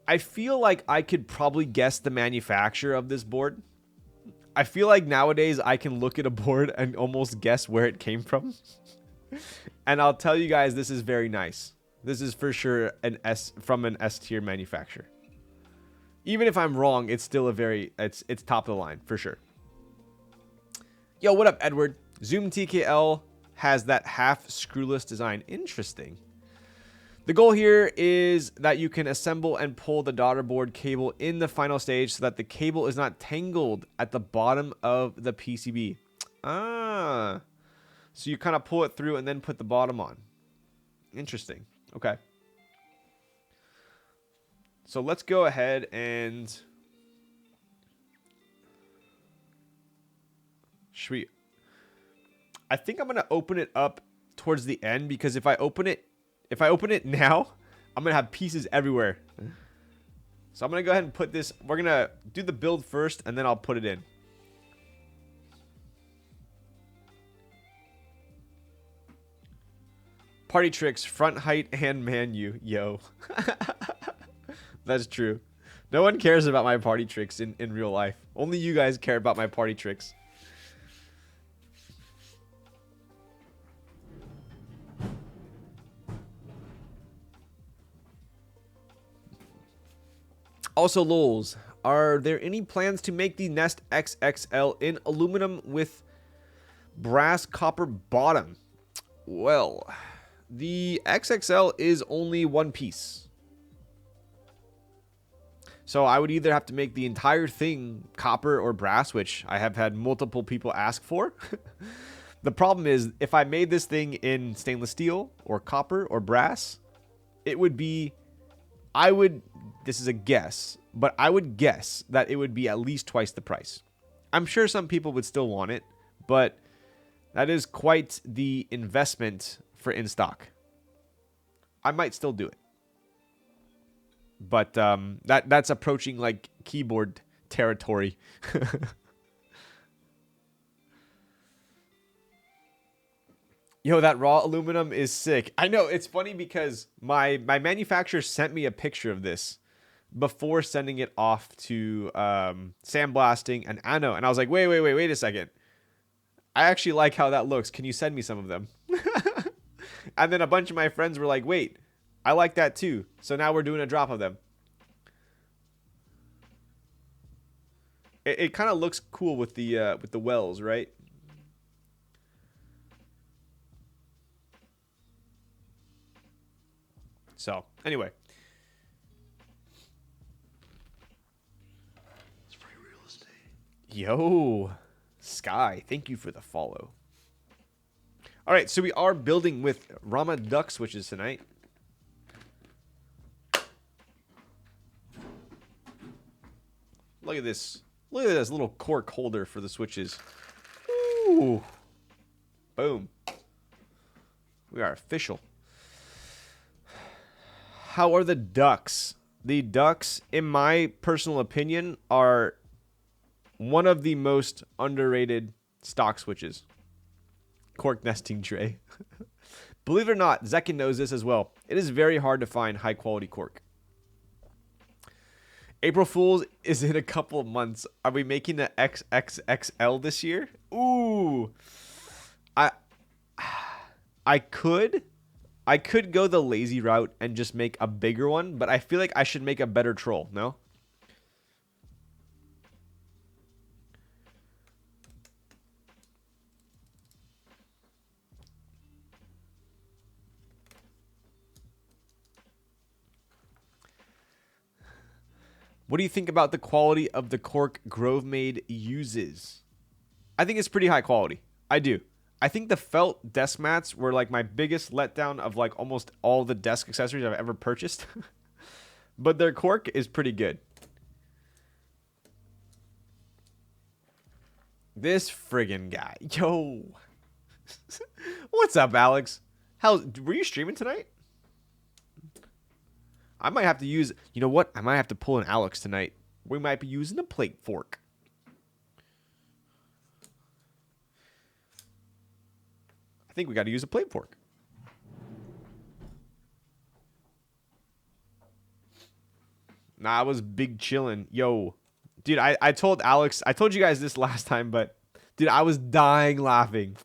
I feel like I could probably guess the manufacturer of this board. I feel like nowadays I can look at a board and almost guess where it came from. And I'll tell you guys, this is very nice. This is for sure from an S tier manufacturer. Even if I'm wrong, it's still a very, it's top of the line for sure. Yo, what up, Edward? Zoom TKL has that half screwless design. Interesting. The goal here is that you can assemble and pull the daughter board cable in the final stage so that the cable is not tangled at the bottom of the PCB. Ah. So you kind of pull it through and then put the bottom on. Interesting. Okay. So let's go ahead and... I think I'm going to open it up towards the end, because if I open it now, I'm going to have pieces everywhere. So I'm going to go ahead and put this, we're going to do the build first and then I'll put it in. Party tricks, front height and manu. Yo. That's true. No one cares about my party tricks in real life. Only you guys care about my party tricks. Also, lols, are there any plans to make the Nest XXL in aluminum with brass copper bottom? Well, the XXL is only one piece. So I would either have to make the entire thing copper or brass, which I have had multiple people ask for. The problem is, if I made this thing in stainless steel or copper or brass, it would be... this is a guess, but I would guess that it would be at least twice the price. I'm sure some people would still want it, but that is quite the investment for in stock. I might still do it. But that's approaching like keyboard territory. Yo, that raw aluminum is sick. I know, it's funny because my manufacturer sent me a picture of this before sending it off to sandblasting and ano. And I was like, wait a second. I actually like how that looks. Can you send me some of them? And then a bunch of my friends were like, wait, I like that too. So now we're doing a drop of them. It kind of looks cool with the wells, right? So, anyway. It's free real estate. Yo, Sky, thank you for the follow. All right, so we are building with Rama duck switches tonight. Look at this. Look at this little cork holder for the switches. Ooh. Boom. We are official. How are the ducks? The ducks, in my personal opinion, are one of the most underrated stock switches. Cork nesting tray. Believe it or not, Zekin knows this as well. It is very hard to find high quality cork. April Fool's is in a couple of months. Are we making the XXXL this year? Ooh. I could go the lazy route and just make a bigger one, but I feel like I should make a better troll, no? What do you think about the quality of the cork Grovemade uses? I think it's pretty high quality. I do. I think the felt desk mats were like my biggest letdown of like almost all the desk accessories I've ever purchased. But their cork is pretty good. This friggin' guy. Yo. What's up, Alex? Were you streaming tonight? I might have to use, you know what? I might have to pull an Alex tonight. We might be using a plate fork. I think we got to use a plate fork. Nah, I was big chillin'. Yo. Dude, I told Alex, I told you guys this last time, but dude, I was dying laughing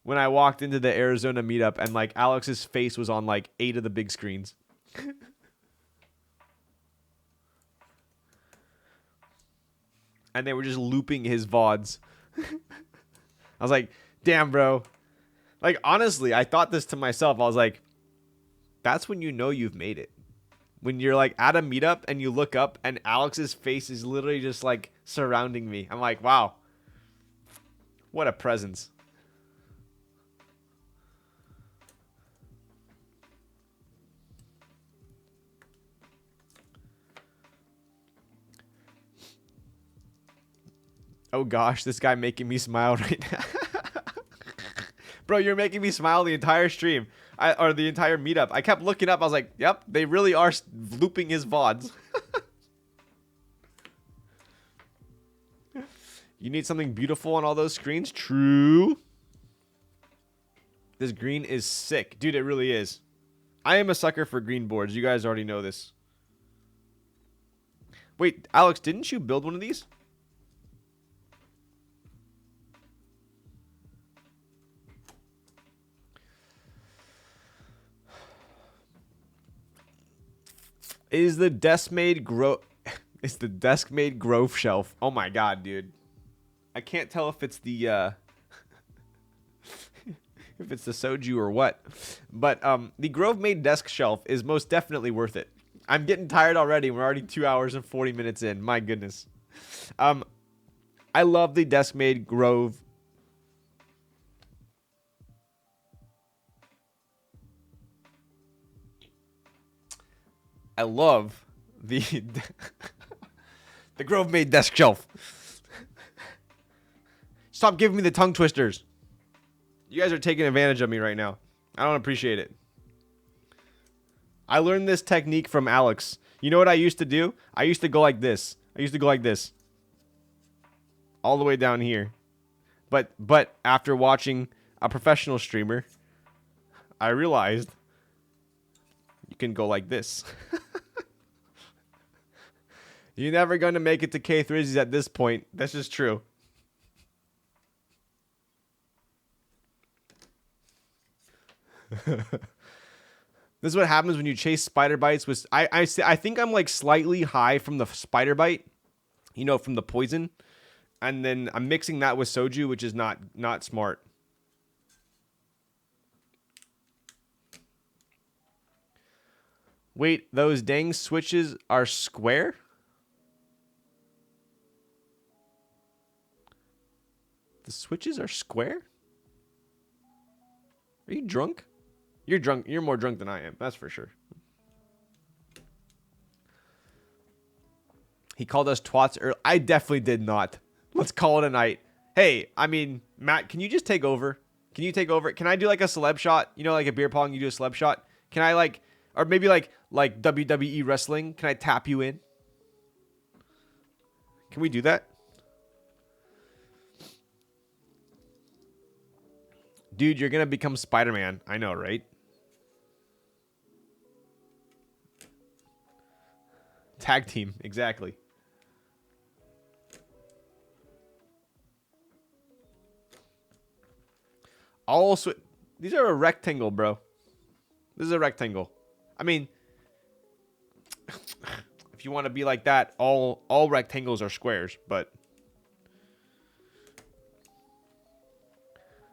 when I walked into the Arizona meetup and like Alex's face was on like 8 of the big screens. And they were just looping his VODs. I was like, damn, bro. Like, honestly, I thought this to myself. I was like, that's when you know you've made it. When you're like at a meetup and you look up and Alex's face is literally just like surrounding me. I'm like, wow. What a presence. Oh gosh, this guy making me smile right now. Bro, you're making me smile the entire stream. Or the entire meetup. I kept looking up. I was like, yep, they really are looping his VODs. You need something beautiful on all those screens? True. This green is sick. Dude, it really is. I am a sucker for green boards. You guys already know this. Wait, Alex, didn't you build one of these? Is the desk made Grove shelf? Oh my god, dude. I can't tell if it's the if it's the soju or what. But the Grove made desk shelf is most definitely worth it. I'm getting tired already. We're already 2 hours and 40 minutes in. My goodness. I love the desk made Grove. I love the the Grove made desk shelf. Stop giving me the tongue twisters. You guys are taking advantage of me right now. I don't appreciate it. I learned this technique from Alex. You know what I used to do? I used to go like this. All the way down here. But after watching a professional streamer, I realized you can go like this. You're never going to make it to K3s at this point. That's just true. This is what happens when you chase spider bites with I think I'm like slightly high from the spider bite, you know, from the poison, and then I'm mixing that with soju, which is not smart. Wait, those dang switches are square? The switches are square? Are you drunk? You're drunk. You're more drunk than I am. That's for sure. He called us twats early. I definitely did not. Let's call it a night. Hey, I mean, Matt, can you just take over? Can you take over? Can I do like a celeb shot? You know, like a beer pong, you do a celeb shot? Can I like, or maybe like WWE wrestling? Can I tap you in? Can we do that? Dude, you're going to become Spider-Man. I know, right? Tag team, exactly. Also, these are a rectangle, bro. This is a rectangle. I mean, if you want to be like that, all rectangles are squares, but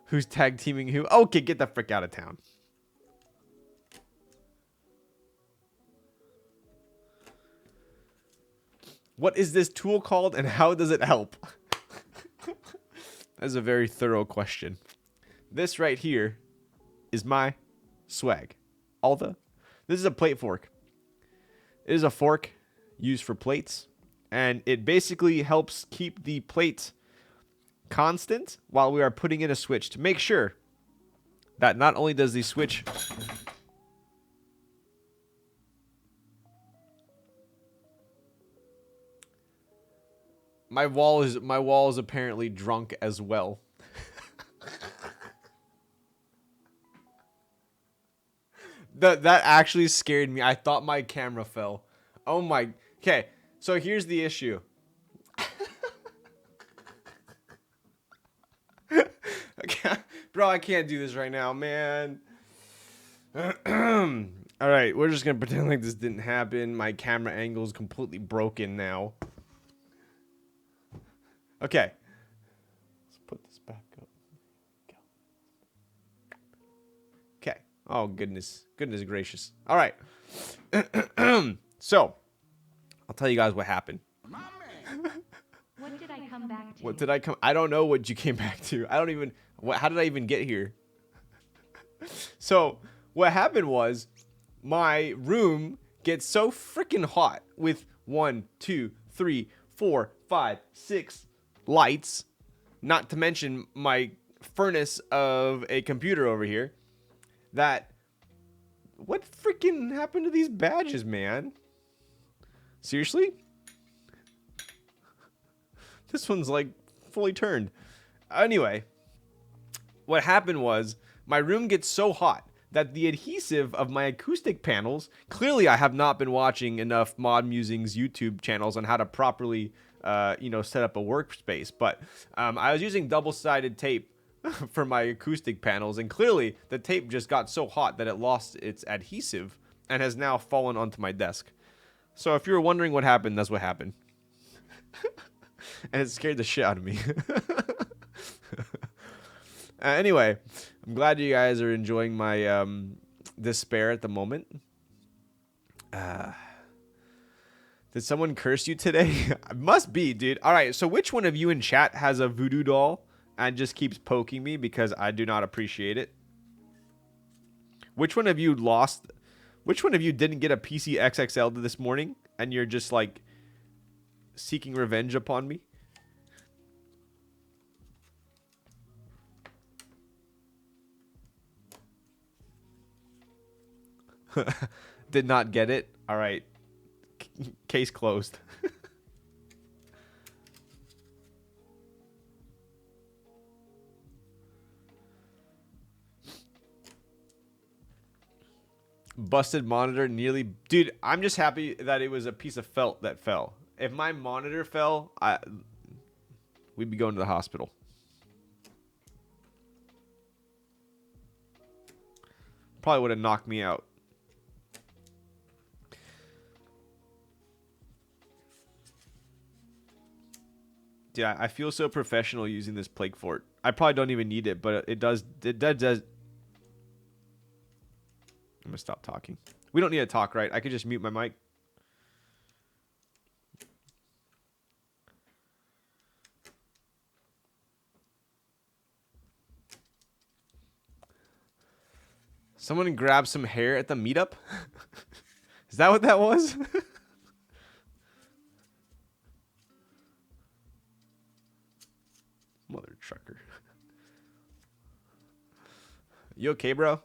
who's tag teaming who? Okay, get the frick out of town. What is this tool called and how does it help? That's a very thorough question. This right here is my swag. This is a plate fork. It is a fork used for plates, and it basically helps keep the plate constant while we are putting in a switch to make sure that not only does the switch my wall is apparently drunk as well. That actually scared me. I thought my camera fell. Oh my. Okay, so here's the issue. Bro, I can't do this right now, man. All right, we're just gonna pretend like this didn't happen. My camera angle is completely broken now. Okay, let's put this back up. Okay. Oh goodness gracious. All right. So, I'll tell you guys what happened. What did I come back to? What did I come? I don't know what you came back to. I don't even. How did I even get here? So, what happened was, my room gets so freaking hot with 1, 2, 3, 4, 5, 6 lights, not to mention my furnace of a computer over here, that what freaking happened to these badges, man? Seriously? This one's like fully turned. Anyway, what happened was my room gets so hot that the adhesive of my acoustic panels, clearly I have not been watching enough Mod Musing's YouTube channels on how to properly set up a workspace, but I was using double-sided tape for my acoustic panels, and clearly the tape just got so hot that it lost its adhesive and has now fallen onto my desk. So if you were wondering what happened, that's what happened. And it scared the shit out of me. Anyway, I'm glad you guys are enjoying my despair at the moment. Did someone curse you today? Must be, dude. All right, so which one of you in chat has a voodoo doll and just keeps poking me because I do not appreciate it? Which one of you lost? Which one of you didn't get a PC XXL this morning and you're just like seeking revenge upon me? Did not get it? All right. Case closed. Busted monitor nearly. Dude, I'm just happy that it was a piece of felt that fell. If my monitor fell, we'd be going to the hospital. Probably would have knocked me out. Dude, I feel so professional using this plague fort. I probably don't even need it, but it does. I'm gonna stop talking. We don't need to talk, right? I could just mute my mic. Someone grabbed some hair at the meetup? Is that what that was? Mother trucker. You okay, bro?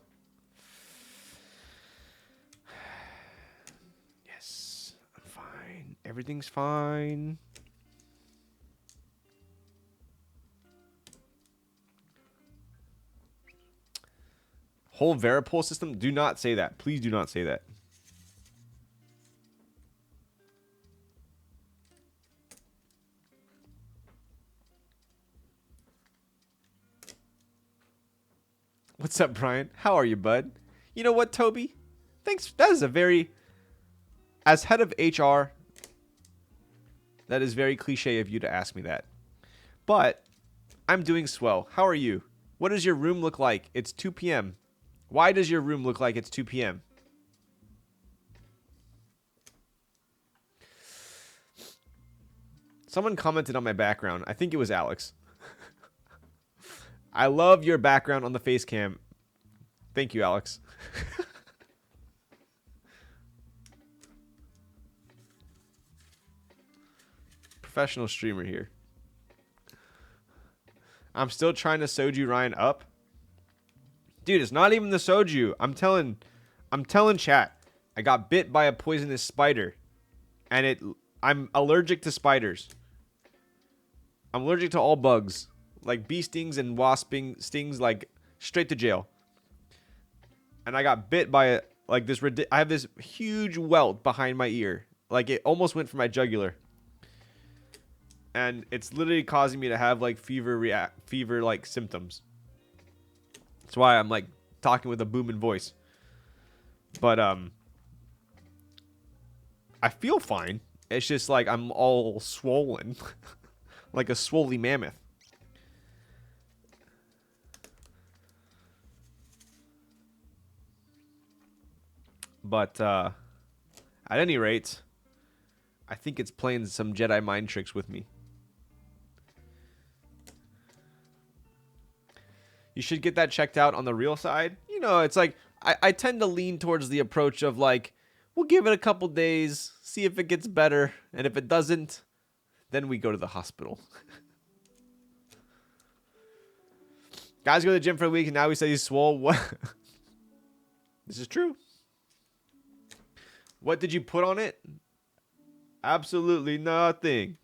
Yes, I'm fine. Everything's fine. Whole Varipole system? Do not say that. Please do not say that. What's up, Brian? How are you, bud? You know what, Toby? Thanks. That is a very, as head of HR, that is very cliche of you to ask me that. But I'm doing swell. How are you? What does your room look like? It's 2 p.m. Why does your room look like it's 2 p.m.? Someone commented on my background. I think it was Alex. I love your background on the face cam. Thank you, Alex. Professional streamer here. I'm still trying to soju Ryan up. Dude, it's not even the soju. I'm telling chat. I got bit by a poisonous spider. And I'm allergic to spiders. I'm allergic to all bugs. Like bee stings and wasp stings, like straight to jail. And I got bit by like this. I have this huge welt behind my ear. Like it almost went for my jugular. And it's literally causing me to have like fever like symptoms. That's why I'm like talking with a booming voice. But I feel fine. It's just like I'm all swollen. Like a swolly mammoth. But at any rate, I think it's playing some Jedi mind tricks with me. You should get that checked out on the real side. You know, it's like I tend to lean towards the approach of like, we'll give it a couple days, see if it gets better, and if it doesn't, then we go to the hospital. Guys go to the gym for a week and now we say he's swole. What? This is true. What did you put on it? Absolutely nothing.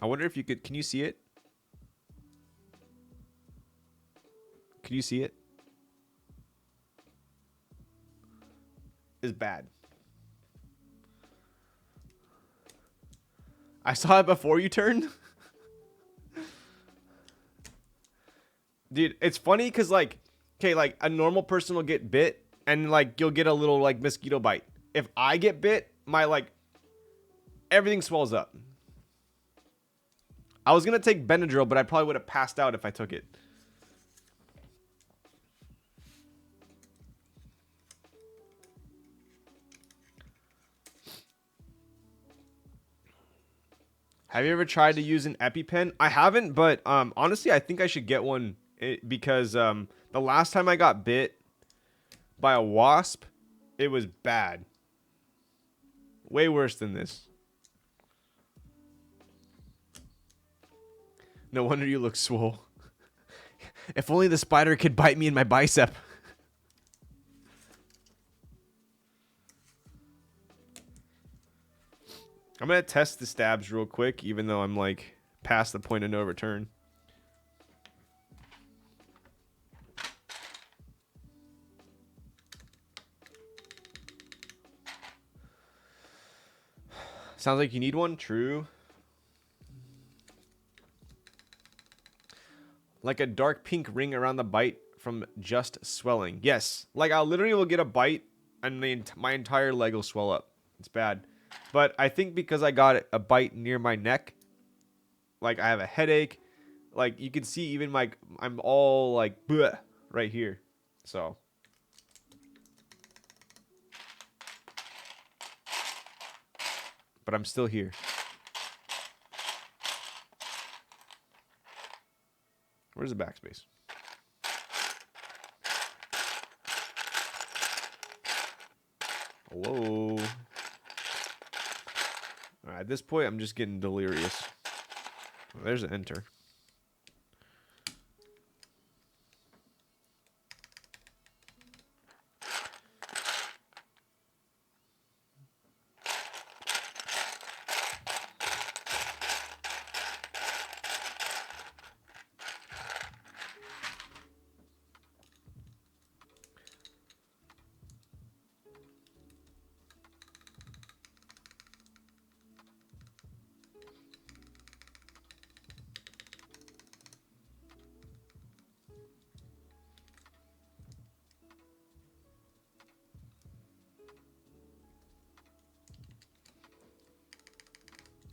I wonder if you could... Can you see it? Can you see it? It's bad. I saw it before you turned. Dude, it's funny because, like, okay, like, a normal person will get bit and, like, you'll get a little, like, mosquito bite. If I get bit, my, like, everything swells up. I was going to take Benadryl, but I probably would have passed out if I took it. Have you ever tried to use an EpiPen? I haven't, but honestly, I think I should get one because the last time I got bit by a wasp, it was bad. Way worse than this. No wonder you look swole. If only the spider could bite me in my bicep. I'm going to test the stabs real quick, even though I'm like past the point of no return. Sounds like you need one. True. Like a dark pink ring around the bite from just swelling. Yes. Like I literally will get a bite and my entire leg will swell up. It's bad. But I think because I got a bite near my neck, like I have a headache. Like you can see even I'm all like bleh right here. So. But I'm still here. Where's the backspace? Hello. All right, at this point, I'm just getting delirious. Oh, there's an enter.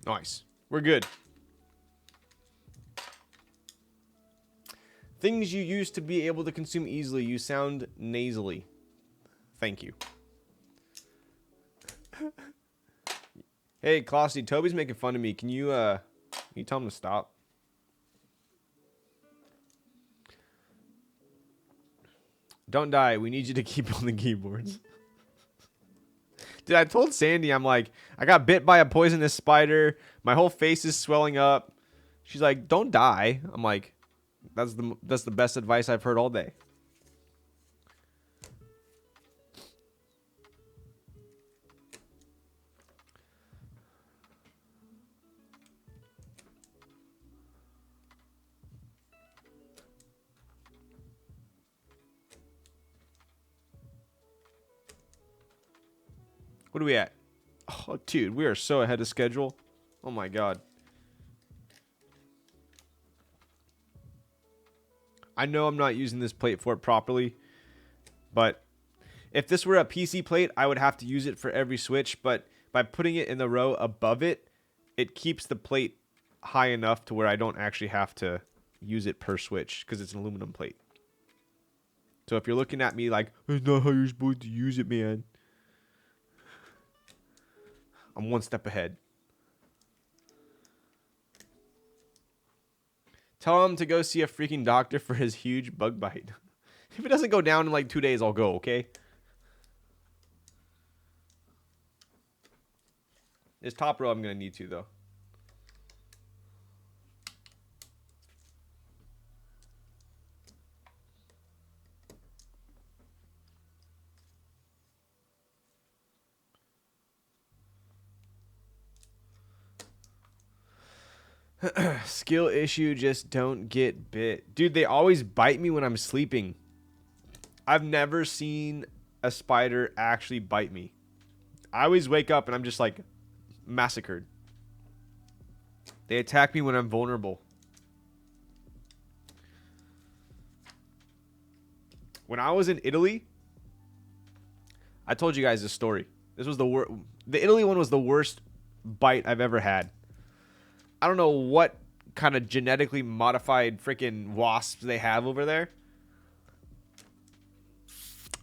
Nice. We're good. Things you used to be able to consume easily. You sound nasally. Thank you. Hey, Klossy, Toby's making fun of me. Can you tell him to stop? Don't die. We need you to keep on the keyboards. Dude, I told Sandy, I'm like, I got bit by a poisonous spider. My whole face is swelling up. She's like, don't die. I'm like, that's the best advice I've heard all day. What are we at? Oh, dude, we are so ahead of schedule. Oh my god. I know I'm not using this plate for it properly, but if this were a PC plate, I would have to use it for every switch, but by putting it in the row above it, it keeps the plate high enough to where I don't actually have to use it per switch because it's an aluminum plate. So if you're looking at me like, that's not how you're supposed to use it, man. I'm one step ahead. Tell him to go see a freaking doctor for his huge bug bite. If it doesn't go down in like 2 days, I'll go, okay? This top row I'm going to need to, though. Skill issue, just don't get bit. Dude, they always bite me when I'm sleeping. I've never seen a spider actually bite me. I always wake up and I'm just like massacred. They attack me when I'm vulnerable. When I was in Italy, I told you guys this story. This was the Italy one was the worst bite I've ever had. I don't know what kind of genetically modified freaking wasps they have over there.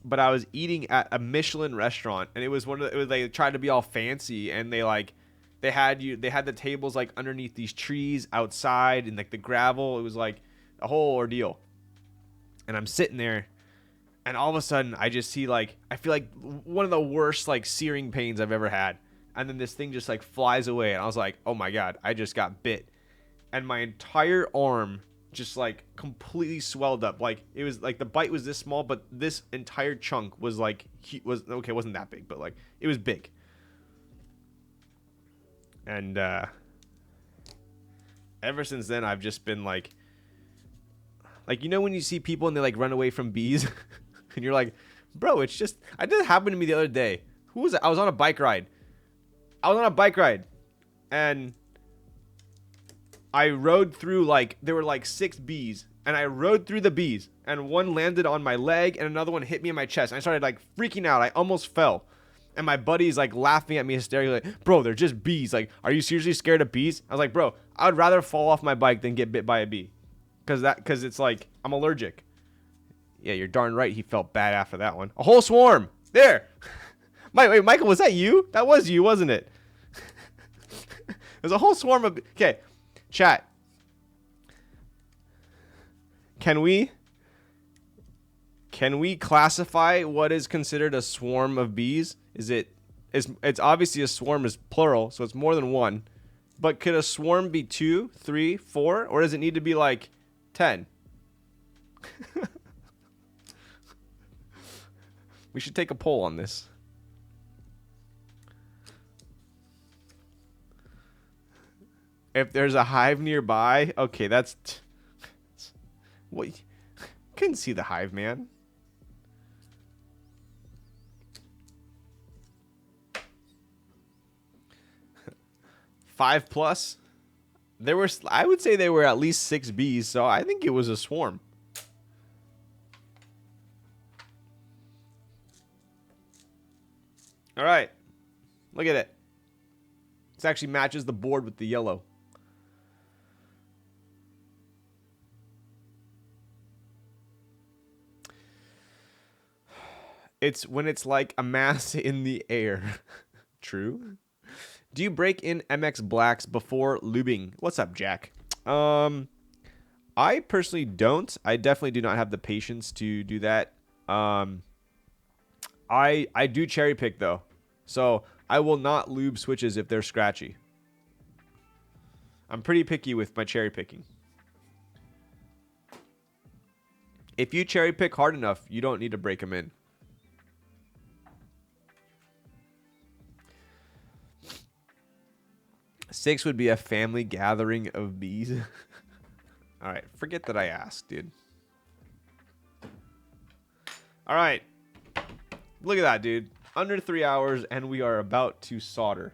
But I was eating at a Michelin restaurant, and it was they tried to be all fancy, and they had the tables like underneath these trees outside and like the gravel. It was like a whole ordeal. And I'm sitting there, and all of a sudden I just see like, I feel like one of the worst like searing pains I've ever had. And then this thing just like flies away, and I was like, oh my god, I just got bit. And my entire arm just like completely swelled up. Like it was like the bite was this small, but this entire chunk was like, it wasn't that big, but like it was big. And ever since then I've just been like you know when you see people and they like run away from bees and you're like, bro, it's just, it did happen to me the other day. Who was it? I was on a bike ride. And I rode through like, there were like 6 bees, and I rode through the bees, and one landed on my leg and another one hit me in my chest. And I started like freaking out. I almost fell. And my buddy's like laughing at me hysterically, like, bro, they're just bees. Like, are you seriously scared of bees? I was like, bro, I would rather fall off my bike than get bit by a bee. Cause it's like, I'm allergic. Yeah, you're darn right. He felt bad after that one. A whole swarm there. Wait, Michael, was that you? That was you, wasn't it? There's a whole swarm of... Okay, chat. Can we classify what is considered a swarm of bees? It's obviously a swarm is plural, so it's more than one. But could a swarm be 2, 3, 4? Or does it need to be like 10? We should take a poll on this. If there's a hive nearby, okay, that's... What? Couldn't see the hive, man. Five plus? I would say there were at least 6 bees, so I think it was a swarm. All right. Look at it. This actually matches the board with the yellow. It's when it's like a mass in the air. True. Do you break in MX blacks before lubing? What's up, Jack? I personally don't. I definitely do not have the patience to do that. I do cherry pick though. So I will not lube switches if they're scratchy. I'm pretty picky with my cherry picking. If you cherry pick hard enough, you don't need to break them in. Six would be a family gathering of bees. All right, forget that I asked, dude. All right. Look at that, dude. Under 3 hours, and we are about to solder.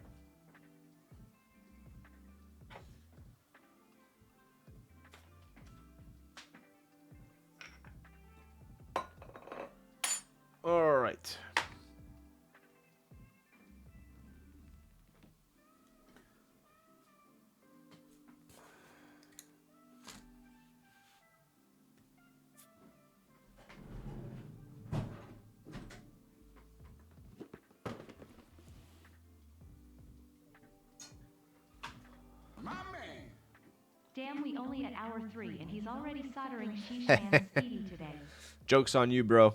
All right. Damn, we only at hour 3, and he's already soldering sheesh and speedy today. Joke's on you, bro.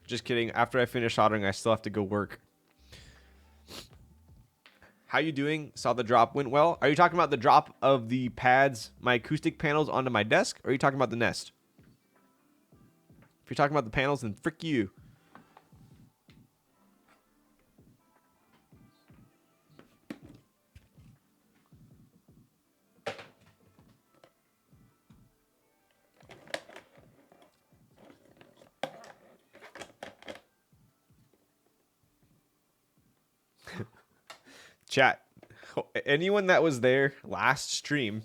Just kidding. After I finish soldering, I still have to go work. How you doing? Saw the drop went well. Are you talking about the drop of the pads, my acoustic panels onto my desk? Or are you talking about the nest? If you're talking about the panels, then frick you. Chat, anyone that was there last stream,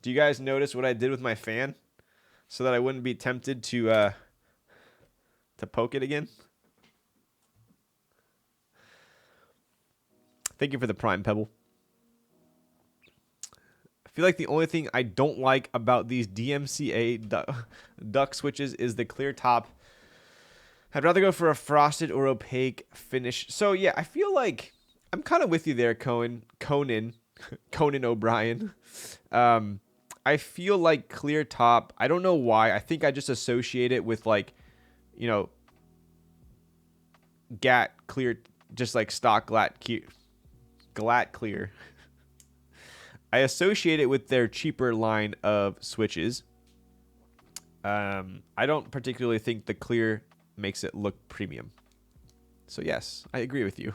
do you guys notice what I did with my fan so that I wouldn't be tempted to poke it again? Thank you for the prime, Pebble. I feel like the only thing I don't like about these DMCA duck switches is the clear top. I'd rather go for a frosted or opaque finish. So yeah, I feel like I'm kind of with you there, Conan O'Brien. I feel like clear top. I don't know why. I think I just associate it with like, you know, GAT clear, just like stock GLAT clear. I associate it with their cheaper line of switches. I don't particularly think the clear makes it look premium. So yes, I agree with you.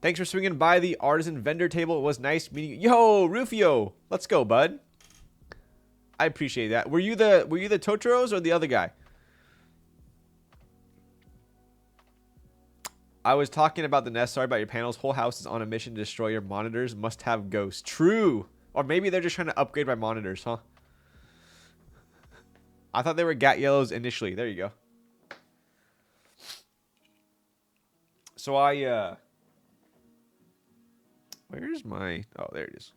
Thanks for swinging by the artisan vendor table. It was nice meeting you. Yo, Rufio, let's go, bud. I appreciate that. Were you the Totoros or the other guy? I was talking about the Nest. Sorry about your panels. Whole house is on a mission to destroy your monitors. Must have ghosts. True. Or maybe they're just trying to upgrade my monitors, huh? I thought they were GAT yellows initially. There you go. So where's my... Oh, there it is.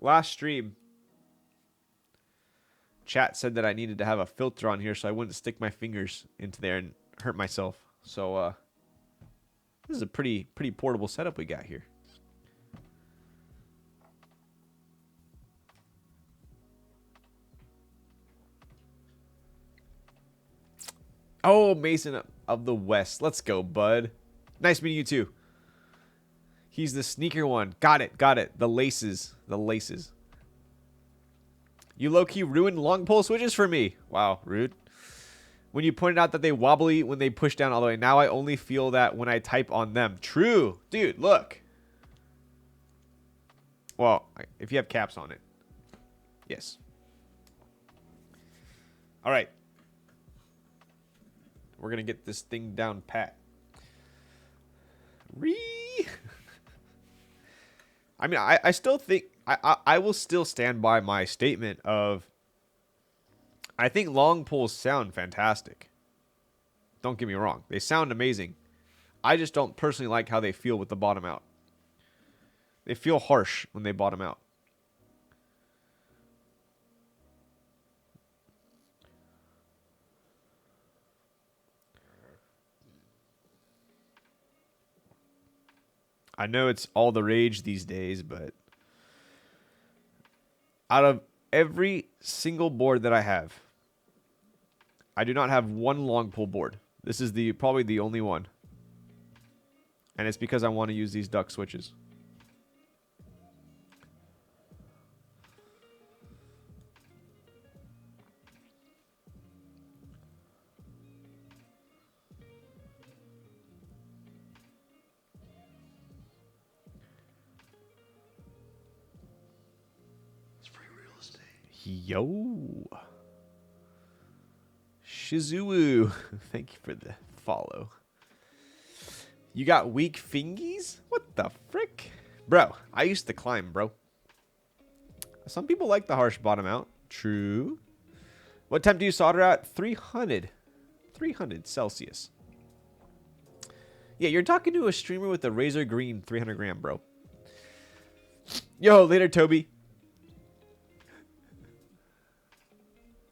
Last stream, chat said that I needed to have a filter on here so I wouldn't stick my fingers into there and hurt myself. So, this is a pretty portable setup we got here. Oh, Mason of the West. Let's go, bud. Nice meeting you too. He's the sneaker one. Got it. The laces. You low-key ruined long pole switches for me. Wow, rude. When you pointed out that they wobbly when they push down all the way. Now I only feel that when I type on them. True. Dude, look. Well, if you have caps on it. Yes. All right. We're going to get this thing down pat. I mean, I still think... I will still stand by my statement of... I think long poles sound fantastic. Don't get me wrong. They sound amazing. I just don't personally like how they feel with the bottom out. They feel harsh when they bottom out. I know it's all the rage these days, but out of every single board that I have, I do not have one long pull board. This is probably the only one. And it's because I want to use these duck switches. It's free real estate. Yo. Shizuwu. Thank you for the follow. You got weak fingies? What the frick? Bro, I used to climb, bro. Some people like the harsh bottom out. True. What temp do you solder at? 300. 300 Celsius. Yeah, you're talking to a streamer with a razor green 300 gram, bro. Yo, later, Toby.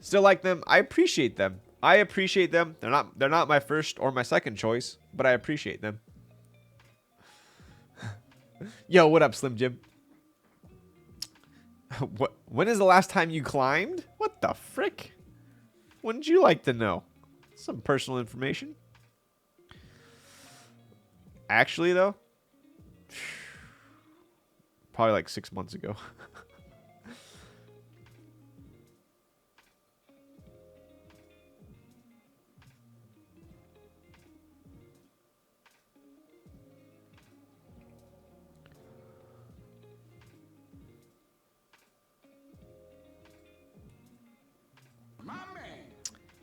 Still like them. I appreciate them. I appreciate them. They're not my first or my second choice, but I appreciate them. Yo, what up, Slim Jim? When is the last time you climbed? What the frick? Wouldn't you like to know? Some personal information. Actually, though, probably like 6 months ago.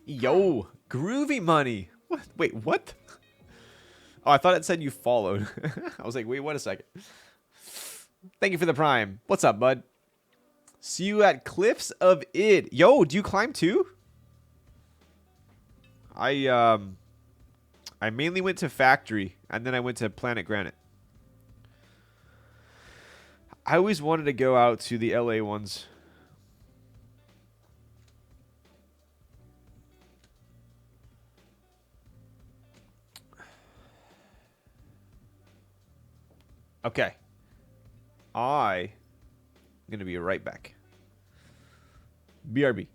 Yo, groovy money. What? Wait, what? Oh, I thought it said you followed. I was like, wait, wait a second. Thank you for the prime. What's up, bud? See you at Cliffs of Id. Yo, do you climb too? I mainly went to Factory, and then I went to Planet Granite. I always wanted to go out to the LA ones. Okay. I'm going to be right back. BRB.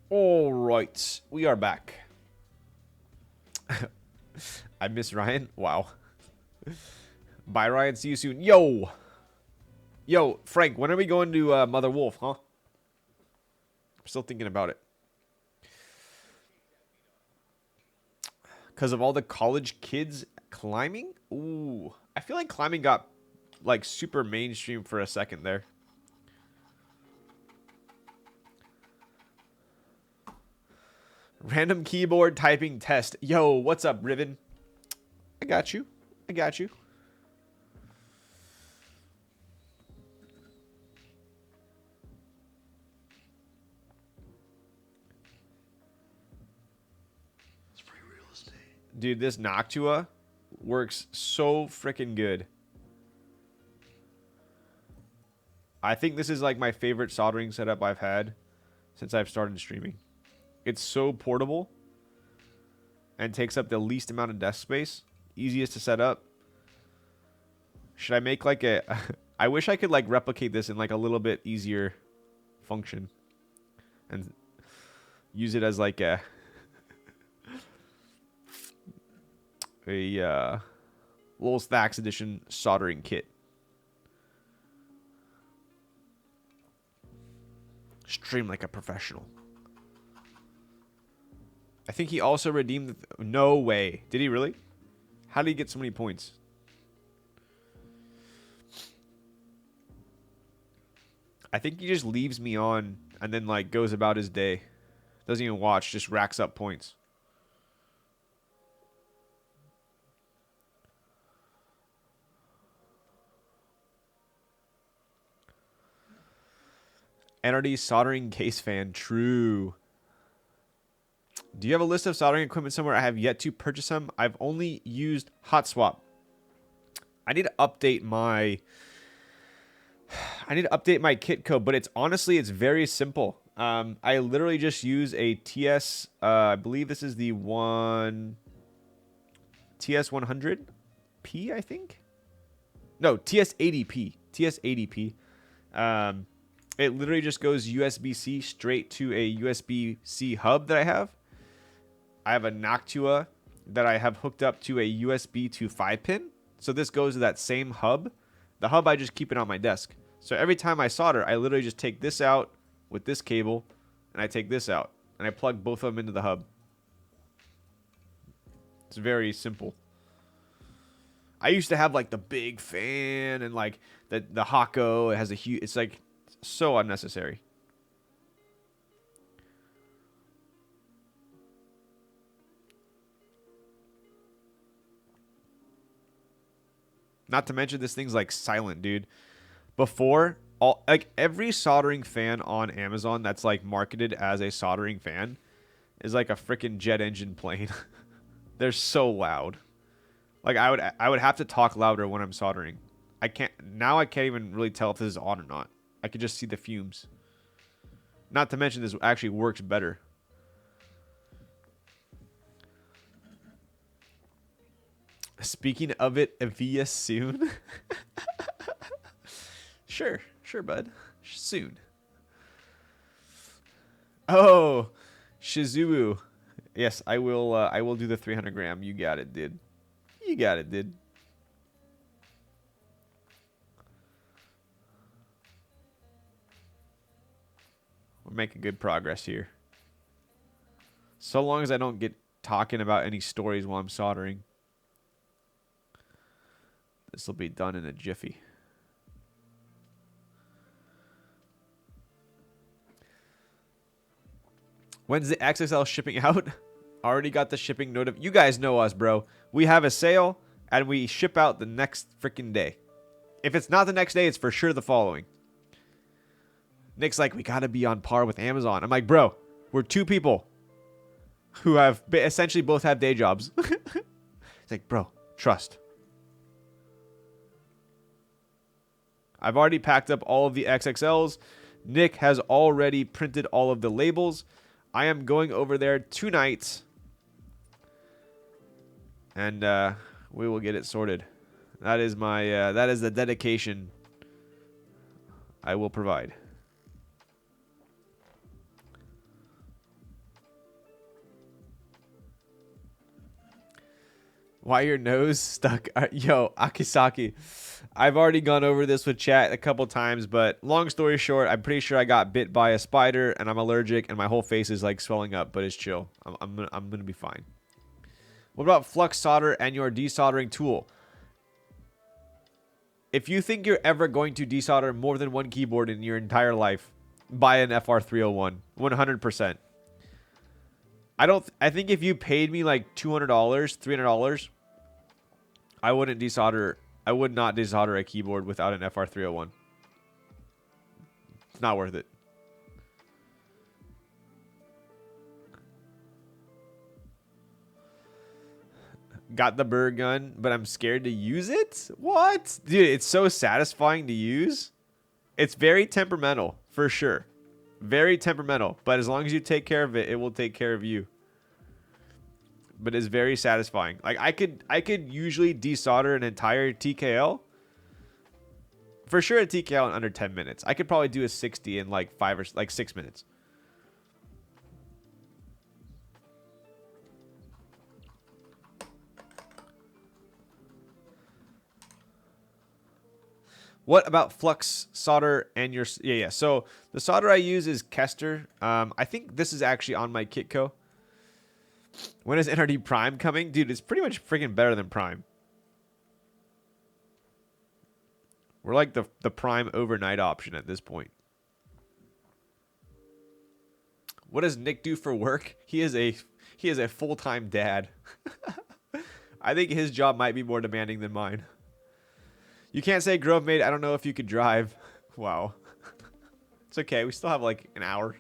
All right, we are back. I miss Ryan. Wow. Bye, Ryan. See you soon. Yo, Frank. When are we going to Mother Wolf? Huh? I'm still thinking about it. because of all the college kids climbing. Ooh, I feel like climbing got like super mainstream for a second there. Random keyboard typing test. Yo, what's up, Riven? I got you. I got you. It's free real estate. Dude, this Noctua works so freaking good. I think this is like my favorite soldering setup I've had since I've started streaming. It's so portable and takes up the least amount of desk space. Easiest to set up. Should I make like a... I wish I could like replicate this in like a little bit easier function. And use it as like a... Lowell Stacks edition soldering kit. Stream like a professional. I think he also redeemed... No way. Did he really? How did he get so many points? I think he just leaves me on and then like goes about his day. Doesn't even watch, just racks up points. NRD soldering case fan. True. Do you have a list of soldering equipment somewhere? I have yet to purchase them. I've only used Hot Swap. I need to update my kit code, but it's honestly, it's very simple. I literally just use a TS, I believe this is the TS100P, I think. No, TS80P. TS80P. It literally just goes USB-C straight to a USB-C hub that I have. I have a Noctua that I have hooked up to a USB to 5-pin. So this goes to that same hub. The hub, I just keep it on my desk. So every time I solder, I literally just take this out with this cable, and I take this out, and I plug both of them into the hub. It's very simple. I used to have like the big fan and like the Hako. It has a huge... It's like so unnecessary. Not to mention this thing's like silent, dude. Before, like every soldering fan on Amazon that's like marketed as a soldering fan is like a freaking jet engine plane. They're so loud. Like I would have to talk louder when I'm soldering. I can't even really tell if this is on or not. I could just see the fumes. Not to mention this actually works better. Speaking of it, via soon. Sure, bud. Soon. Oh, Shizuo. Yes, I will. I will do the 300 gram. You got it, dude. You got it, dude. We're making good progress here. So long as I don't get talking about any stories while I'm soldering. This will be done in a jiffy. When's the XXL shipping out? Already got the shipping notif. You guys know us, bro. We have a sale and we ship out the next freaking day. If it's not the next day, it's for sure the following. Nick's like, we got to be on par with Amazon. I'm like, bro, we're two people who have essentially both have day jobs. It's like, bro, trust. I've already packed up all of the XXLs. Nick has already printed all of the labels. I am going over there tonight. And we will get it sorted. That is my that is the dedication I will provide. Why your nose stuck? Yo, Akisaki. I've already gone over this with chat a couple times, but long story short, I'm pretty sure I got bit by a spider and I'm allergic and my whole face is like swelling up, but it's chill. I'm gonna be fine. What about flux solder and your desoldering tool? If you think you're ever going to desolder more than one keyboard in your entire life, buy an FR301. 100%. I think if you paid me like $200, $300, I would not desolder a keyboard without an FR301. It's not worth it. Got the burr gun, but I'm scared to use it? What? Dude, it's so satisfying to use. It's very temperamental, for sure. Very temperamental. But as long as you take care of it, it will take care of you. But it's very satisfying. Like I could usually desolder an entire TKL. For sure a TKL in under 10 minutes. I could probably do a 60 in like 6 minutes. What about flux solder and your... Yeah. So the solder I use is Kester. I think this is actually on my Kitco. When is NRD Prime coming? Dude, it's pretty much freaking better than Prime. We're like the Prime overnight option at this point. What does Nick do for work? He is a full-time dad. I think his job might be more demanding than mine. You can't say Grove made. I don't know if you could drive. Wow. It's okay. We still have like an hour.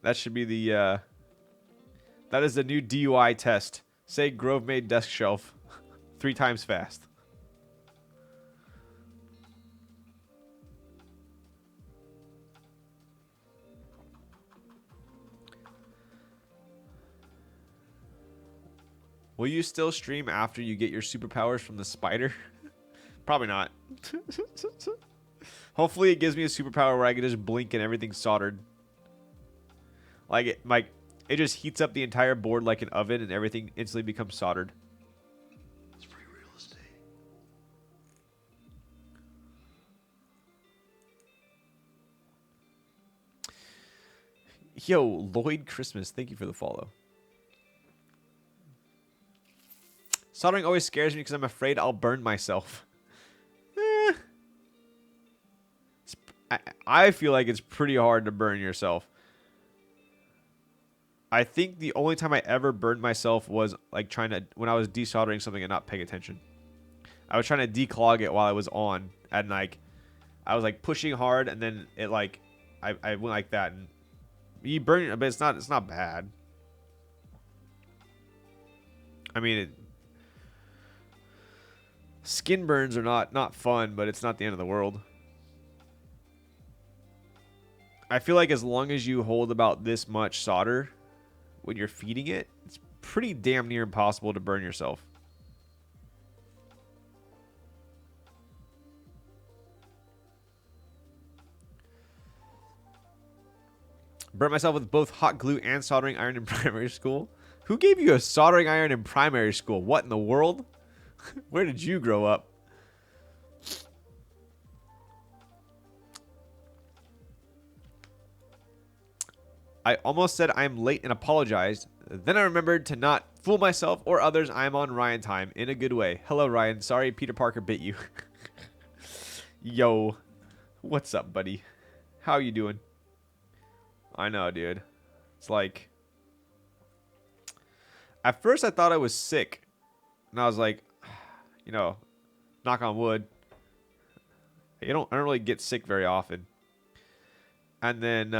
That should be the that is the new DUI test. Say Grove made desk shelf 3 times fast. Will you still stream after you get your superpowers from the spider? Probably not. Hopefully it gives me a superpower where I can just blink and everything's soldered. Like it just heats up the entire board like an oven and everything instantly becomes soldered. It's free real estate. Yo, Lloyd Christmas, thank you for the follow. Soldering always scares me because I'm afraid I'll burn myself. I feel like it's pretty hard to burn yourself. I think the only time I ever burned myself was like when I was desoldering something and not paying attention. I was trying to declog it while I was on, and like I was like pushing hard, and then it like I went like that, and you burn it, but it's not bad. I mean, skin burns are not fun, but it's not the end of the world. I feel like as long as you hold about this much solder when you're feeding it, it's pretty damn near impossible to burn yourself. Burnt myself with both hot glue and soldering iron in primary school. Who gave you a soldering iron in primary school? What in the world? Where did you grow up? I almost said I'm late and apologized. Then I remembered to not fool myself or others. I'm on Ryan time in a good way. Hello, Ryan. Sorry Peter Parker bit you. Yo. What's up, buddy? How you doing? I know, dude. It's like... At first, I thought I was sick. And I was like, you know, knock on wood. I don't really get sick very often. And then,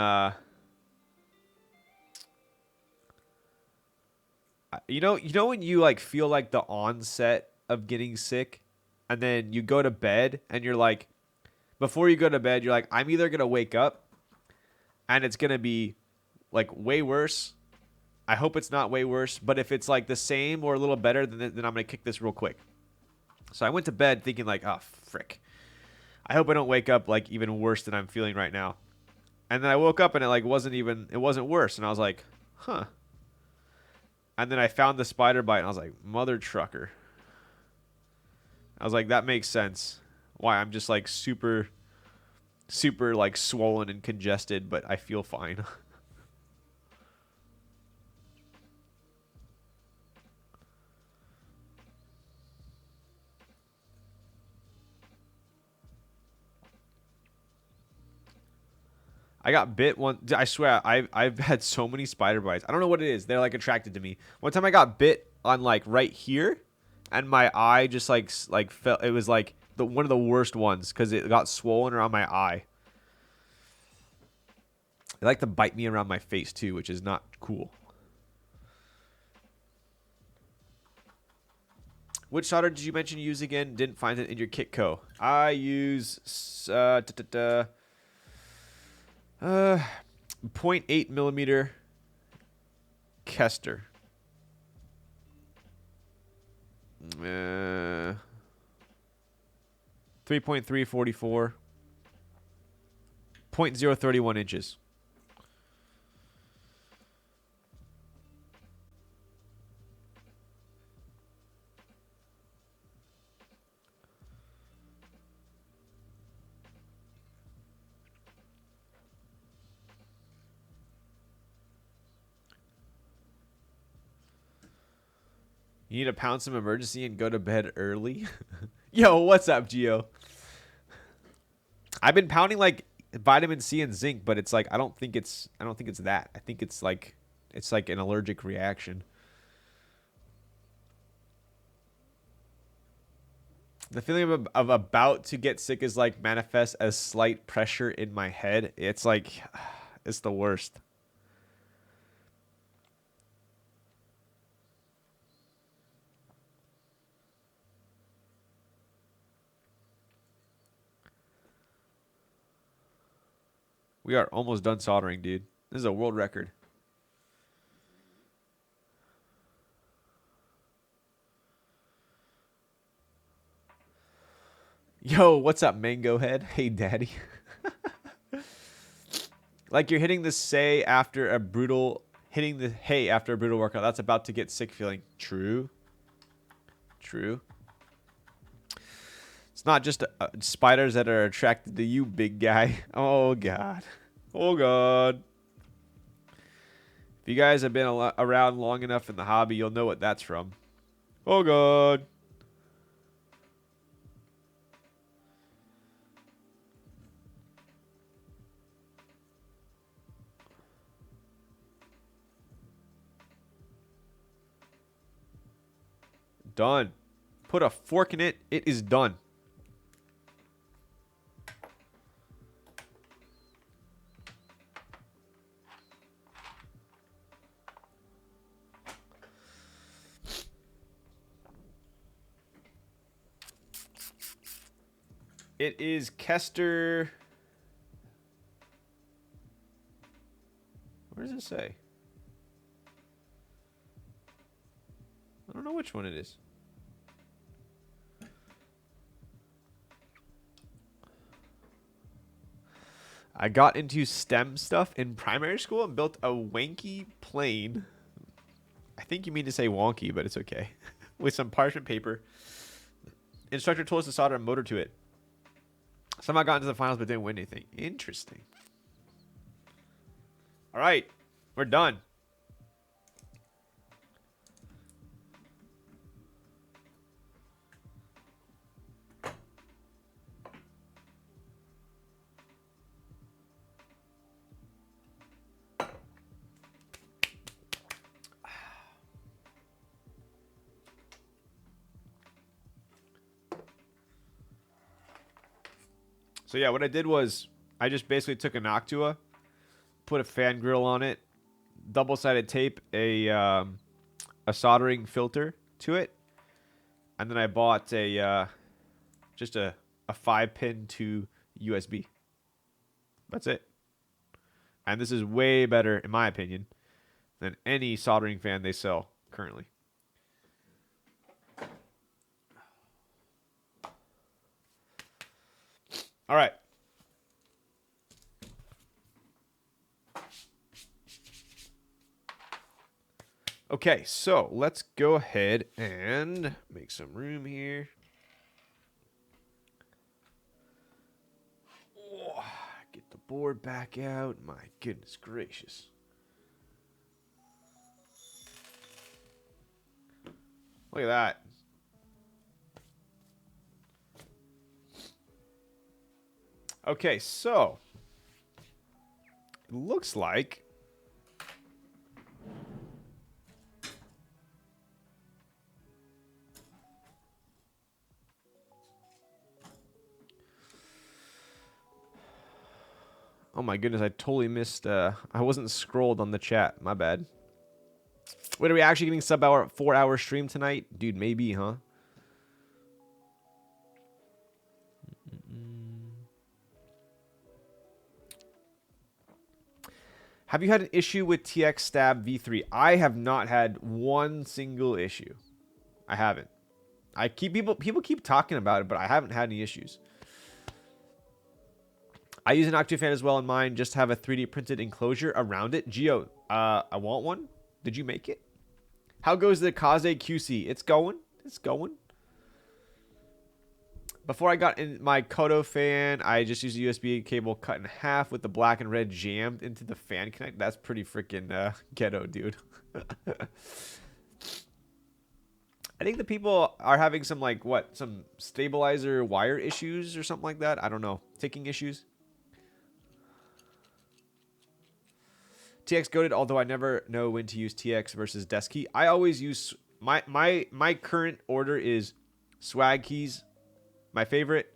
you know when you like feel like the onset of getting sick, and then you go to bed and you're like, before you go to bed, you're like, I'm either gonna wake up and it's gonna be like way worse. I hope it's not way worse, but if it's like the same or a little better, then I'm gonna kick this real quick. So I went to bed thinking like, oh frick, I hope I don't wake up like even worse than I'm feeling right now. And then I woke up and it like it wasn't worse, and I was like, huh. And then I found the spider bite, and I was like, mother trucker. I was like, that makes sense. Why I'm just like super like swollen and congested, but I feel fine. I got bit one. I swear, I've had so many spider bites. I don't know what it is. They're like attracted to me. One time I got bit on like right here, and my eye just like fell. It was like one of the worst ones because it got swollen around my eye. They like to bite me around my face too, which is not cool. Which solder did you mention you use again? Didn't find it in your kit co. I use 0.8 millimeter Kester. 3.344. 0.031 inches. You need to pound some emergency and go to bed early. Yo, what's up, Gio? I've been pounding like vitamin C and zinc, but it's like I don't think it's that. I think it's like an allergic reaction. The feeling of about to get sick is like manifest as slight pressure in my head. It's like it's the worst. We are almost done soldering, dude. This is a world record. Yo, what's up, Mango Head? Hey, daddy. Like you're hitting the hay after a brutal workout. That's about to get sick feeling. True. True. It's not just spiders that are attracted to you, big guy. Oh, God. Oh, God. If you guys have been around long enough in the hobby, you'll know what that's from. Oh, God. Done. Put a fork in it. It is done. It is Kester. Where does it say? I don't know which one it is. I got into STEM stuff in primary school and built a wanky plane. I think you mean to say wonky, but it's okay. With some parchment paper. Instructor told us to solder a motor to it. Somehow got into the finals but didn't win anything. Interesting. All right. We're done. So yeah, what I did was I just basically took a Noctua, put a fan grill on it, double-sided tape a soldering filter to it, and then I bought just a 5-pin to USB. That's it. And this is way better, in my opinion, than any soldering fan they sell currently. All right. Okay, so let's go ahead and make some room here. Oh, get the board back out. My goodness gracious. Look at that. Okay, so It looks like. Oh my goodness, I totally missed, I wasn't scrolled on the chat. My bad. Wait, are we actually getting sub hour 4-hour stream tonight? Dude, maybe, huh? Have you had an issue with TX Stab V3? I have not had one single issue. I haven't. I keep people keep talking about it, but I haven't had any issues. I use an Octafan as well in mine. Just have a 3D printed enclosure around it. Geo, I want one. Did you make it? How goes the Kaze QC? It's going. It's going. Before I got in my Kodo fan, I just used a USB cable cut in half with the black and red jammed into the fan connect. That's pretty freaking ghetto, dude. I think the people are having some, like, what? Some stabilizer wire issues or something like that. I don't know. Ticking issues. TX goated, although I never know when to use TX versus desk key. I always use... My current order is swag keys, my favorite,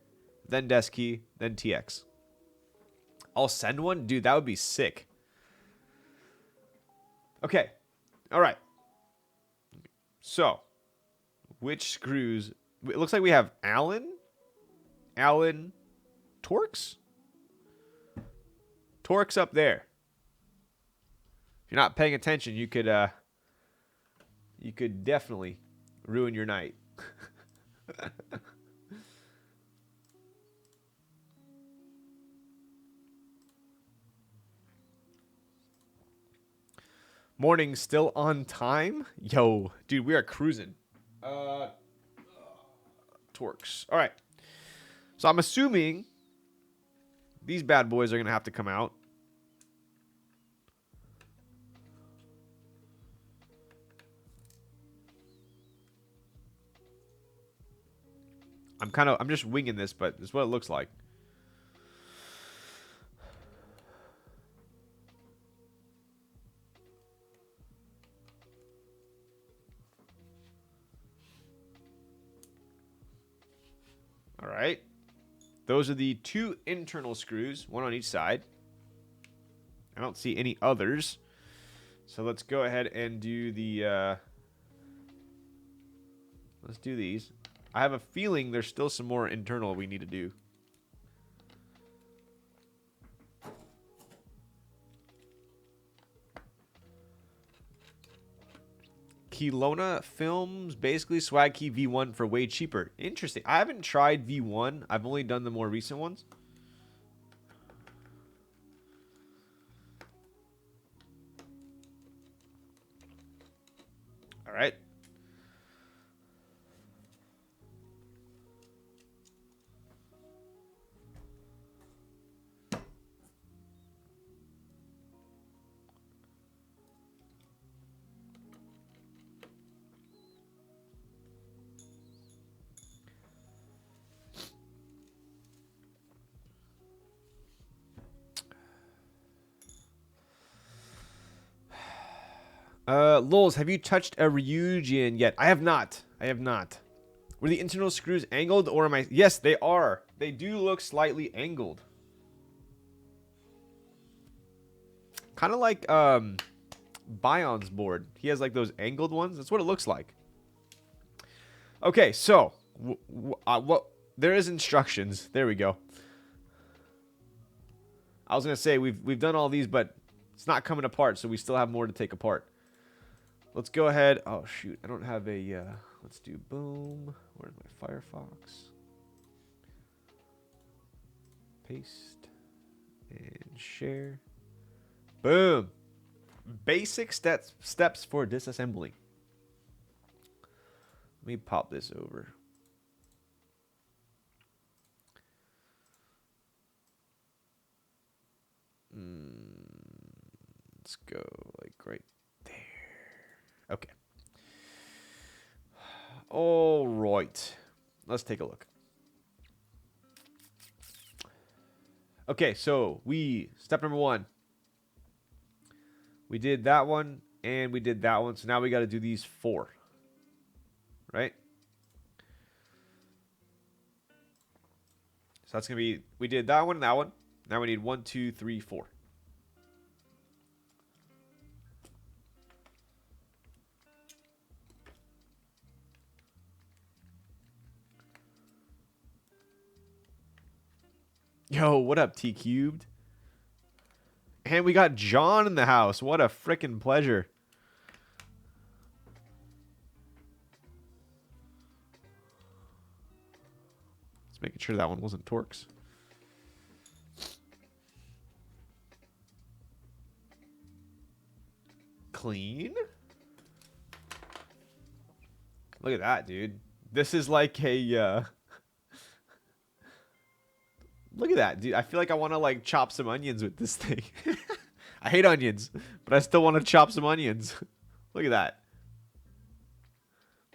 then desk key, then TX. I'll send one? Dude, that would be sick. Okay. All right. So, which screws... It looks like we have Allen, Torx? Torx up there. If you're not paying attention, you could definitely ruin your night. Morning still on time? Yo, dude, we are cruising. Torx. All right. So I'm assuming these bad boys are going to have to come out. I'm just winging this, but it's what it looks like. All right. Those are the two internal screws, one on each side. I don't see any others. So let's go ahead and do the... let's do these. I have a feeling there's still some more internal we need to do. Kelowna Films, basically Swag Key V1 for way cheaper. Interesting. I haven't tried V1. I've only done the more recent ones. All right. Lols, have you touched a Ryujin yet? I have not. I have not. Were the internal screws angled or am I... Yes, they are. They do look slightly angled. Kind of like Bion's board. He has like those angled ones. That's what it looks like. Okay, so what? There is instructions. There we go. I was gonna say we've done all these, but it's not coming apart, so we still have more to take apart. Let's go ahead. Oh shoot, I don't have a. Let's do boom. Where's my Firefox? Paste and share. Boom. Basic steps for disassembling. Let me pop this over. Let's go like right there. Okay. All right. Let's take a look. Okay, so step number 1. We did that one, and we did that one. So now we got to do these 4. Right? So that's going to be, we did that one and that one. Now we need 1, 2, 3, 4. Yo, what up, T Cubed? And we got John in the house. What a freaking pleasure. Just making sure that one wasn't Torx. Clean. Look at that, dude. This is like a look at that, dude. I feel like I want to like chop some onions with this thing. I hate onions, but I still want to chop some onions. Look at that.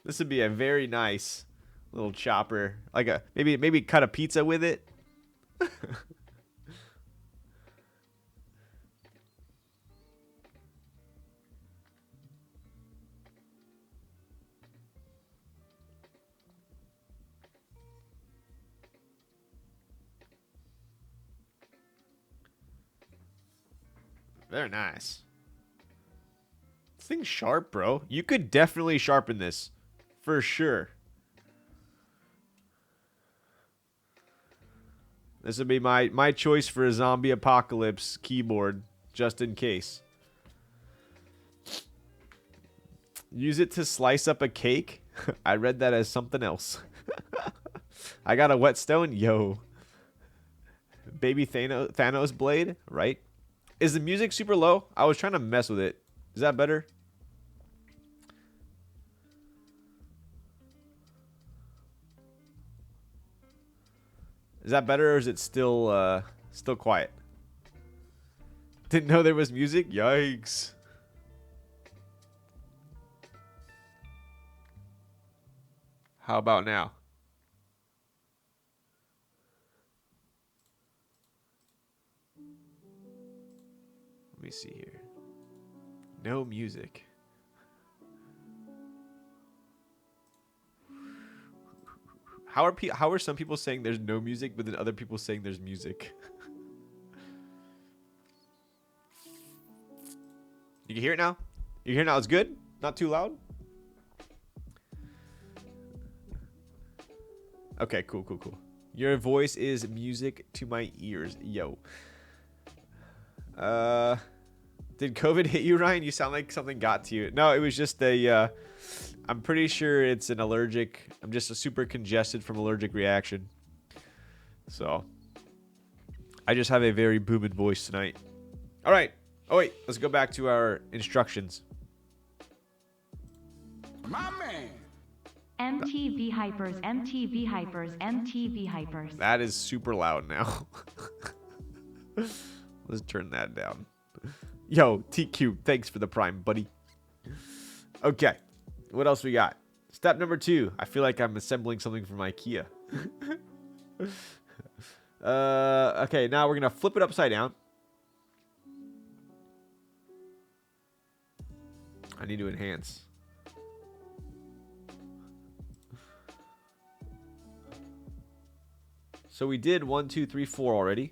This would be a very nice little chopper. Like a maybe cut a pizza with it. Very nice. This thing's sharp, bro. You could definitely sharpen this. For sure. This would be my choice for a zombie apocalypse keyboard, just in case. Use it to slice up a cake? I read that as something else. I got a whetstone? Yo. Baby Thanos blade? Right? Is the music super low? I was trying to mess with it. Is that better? Is that better, or is it still quiet? Didn't know there was music? Yikes. How about now? Let me see here. No music. How are some people saying there's no music, but then other people saying there's music? You can hear it now? You hear it now? It's good? Not too loud? Okay, cool. Your voice is music to my ears. Yo. Did COVID hit you, Ryan? You sound like something got to you. No, it was just a, I'm pretty sure it's an allergic. I'm just a super congested from allergic reaction. So, I just have a very booming voice tonight. All right. Oh, wait. Let's go back to our instructions. My man. MTV hypers, MTV hypers, MTV hypers. That is super loud now. Let's turn that down. Yo, TQ, thanks for the prime, buddy. Okay, what else we got? Step number 2. I feel like I'm assembling something from IKEA. Okay, now we're going to flip it upside down. I need to enhance. So we did 1, 2, 3, 4 already.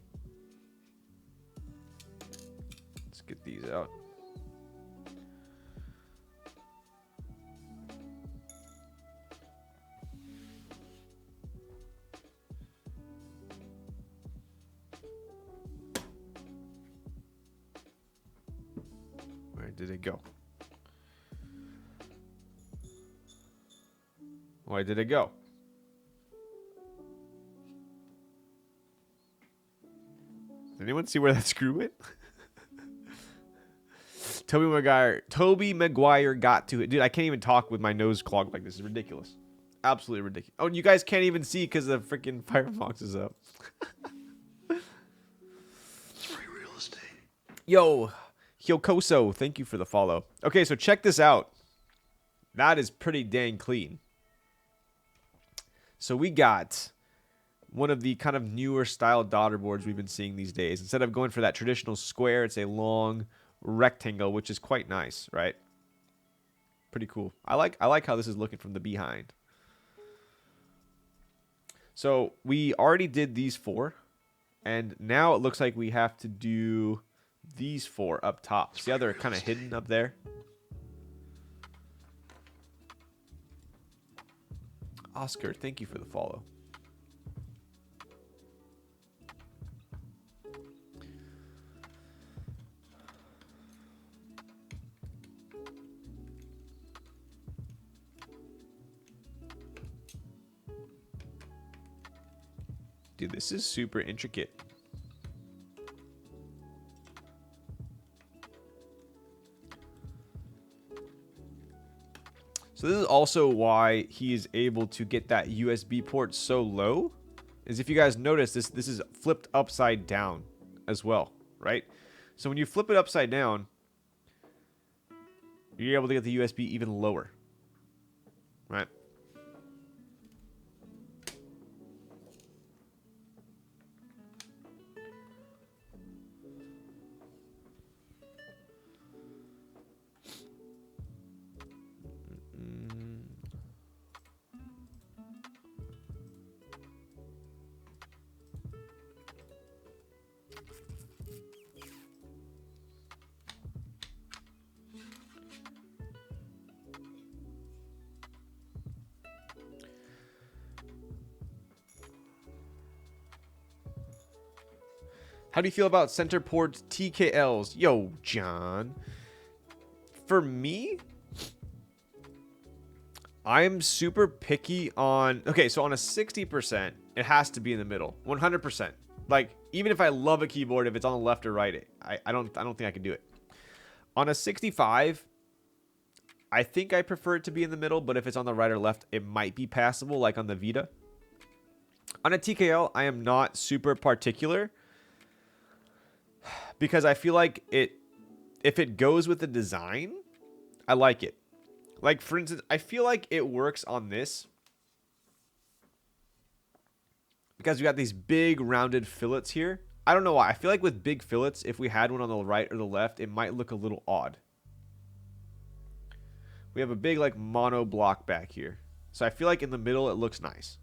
Let's get these out. Where did it go? Where did it go? Did anyone see where that screw went? Toby Maguire got to it. Dude, I can't even talk with my nose clogged like this. It's ridiculous. Absolutely ridiculous. Oh, and you guys can't even see because the freaking Firefox is up. It's free real estate. Yo, Hyokoso, thank you for the follow. Okay, so check this out. That is pretty dang clean. So we got one of the kind of newer style daughter boards we've been seeing these days. Instead of going for that traditional square, it's a long rectangle, which is quite nice, right? Pretty cool. I like how this is looking from the behind. So we already did these 4, and now it looks like we have to do these 4 up top. See how they're kind of hidden up there? Oscar, thank you for the follow. Dude, this is super intricate. So this is also why he is able to get that USB port so low. Is if you guys notice, this is flipped upside down as well, right? So when you flip it upside down, you're able to get the USB even lower, right? How do you feel about center port TKLs? Yo, John. For me, I'm super picky on... Okay, so on a 60%, it has to be in the middle. 100%. Like, even if I love a keyboard, if it's on the left or right, I don't think I can do it. On a 65, I think I prefer it to be in the middle, but if it's on the right or left, it might be passable, like on the Vita. On a TKL, I am not super particular, because I feel like if it goes with the design, I like it. Like, for instance, I feel like it works on this because we got these big rounded fillets here. I don't know why. I feel like with big fillets, if we had one on the right or the left, it might look a little odd. We have a big, like, mono block back here. So I feel like in the middle, it looks nice.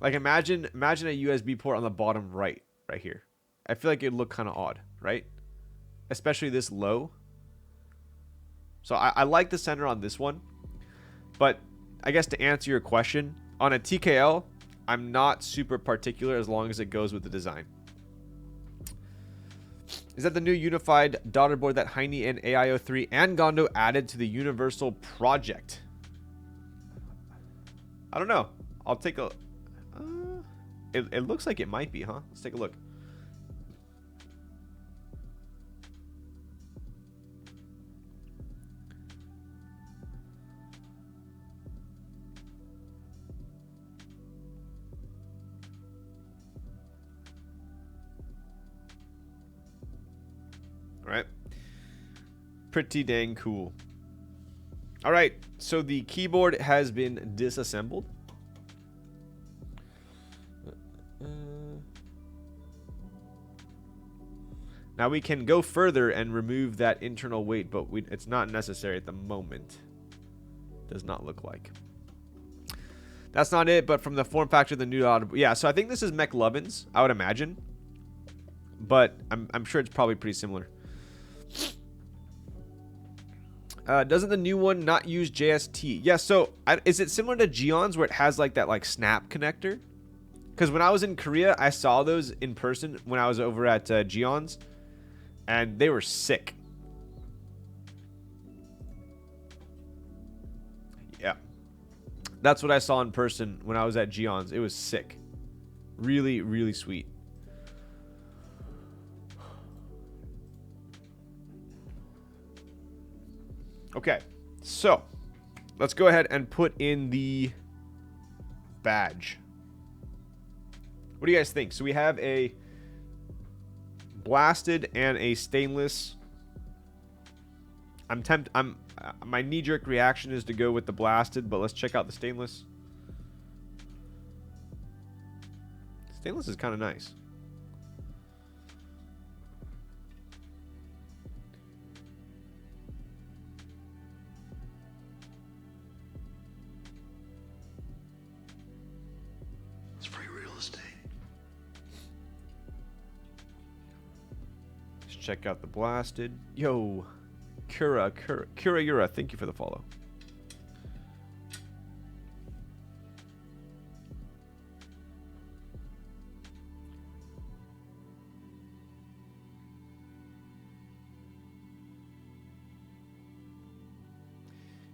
Like, imagine a USB port on the bottom right here. I feel like it'd look kind of odd, right? Especially this low. So I like the center on this one. But I guess to answer your question, on a TKL, I'm not super particular as long as it goes with the design. Is that the new unified daughter board that Heine and AIO3 and Gondo added to the Universal project? I don't know. I'll take a... It looks like it might be, huh? Let's take a look. All right. Pretty dang cool. All right. So the keyboard has been disassembled. Now we can go further and remove that internal weight, but it's not necessary at the moment. Does not look like. That's not it, but from the form factor, the new audible. Yeah, so I think this is McLovin's, I would imagine. But I'm sure it's probably pretty similar. Doesn't the new one not use JST? Yeah, so is it similar to Geon's where it has like that like snap connector? Because when I was in Korea, I saw those in person when I was over at Geon's. And they were sick. Yeah. That's what I saw in person when I was at Geon's. It was sick. Really, really sweet. Okay. So, let's go ahead and put in the badge. What do you guys think? So we have a blasted and a stainless. My knee-jerk reaction is to go with the blasted, but let's check out the stainless. Stainless is kind of nice. estate. Let's check out the blasted. Yo, Kura, thank you for the follow.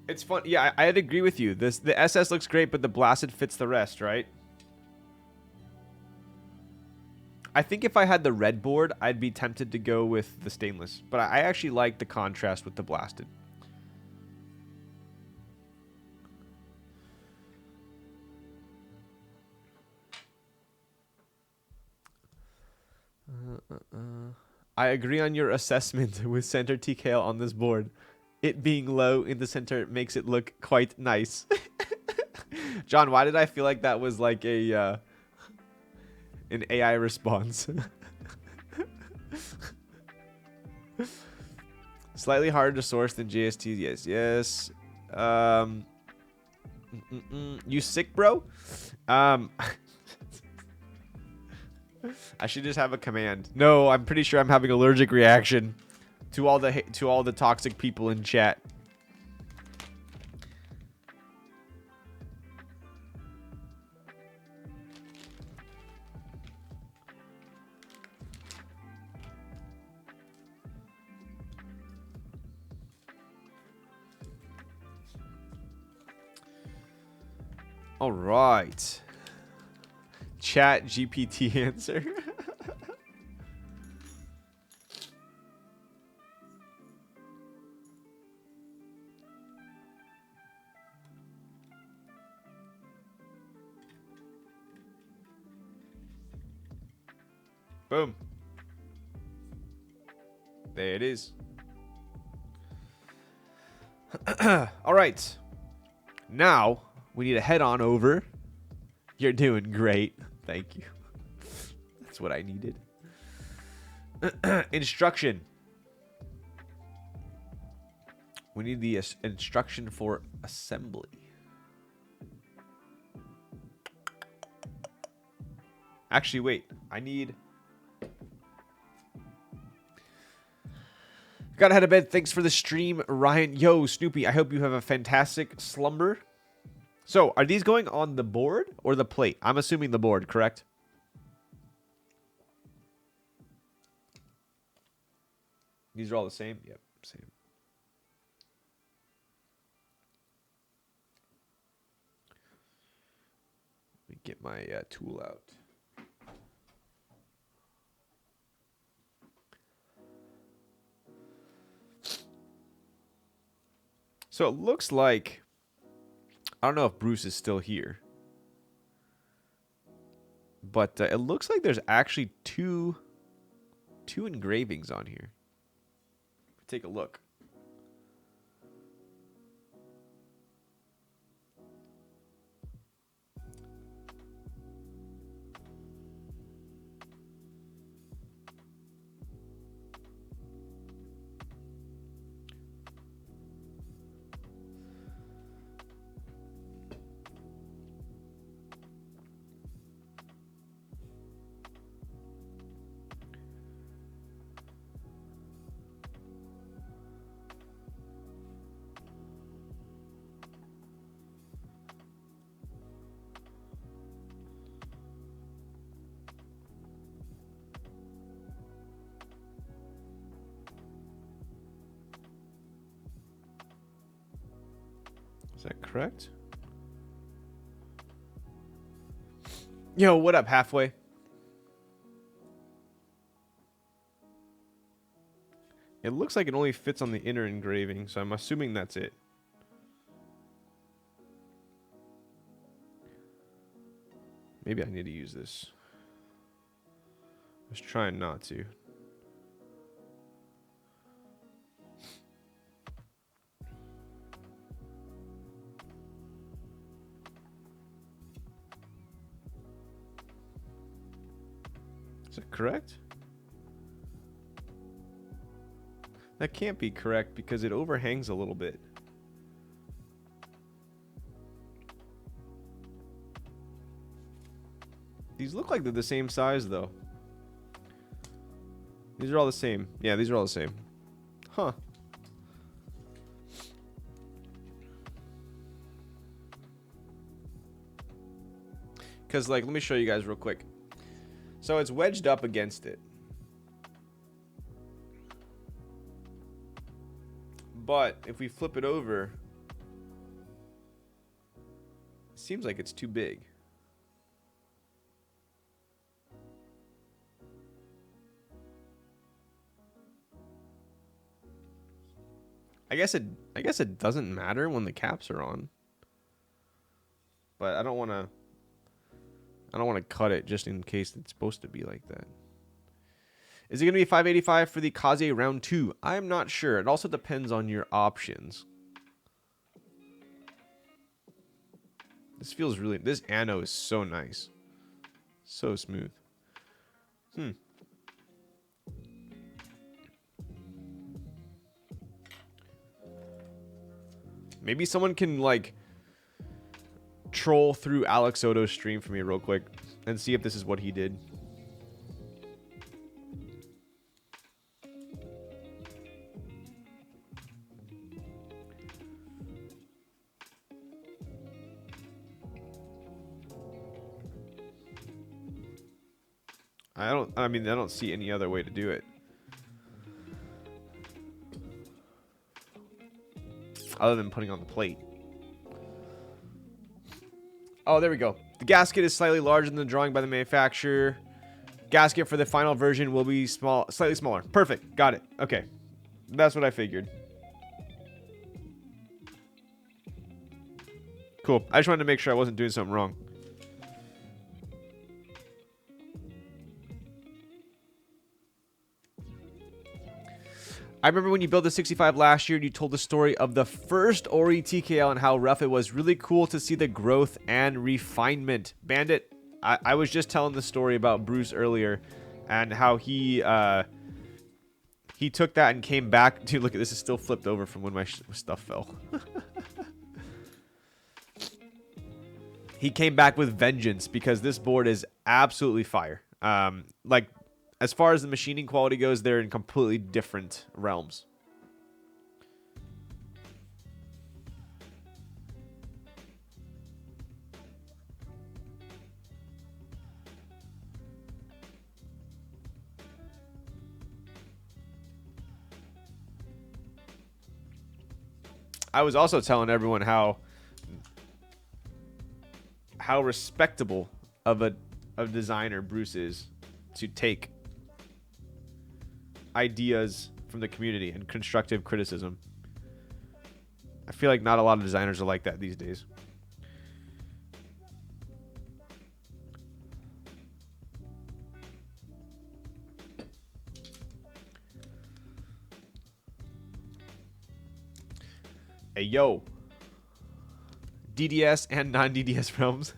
It's fun. Yeah, I'd agree with you. The SS looks great, but the blasted fits the rest, right? I think if I had the red board, I'd be tempted to go with the stainless. But I actually like the contrast with the blasted. I agree on your assessment with center TKL on this board. It being low in the center makes it look quite nice. John, why did I feel like that was like a an AI response? Slightly harder to source than JST. Yes. You sick, bro? I should just have a command. No, I'm pretty sure I'm having allergic reaction to all the toxic people in chat. All right. Chat GPT answer. Boom. There it is. All right. Now we need to head on over. You're doing great. Thank you. That's what I needed. Instruction. We need the instruction for assembly. Actually, wait. I need... Gotta head to bed. Thanks for the stream, Ryan. Yo, Snoopy, I hope you have a fantastic slumber. So, are these going on the board or the plate? I'm assuming the board, correct? These are all the same? Yep, same. Let me get my tool out. So it looks like, I don't know if Bruce is still here, but it looks like there's actually two engravings on here. Take a look. Is that correct? Yo, what up, halfway? It looks like it only fits on the inner engraving, so I'm assuming that's it. Maybe I need to use this. I was trying not to. Is that correct? That can't be correct because it overhangs a little bit. These look like they're the same size, though. These are all the same. Yeah, these are all the same. Huh. Because, like, let me show you guys real quick. So it's wedged up against it. But if we flip it over, it seems like it's too big. I guess it doesn't matter when the caps are on. But I don't want to cut it just in case it's supposed to be like that. Is it going to be 585 for the Kaze round 2? I'm not sure. It also depends on your options. This feels really... This ano is so nice. So smooth. Maybe someone can, like, troll through Alex Soto's stream for me real quick and see if this is what he did. I mean, I don't see any other way to do it. Other than putting on the plate. Oh, there we go. The gasket is slightly larger than the drawing by the manufacturer. Gasket for the final version will be slightly smaller. Perfect. Got it. Okay. That's what I figured. Cool. I just wanted to make sure I wasn't doing something wrong. I remember when you built the 65 last year, you told the story of the first Ori TKL and how rough it was. Really cool to see the growth and refinement. Bandit, I was just telling the story about Bruce earlier and how he took that and came back. Dude, look at this. Is still flipped over from when my stuff fell. He came back with vengeance because this board is absolutely fire. Like, as far as the machining quality goes, they're in completely different realms. I was also telling everyone how respectable of a designer Bruce is to take ideas from the community and constructive criticism. I feel like not a lot of designers are like that these days. Hey, yo. DDS and non-DDS realms.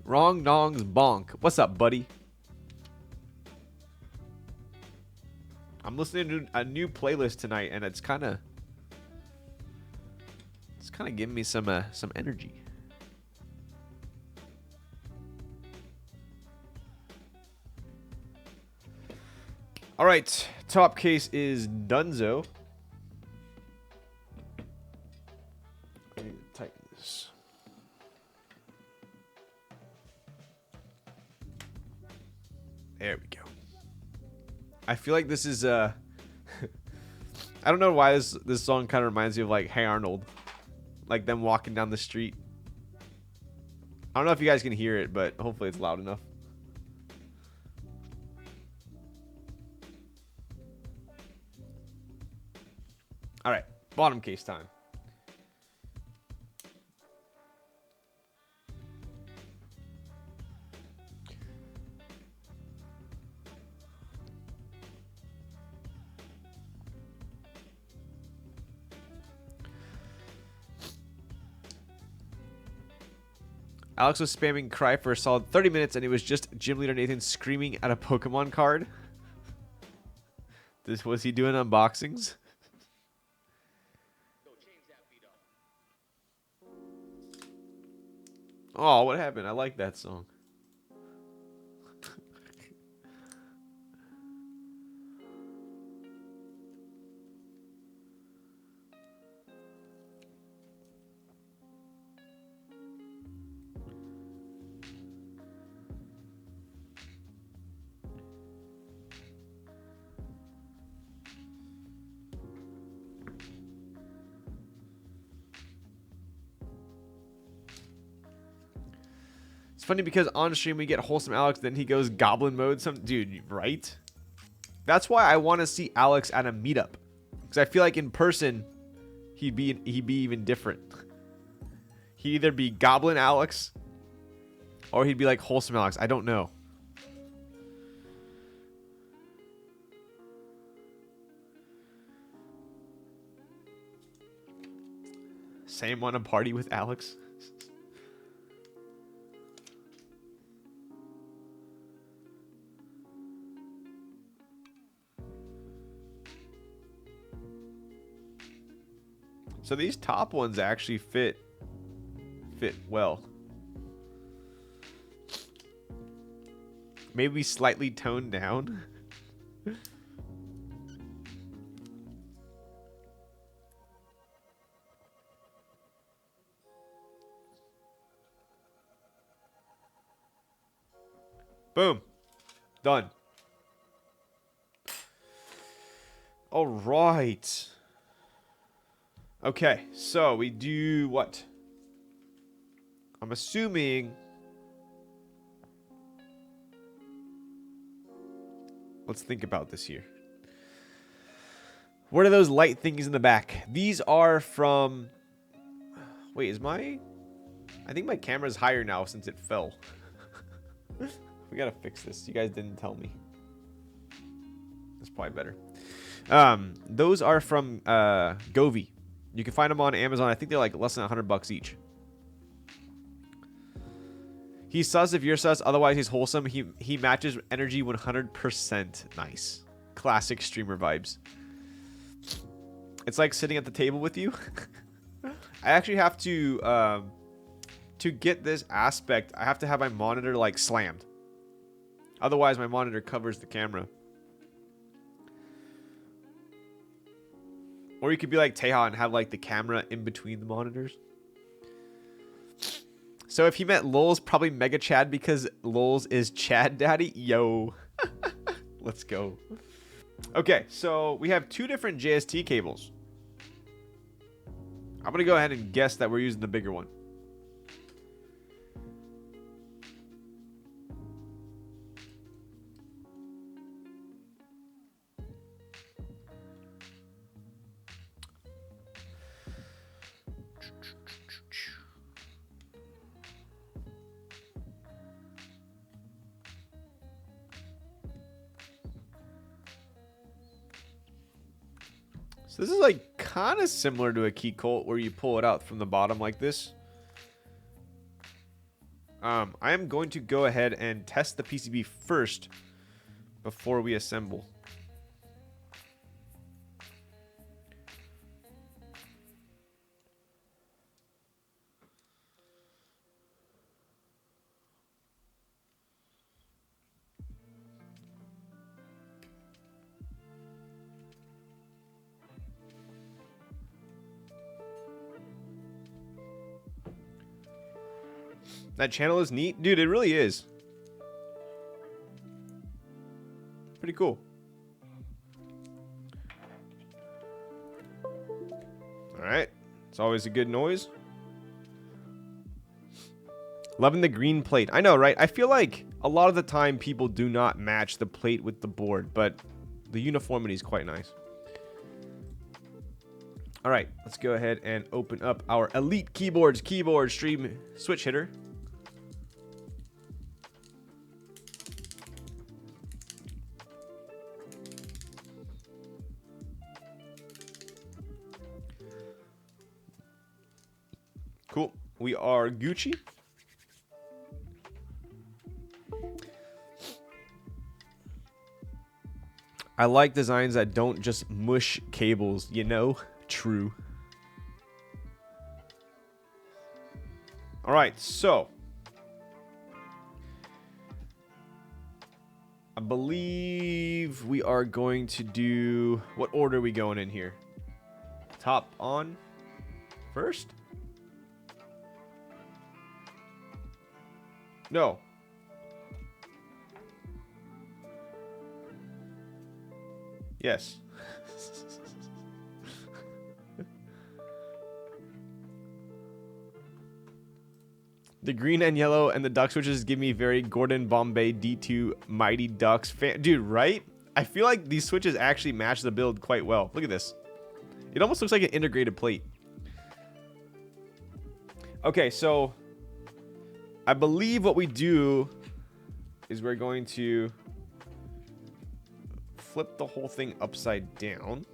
Wrong Dong's Bonk. What's up, buddy? I'm listening to a new playlist tonight, and it's kind of giving me some energy. All right, top case is Dunzo. I need to tighten this. There we go. I feel like this is I don't know why this song kind of reminds me of like Hey Arnold, like them walking down the street. I don't know if you guys can hear it, but hopefully it's loud enough. All right, bottom case time. Alex was spamming cry for a solid 30 minutes, and it was just gym leader Nathan screaming at a Pokemon card. This was he doing unboxings? Oh, what happened? I like that song. It's funny because on stream we get wholesome Alex, then he goes goblin mode. Dude, right? That's why I want to see Alex at a meetup, because I feel like in person he'd be even different. He'd either be goblin Alex or he'd be like wholesome Alex. I don't know. Same want to party with Alex. So these top ones actually fit well. Maybe slightly toned down. Boom. Done. All right. Okay, so we do what? I'm assuming... Let's think about this here. What are those light things in the back? These are from... Wait, is my... I think my camera's higher now since it fell. We gotta fix this. You guys didn't tell me. That's probably better. Those are from Govee. You can find them on Amazon. I think they're like less than $100 each. He's sus if you're sus. Otherwise, he's wholesome. He matches energy 100%. Nice. Classic streamer vibes. It's like sitting at the table with you. I actually have to get this aspect, I have to have my monitor like slammed. Otherwise, my monitor covers the camera. Or you could be like Teha and have like the camera in between the monitors. So if he meant Lulz, probably Mega Chad because Lulz is Chad Daddy. Yo. Let's go. Okay, so we have two different JST cables. I'm going to go ahead and guess that we're using the bigger one. So this is like kind of similar to a key colt where you pull it out from the bottom like this. I am going to go ahead and test the PCB first before we assemble. That channel is neat. Dude, it really is. Pretty cool. Alright. It's always a good noise. Loving the green plate. I know, right? I feel like a lot of the time people do not match the plate with the board, but the uniformity is quite nice. Alright, let's go ahead and open up our Elite Keyboards keyboard stream switch hitter. Cool. We are Gucci. I like designs that don't just mush cables, you know? True. All right, so I believe we are going to do... What order are we going in here? Top on first? No. Yes. The green and yellow and the duck switches give me very Gordon Bombay D2 Mighty Ducks fan. Dude, right? I feel like these switches actually match the build quite well. Look at this. It almost looks like an integrated plate. Okay, so I believe what we do is we're going to flip the whole thing upside down.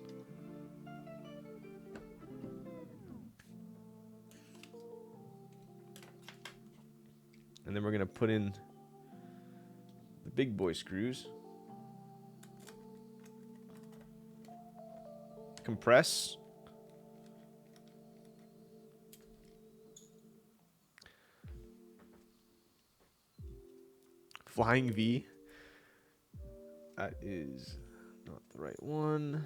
And then we're going to put in the big boy screws. Compress. Flying V. That is not the right one.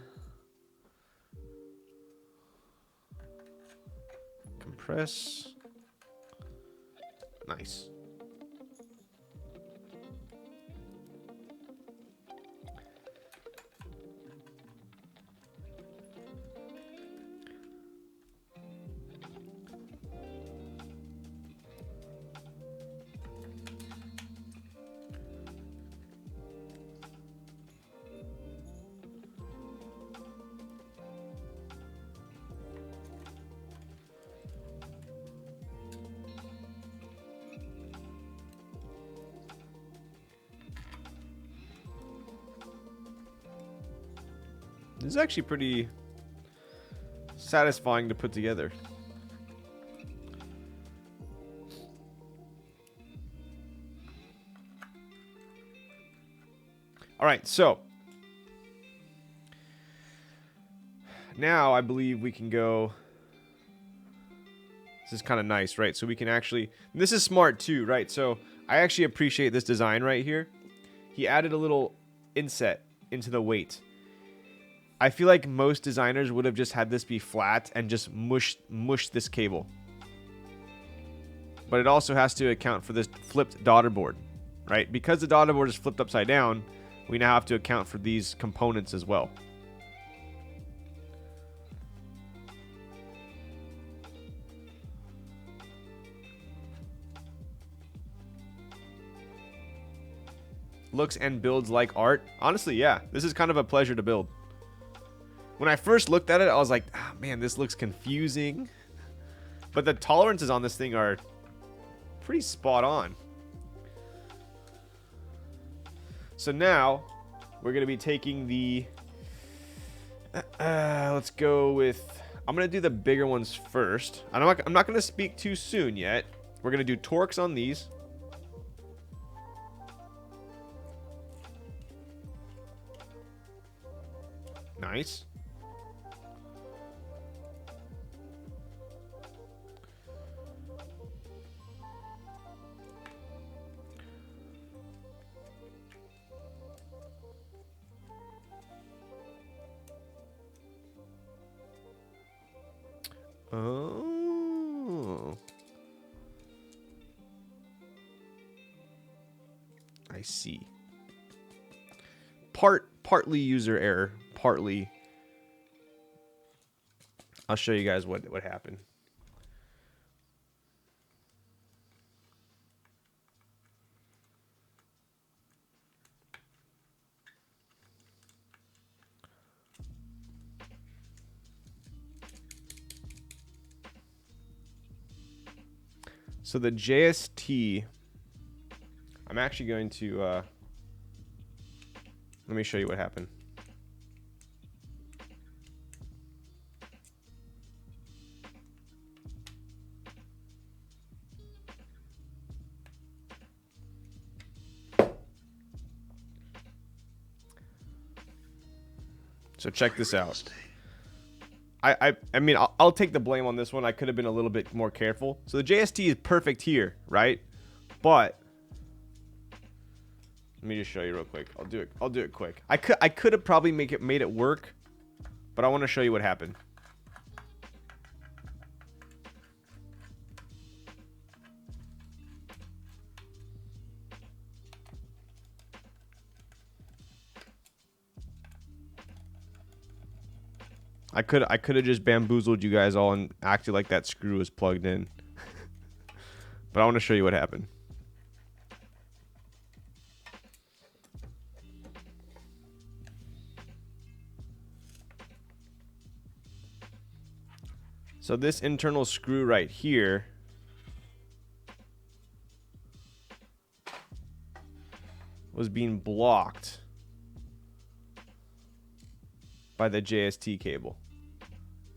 Compress. Nice. This is actually pretty satisfying to put together. All right, so now I believe we can go. This is kind of nice, right? So we can actually, this is smart too, right? So I actually appreciate this design right here. He added a little inset into the weight. I feel like most designers would have just had this be flat and just mush this cable. But it also has to account for this flipped daughter board, right? Because the daughter board is flipped upside down, we now have to account for these components as well. Looks and builds like art. Honestly, yeah, this is kind of a pleasure to build. When I first looked at it, I was like, oh, man, this looks confusing. But the tolerances on this thing are pretty spot on. So now we're going to be taking the... let's go with... I'm going to do the bigger ones first. I'm not going to speak too soon yet. We're going to do torques on these. Nice. Oh. I see. Partly user error, partly. I'll show you guys what happened. So the JST, I'm actually going to, let me show you what happened. So check this Real out. estate. I mean, I'll take the blame on this one. I could have been a little bit more careful. So the JST is perfect here, right? But let me just show you real quick. I'll do it quick. I could have probably made it work, but I want to show you what happened. I could have just bamboozled you guys all and acted like that screw was plugged in. But I want to show you what happened. So this internal screw right here was being blocked by the JST cable.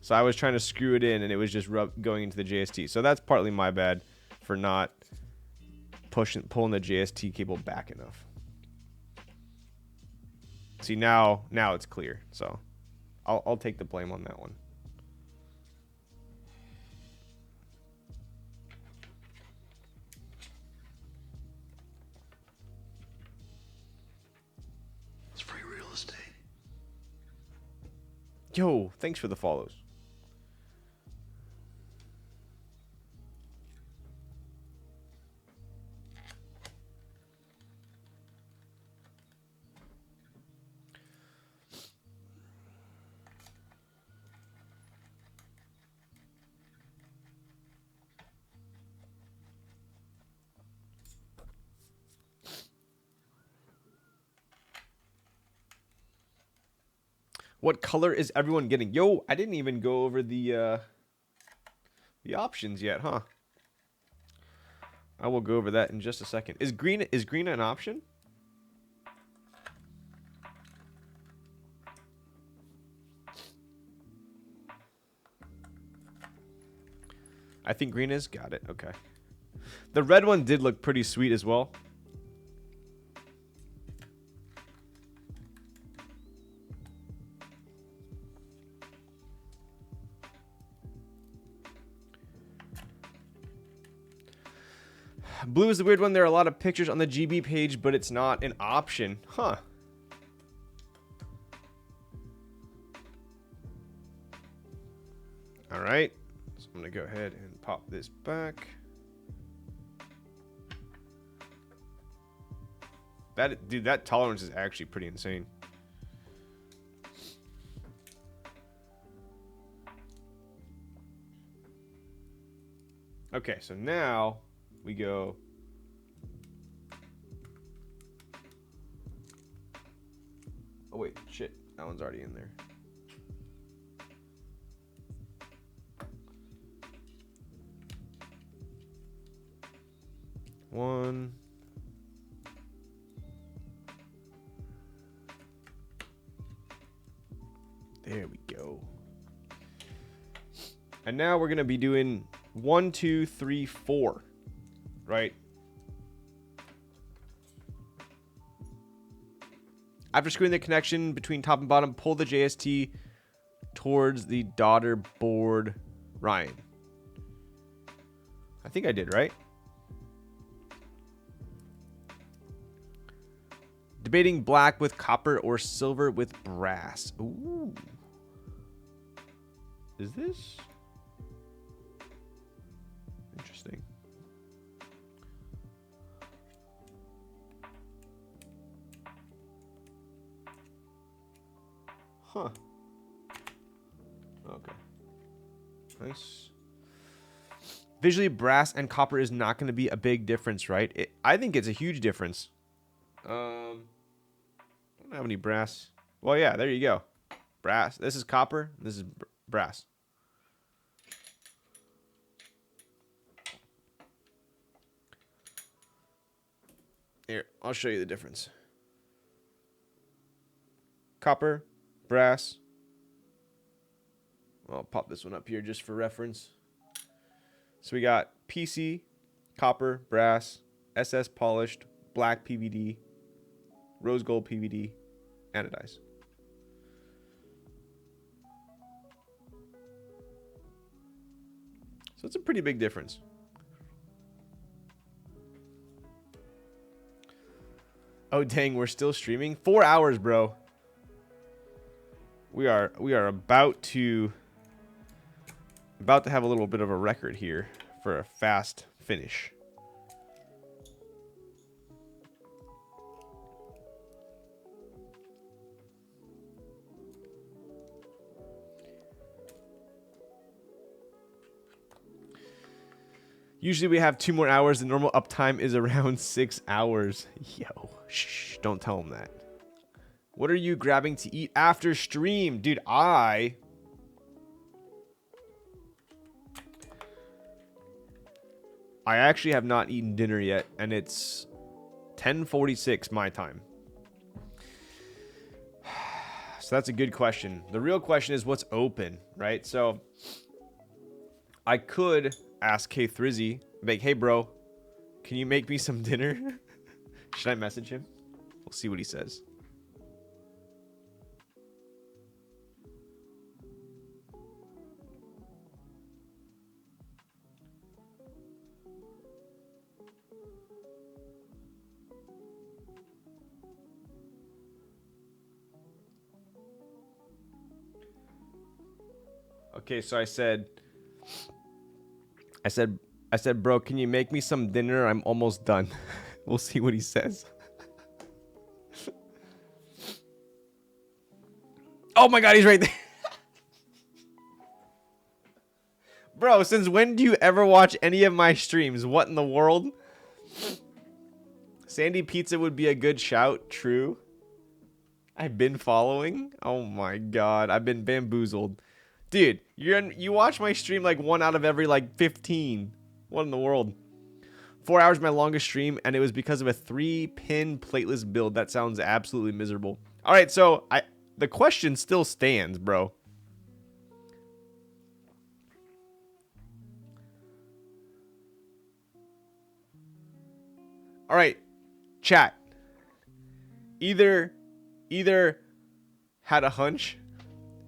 So I was trying to screw it in and it was just going into the JST. So that's partly my bad for not pulling the JST cable back enough. See, now it's clear. So I'll take the blame on that one. It's free real estate. Yo, thanks for the follows. What color is everyone getting? Yo, I didn't even go over the options yet, huh? I will go over that in just a second. Is green an option? I think green is. Got it. Okay. The red one did look pretty sweet as well. Blue is the weird one. There are a lot of pictures on the GB page, but it's not an option. Huh. All right. So I'm going to go ahead and pop this back. Dude, that tolerance is actually pretty insane. Okay, so now we go. Oh wait, shit. That one's already in there. One. There we go. And now we're going to be doing 1, 2, 3, 4. Right? After screwing the connection between top and bottom, pull the JST towards the daughter board Ryan. I think I did, right? Debating black with copper or silver with brass. Ooh. Is this? Interesting. Huh. Okay. Nice. Visually, brass and copper is not going to be a big difference, right? I think it's a huge difference. I don't have any brass. Well, yeah, there you go. Brass. This is copper. This is brass. Here, I'll show you the difference. Copper, brass. I'll pop this one up here just for reference. So we got PC, copper, brass, SS polished, black PVD, rose gold PVD, anodized. That's a pretty big difference. Oh dang, we're still streaming? 4 hours, bro. We are about to have a little bit of a record here for a fast finish. Usually we have 2 more hours. The normal uptime is around 6 hours. Yo, shh, don't tell them that. What are you grabbing to eat after stream? Dude, I actually have not eaten dinner yet, and it's 10:46 my time. So that's a good question. The real question is what's open, right? So I could ask K Thrizzy, like, hey bro, can you make me some dinner? Should I message him? We'll see what he says. Okay, so I said, bro, can you make me some dinner? I'm almost done. We'll see what he says. Oh my God, he's right there. Bro, since when do you ever watch any of my streams? What in the world? Sandy Pizza would be a good shout. True. I've been following. Oh my God, I've been bamboozled. Dude, you watch my stream like 1 out of every like 15. What in the world? 4 hours my longest stream, and it was because of a 3-pin plateless build. That sounds absolutely miserable. All right, so the question still stands, bro. All right, chat. Either had a hunch.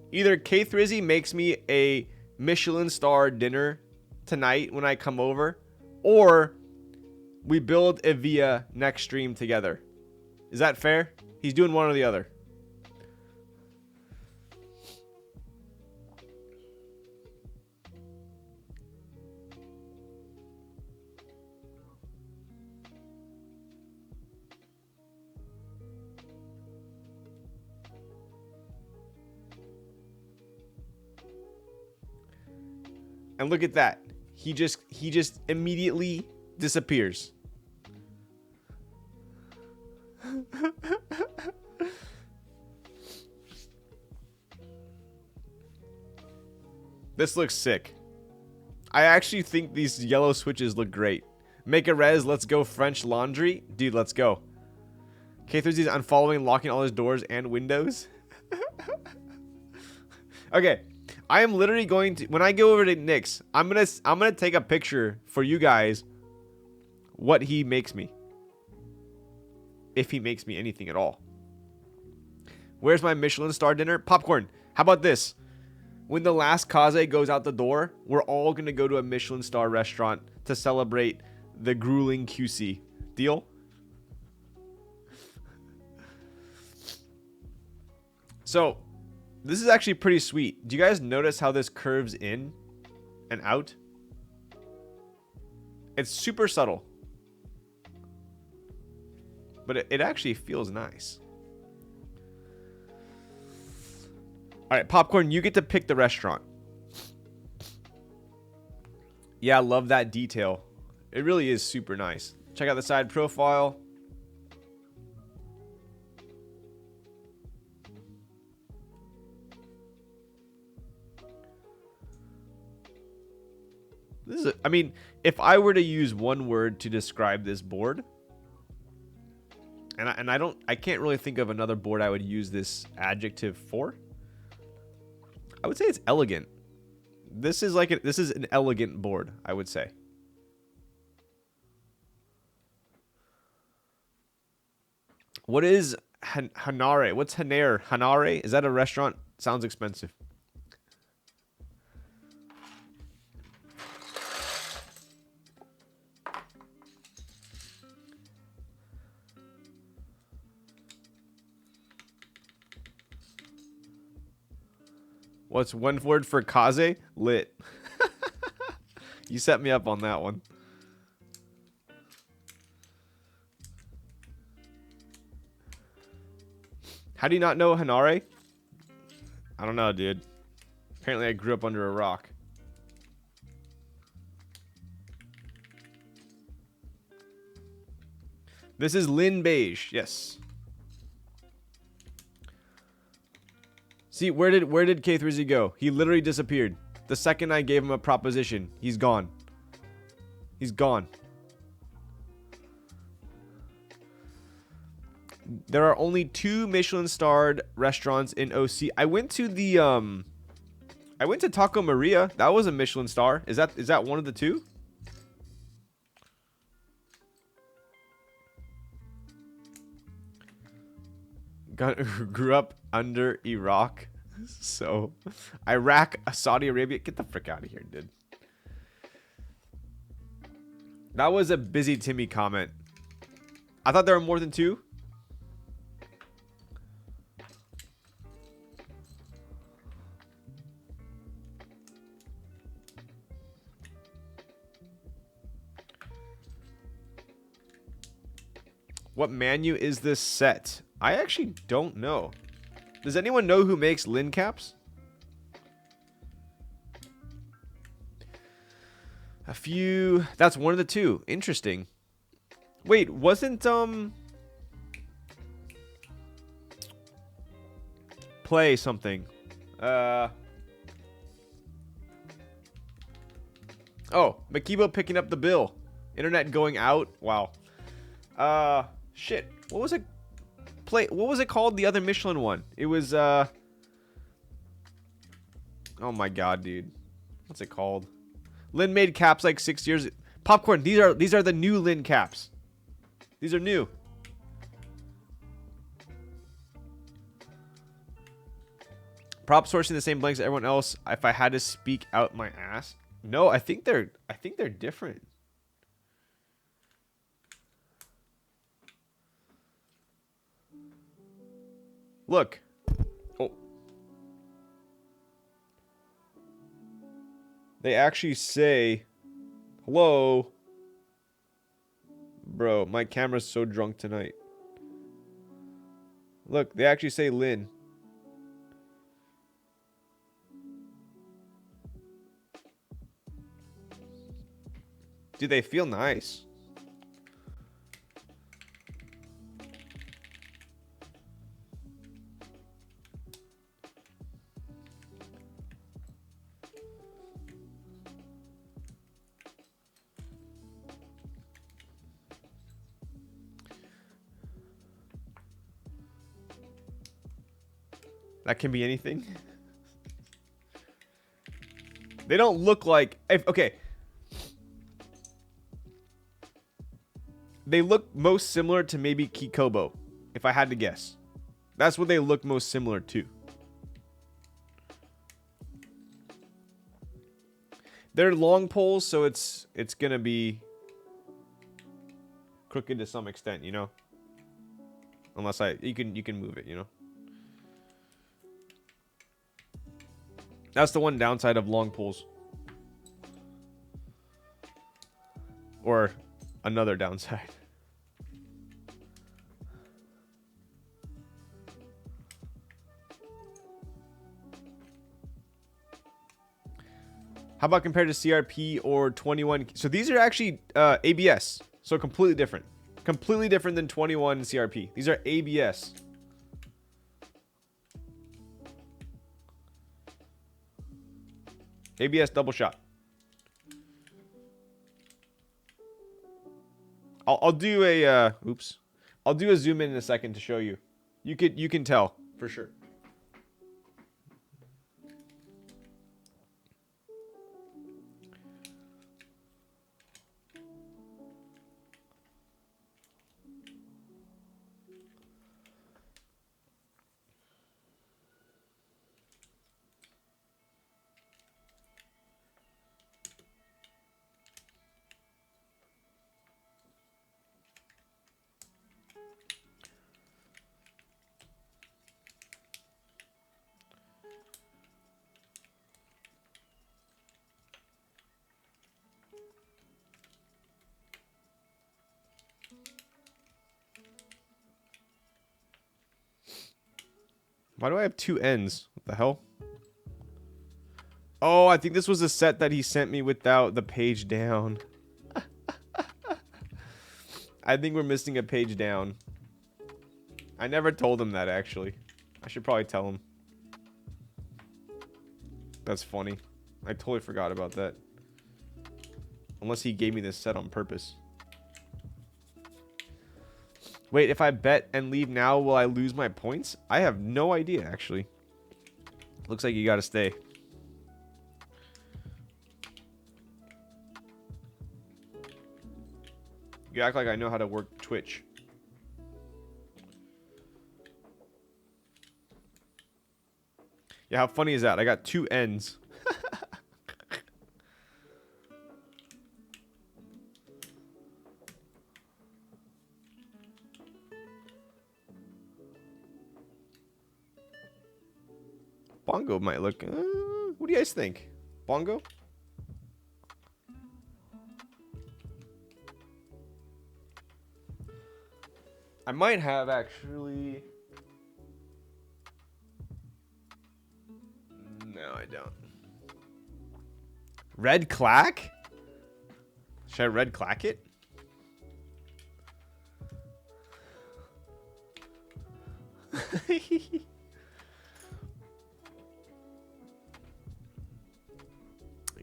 Either K Thrizzy makes me a Michelin star dinner tonight when I come over, or we build a Via next stream together. Is that fair? He's doing one or the other. And look at that. He just immediately disappears. This looks sick. I actually think these yellow switches look great. Make a res, let's go French laundry. Dude, let's go. K3's unfollowing, locking all his doors and windows. Okay. I am literally going to, when I go over to Nick's, I'm gonna take a picture for you guys what he makes me. If he makes me anything at all. Where's my Michelin star dinner? Popcorn. How about this? When the last Kaze goes out the door, we're all gonna go to a Michelin star restaurant to celebrate the grueling QC. Deal? So this is actually pretty sweet. Do you guys notice how this curves in and out? It's super subtle. But it actually feels nice. Alright, Popcorn, you get to pick the restaurant. Yeah, I love that detail. It really is super nice. Check out the side profile. This is I mean, if I were to use one word to describe this board, and I can't really think of another board I would use this adjective for. I would say it's elegant. This is an elegant board, I would say. What is Hanare? What's Hanare? Hanare? Is that a restaurant? Sounds expensive. What's one word for Kaze? Lit. You set me up on that one. How do you not know Hanare? I don't know, dude. Apparently I grew up under a rock. This is Lin Beige. Yes. See, where did K3Z go? He literally disappeared. The second I gave him a proposition, he's gone. He's gone. There are only 2 Michelin-starred restaurants in OC. I went to Taco Maria. That was a Michelin star. Is that one of the 2? Grew up under Iraq. So, Iraq, Saudi Arabia. Get the frick out of here, dude. That was a busy Timmy comment. I thought there were more than 2. What menu is this set? I actually don't know. Does anyone know who makes Lin caps? A few. That's one of the 2. Interesting. Wait, wasn't play something? Oh, Makibo picking up the bill. Internet going out. Wow. Shit. What was it? What was it called? The other Michelin one. It was oh my god, dude. What's it called? Lin made caps like 6 years. Popcorn. These are the new Lin caps. These are new. Prop sourcing the same blanks as everyone else. If I had to speak out my ass. No, I think they're different. Look. Oh. They actually say, hello. Bro, my camera's so drunk tonight. Look, they actually say Lin. Dude, they feel nice. That can be anything. They don't look like... Okay. They look most similar to maybe Kikobo, if I had to guess. That's what they look most similar to. They're long poles, so it's gonna be crooked to some extent, you know? Unless you can move it, you know? That's the one downside of long poles. Or another downside. How about compared to CRP or 21? So these are actually ABS. So completely different. Completely different than 21 CRP. These are ABS. ABS double shot. I'll do a oops. I'll do a zoom in a second to show you. You can tell for sure. Why do I have two ends? What the hell? Oh, I think this was a set that he sent me without the page down. I think we're missing a page down. I never told him that, actually. I should probably tell him. That's funny. I totally forgot about that. Unless he gave me this set on purpose. Wait, if I bet and leave now, will I lose my points? I have no idea, actually. Looks like you gotta stay. You act like I know how to work Twitch. Yeah, how funny is that? I got two ends. Bongo might look... what do you guys think? Bongo? I might have, actually... No, I don't. Red clack? Should I red clack it?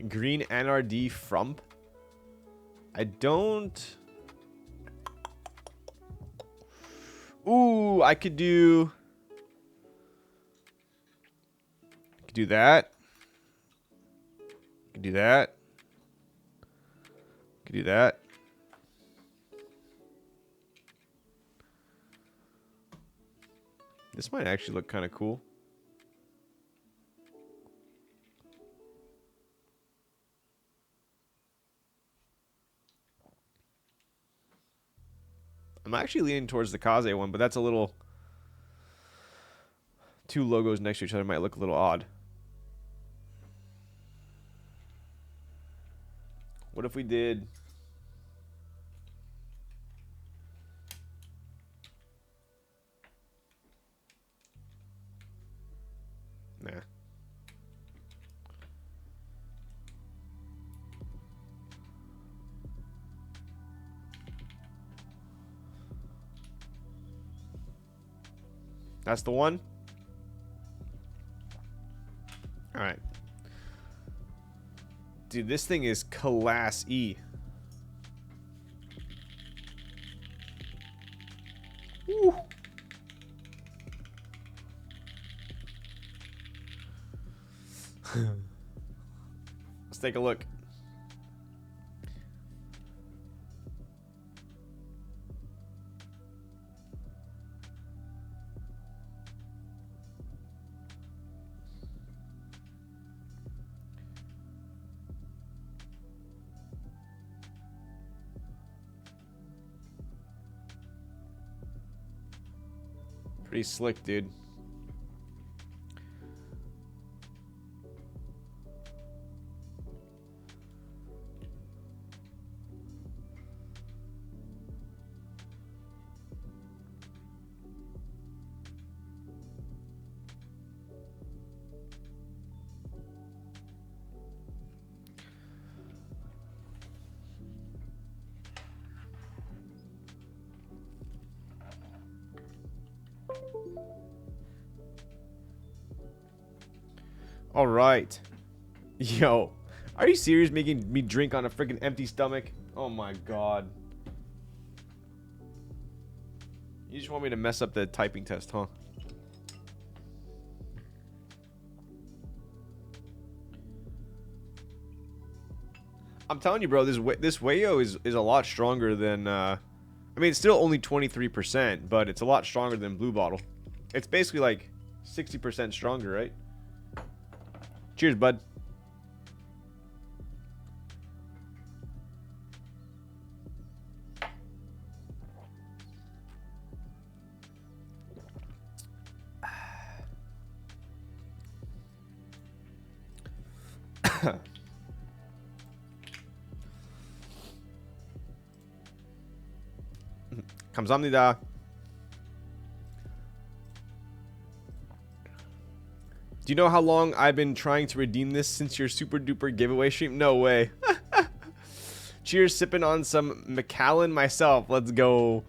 Green NRD frump? I don't... Ooh, I could do... do that. Could do that. Could do that. This might actually look kind of cool. I'm actually leaning towards the Kaze one, but that's a little... Two logos next to each other might look a little odd. What if we did... Nah. That's the one? Alright. Dude, this thing is Class E. Woo. Let's take a look. Pretty slick, dude. All right. Yo, are you serious making me drink on a freaking empty stomach? Oh my god. You just want me to mess up the typing test, huh? I'm telling you, bro, this Wayo is a lot stronger than I mean, it's still only 23%, but it's a lot stronger than Blue Bottle. It's basically like 60% stronger, right? Cheers, bud. 감사합니다. Do you know how long I've been trying to redeem this since your super duper giveaway stream? No way. Cheers, sipping on some Macallan myself. Let's go.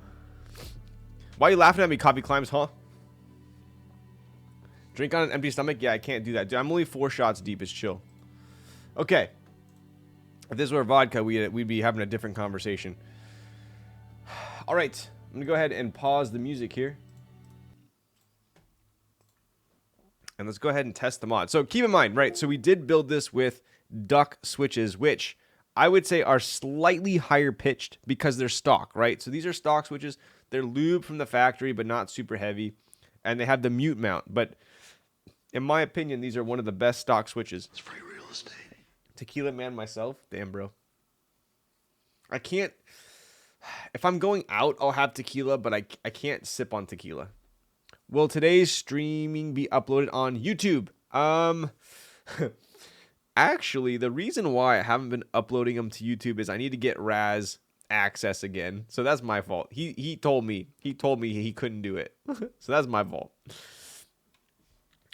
Why are you laughing at me, Coffee Climbs, huh? Drink on an empty stomach? Yeah, I can't do that. Dude, I'm only 4 shots deep. It's chill. Okay. If this were vodka, we'd be having a different conversation. All right. I'm going to go ahead and pause the music here. And let's go ahead and test the mod. So keep in mind, right, so we did build this with duck switches, which I would say are slightly higher pitched because they're stock, right? So these are stock switches. They're lubed from the factory, but not super heavy. And they have the mute mount. But in my opinion, these are one of the best stock switches. It's free real estate. Tequila man myself? Damn, bro. I can't... If I'm going out, I'll have tequila, but I can't sip on tequila. Will today's streaming be uploaded on YouTube? Actually, the reason why I haven't been uploading them to YouTube is I need to get Raz access again. So that's my fault. He told me he couldn't do it. So that's my fault.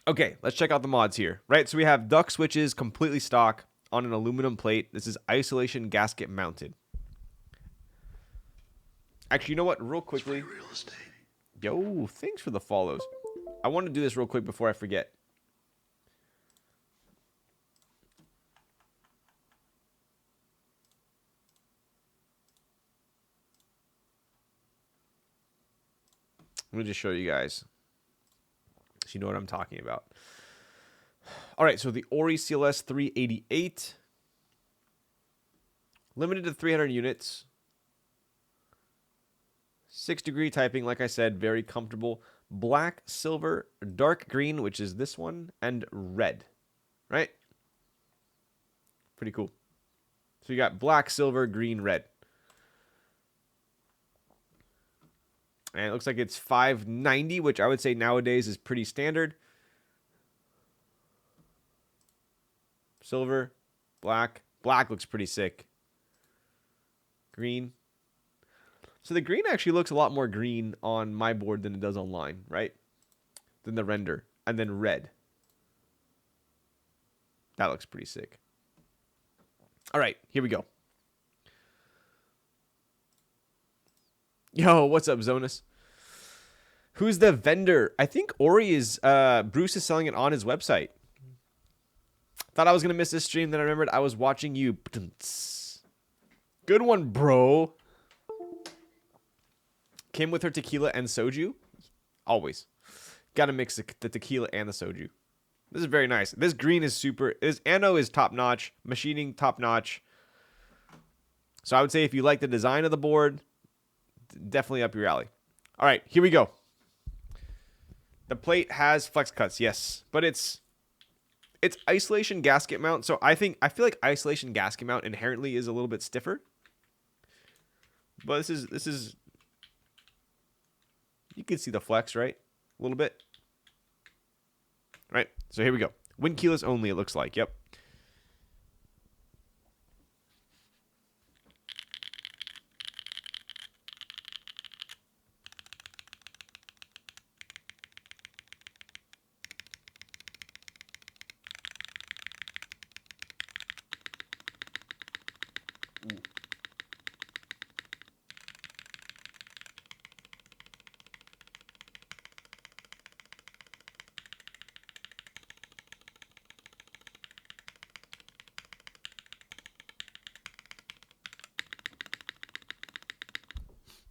Okay, let's check out the mods here. Right, so we have duck switches completely stock on an aluminum plate. This is isolation gasket mounted. Actually, you know what? Real quickly. It's free real estate. Yo, thanks for the follows. I want to do this real quick before I forget. Let me just show you guys so you know what I'm talking about. All right, so the Ori CLS-3 88. Limited to 300 units. 6-degree typing, like I said, very comfortable. Black, silver, dark green, which is this one, and red, right? Pretty cool. So you got black, silver, green, red. And it looks like it's 590, which I would say nowadays is pretty standard. Silver, black. Black looks pretty sick. Green. So the green actually looks a lot more green on my board than it does online, right? Than the render. And then red. That looks pretty sick. All right, here we go. Yo, what's up, Zonus? Who's the vendor? I think Ori is, Bruce is selling it on his website. Thought I was going to miss this stream, then I remembered I was watching you. Good one, bro. Came with her tequila and soju. Always. Got to mix the tequila and the soju. This is very nice. This green is super. This ano is top notch. Machining top notch. So I would say if you like the design of the board, definitely up your alley. All right, here we go. The plate has flex cuts, yes, but it's isolation gasket mount. So I feel like isolation gasket mount inherently is a little bit stiffer. But this is. You can see the flex, right? A little bit. Right. So here we go. Wind keyless only, it looks like. Yep.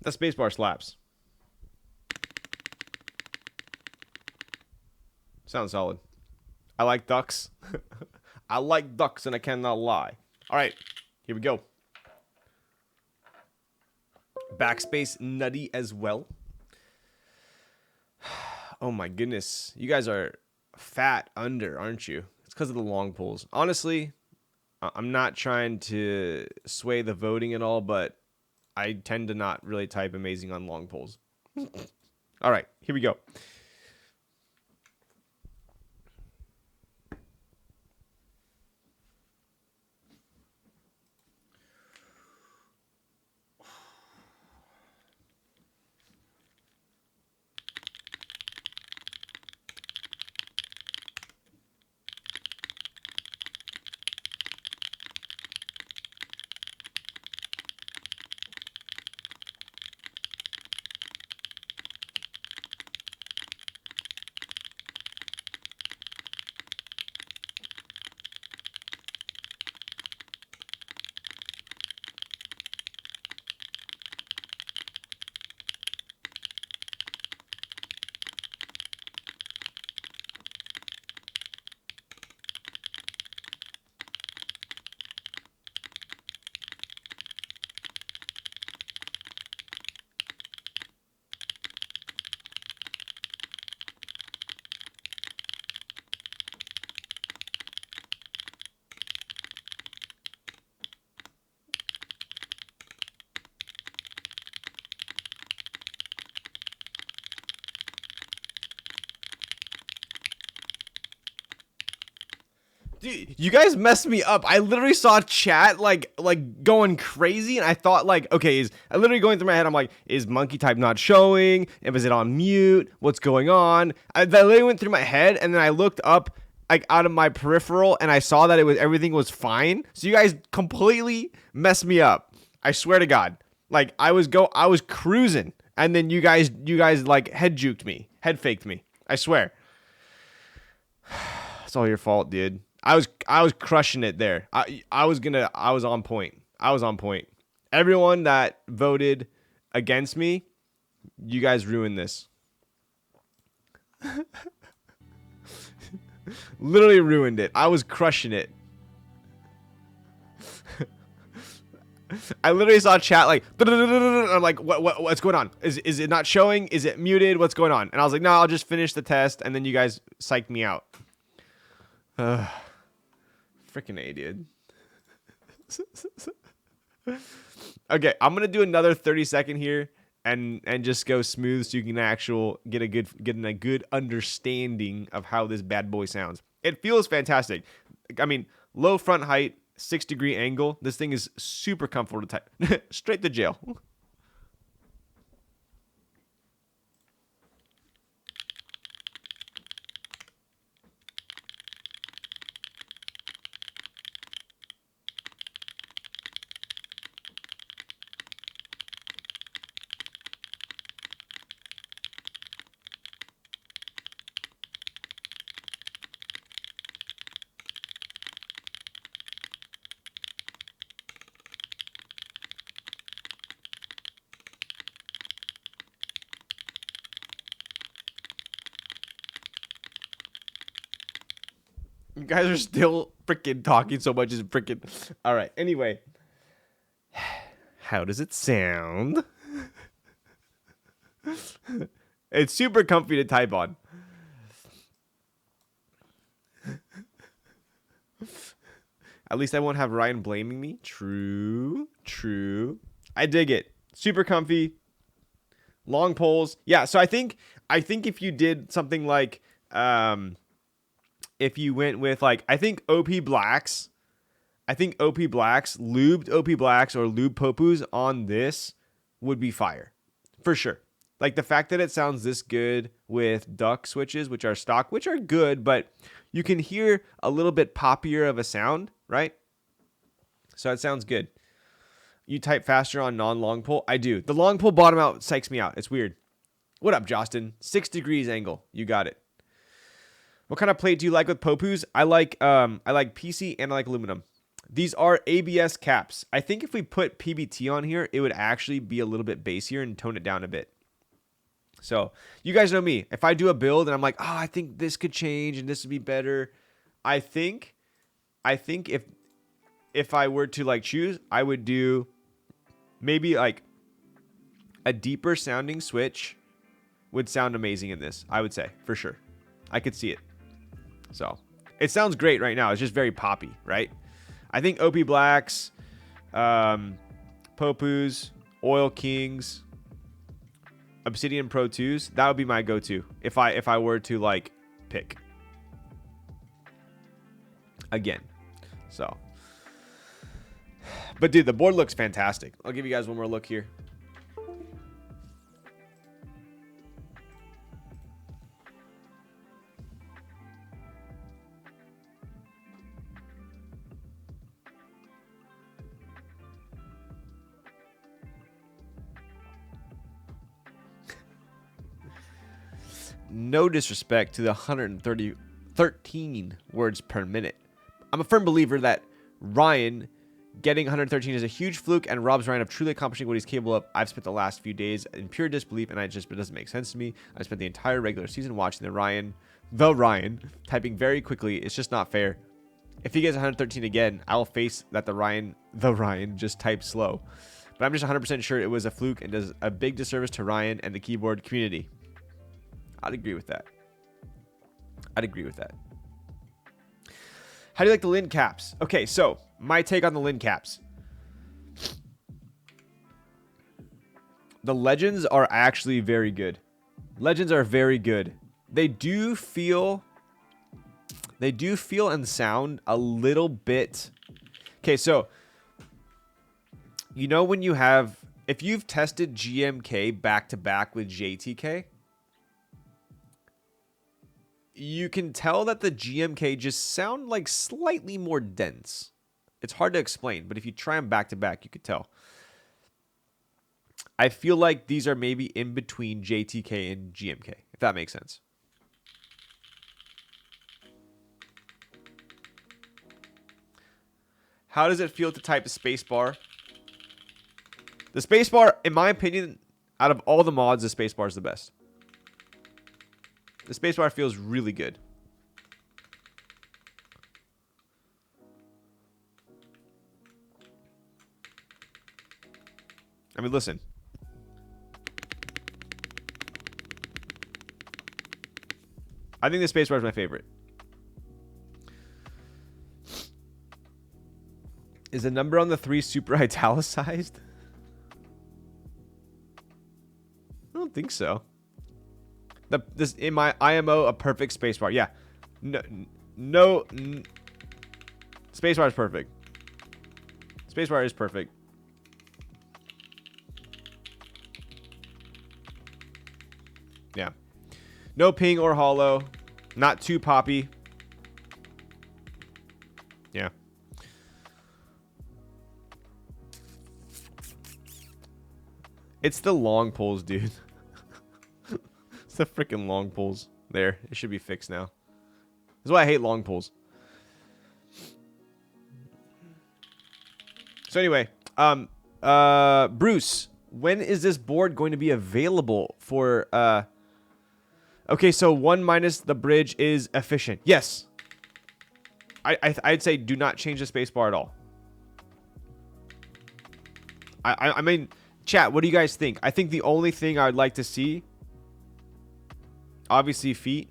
That spacebar slaps. Sounds solid. I like ducks. I like ducks and I cannot lie. All right, here we go. Backspace nutty as well. Oh my goodness. You guys are fat under, aren't you? It's because of the long pulls. Honestly, I'm not trying to sway the voting at all, but I tend to not really type amazing on long polls. All right, here we go. Dude, you guys messed me up. I literally saw chat like going crazy, and I thought like, okay, I literally going through my head. I'm like, is monkey type not showing? And was it on mute? What's going on? I literally went through my head, and then I looked up like out of my peripheral, and I saw that everything was fine. So you guys completely messed me up. I swear to God. Like I was cruising, and then you guys like head faked me. I swear. It's all your fault, dude. I was crushing it there. I was on point. I was on point. Everyone that voted against me, you guys ruined this. Literally ruined it. I was crushing it. I literally saw chat like, I'm like, what's going on? Is it not showing? Is it muted? What's going on? And I was like, no, I'll just finish the test, and then you guys psyched me out. Freaking A, dude. Okay, I'm gonna do another 30-second here and just go smooth so you can get a good understanding of how this bad boy sounds. It feels fantastic. I mean, low front height, 6-degree angle. This thing is super comfortable to type. Straight to jail. You guys are still freaking talking so much. Is freaking. All right. Anyway, how does it sound? It's super comfy to type on. At least I won't have Ryan blaming me. True. I dig it. Super comfy. Long poles. Yeah. So I think if you did something like if you went with like, I think OP Blacks, lubed OP Blacks or lube Popus on this would be fire. For sure. Like the fact that it sounds this good with duck switches, which are stock, which are good, but you can hear a little bit poppier of a sound, right? So it sounds good. You type faster on non-long pole? I do. The long pole bottom out psychs me out. It's weird. What up, Justin? 6 degrees angle. You got it. What kind of plate do you like with Popus? I like PC and I like aluminum. These are ABS caps. I think if we put PBT on here, it would actually be a little bit bassier and tone it down a bit. So you guys know me. If I do a build and I'm like, oh, I think this could change and this would be better. I think if I were to like choose, I would do maybe like a deeper sounding switch would sound amazing in this. I would say for sure. I could see it. So it sounds great right now. It's just very poppy, right? I think OP Blacks, Popus, Oil Kings, Obsidian Pro 2s, that would be my go-to if I were to like pick. Again. So. But dude, the board looks fantastic. I'll give you guys one more look here. No disrespect to the 113 words per minute. I'm a firm believer that Ryan getting 113 is a huge fluke and robs Ryan of truly accomplishing what he's capable of. I've spent the last few days in pure disbelief, and it doesn't make sense to me. I spent the entire regular season watching the Ryan typing very quickly. It's just not fair. If he gets 113 again, I will face that the Ryan just types slow. But I'm just 100% sure it was a fluke and does a big disservice to Ryan and the keyboard community. I'd agree with that. How do you like the Lin caps? Okay, so my take on the Lin caps. The Legends are actually very good. Legends are very good. They do feel They do feel and sound a little bit. Okay, so you know when you have, if you've tested GMK back to back with JTK, you can tell that the GMK just sound like slightly more dense. It's hard to explain, but if you try them back to back, you could tell. I feel like these are maybe in between JTK and GMK, if that makes sense. How does it feel to type spacebar? The spacebar, in my opinion, out of all the mods, the spacebar is the best. The spacebar feels really good. I mean, listen. I think the spacebar is my favorite. Is the number on the 3 super italicized? I don't think so. This in my IMO a perfect spacebar. Yeah. No, spacebar is perfect. Spacebar is perfect. Yeah. No ping or hollow. Not too poppy. Yeah. It's the long pulls, dude. It's the freaking long pulls. There. It should be fixed now. This is why I hate long pulls. So anyway, Bruce, when is this board going to be available for okay, so 1 minus the bridge is efficient. Yes. I'd say do not change the spacebar at all. I mean, chat, what do you guys think? I think the only thing I'd like to see, obviously feet.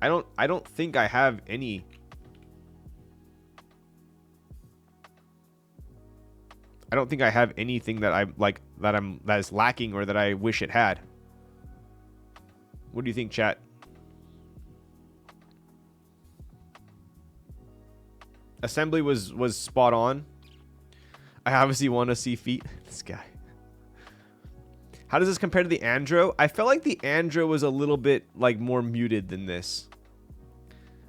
I don't think I have any. I don't think I have anything that I like that is lacking or that I wish it had. What do you think, chat? Assembly was spot on. I obviously want to see feet. This guy. How does this compare to the Andro? I felt like the Andro was a little bit like more muted than this.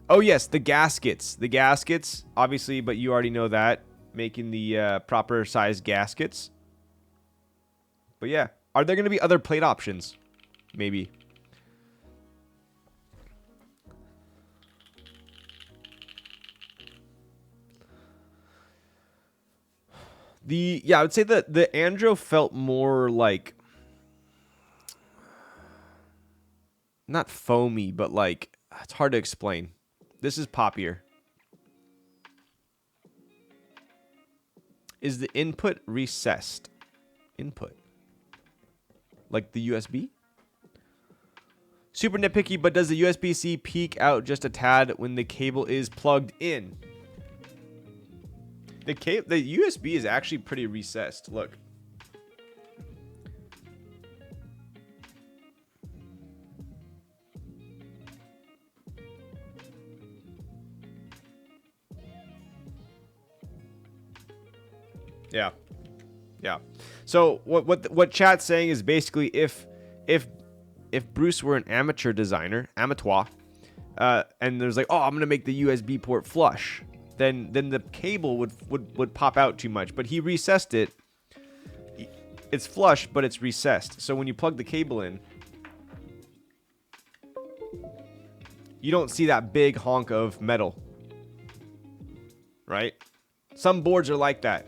Oh yes, the gaskets. The gaskets, obviously, but you already know that. Making the proper size gaskets. But yeah, are there going to be other plate options? Maybe. Yeah, I would say that the Andro felt more like, not foamy, but like, it's hard to explain. This is poppier. Is the input recessed? Input. Like the USB? Super nitpicky, but does the USB-C peek out just a tad when the cable is plugged in? The USB is actually pretty recessed. Look. Yeah. Yeah. So what chat's saying is basically if Bruce were an amateur designer, and there's like, oh, I'm gonna make the USB port flush, then the cable would pop out too much. But he recessed it. It's flush, but it's recessed. So when you plug the cable in, you don't see that big honk of metal. Right? Some boards are like that.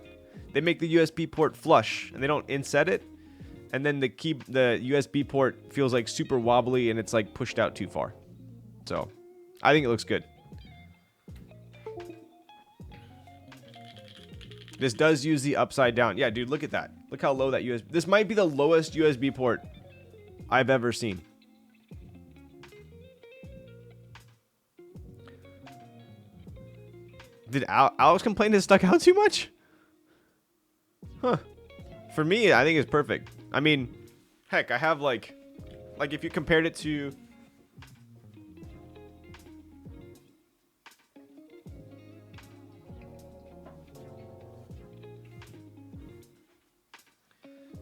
They make the USB port flush and they don't inset it, and then the USB port feels like super wobbly and it's like pushed out too far. So, I think it looks good. This does use the upside down. Yeah, dude, look at that. Look how low that USB. This might be the lowest USB port I've ever seen. Did Alex complain it stuck out too much? Huh. For me, I think it's perfect. I mean, heck, I have like if you compared it to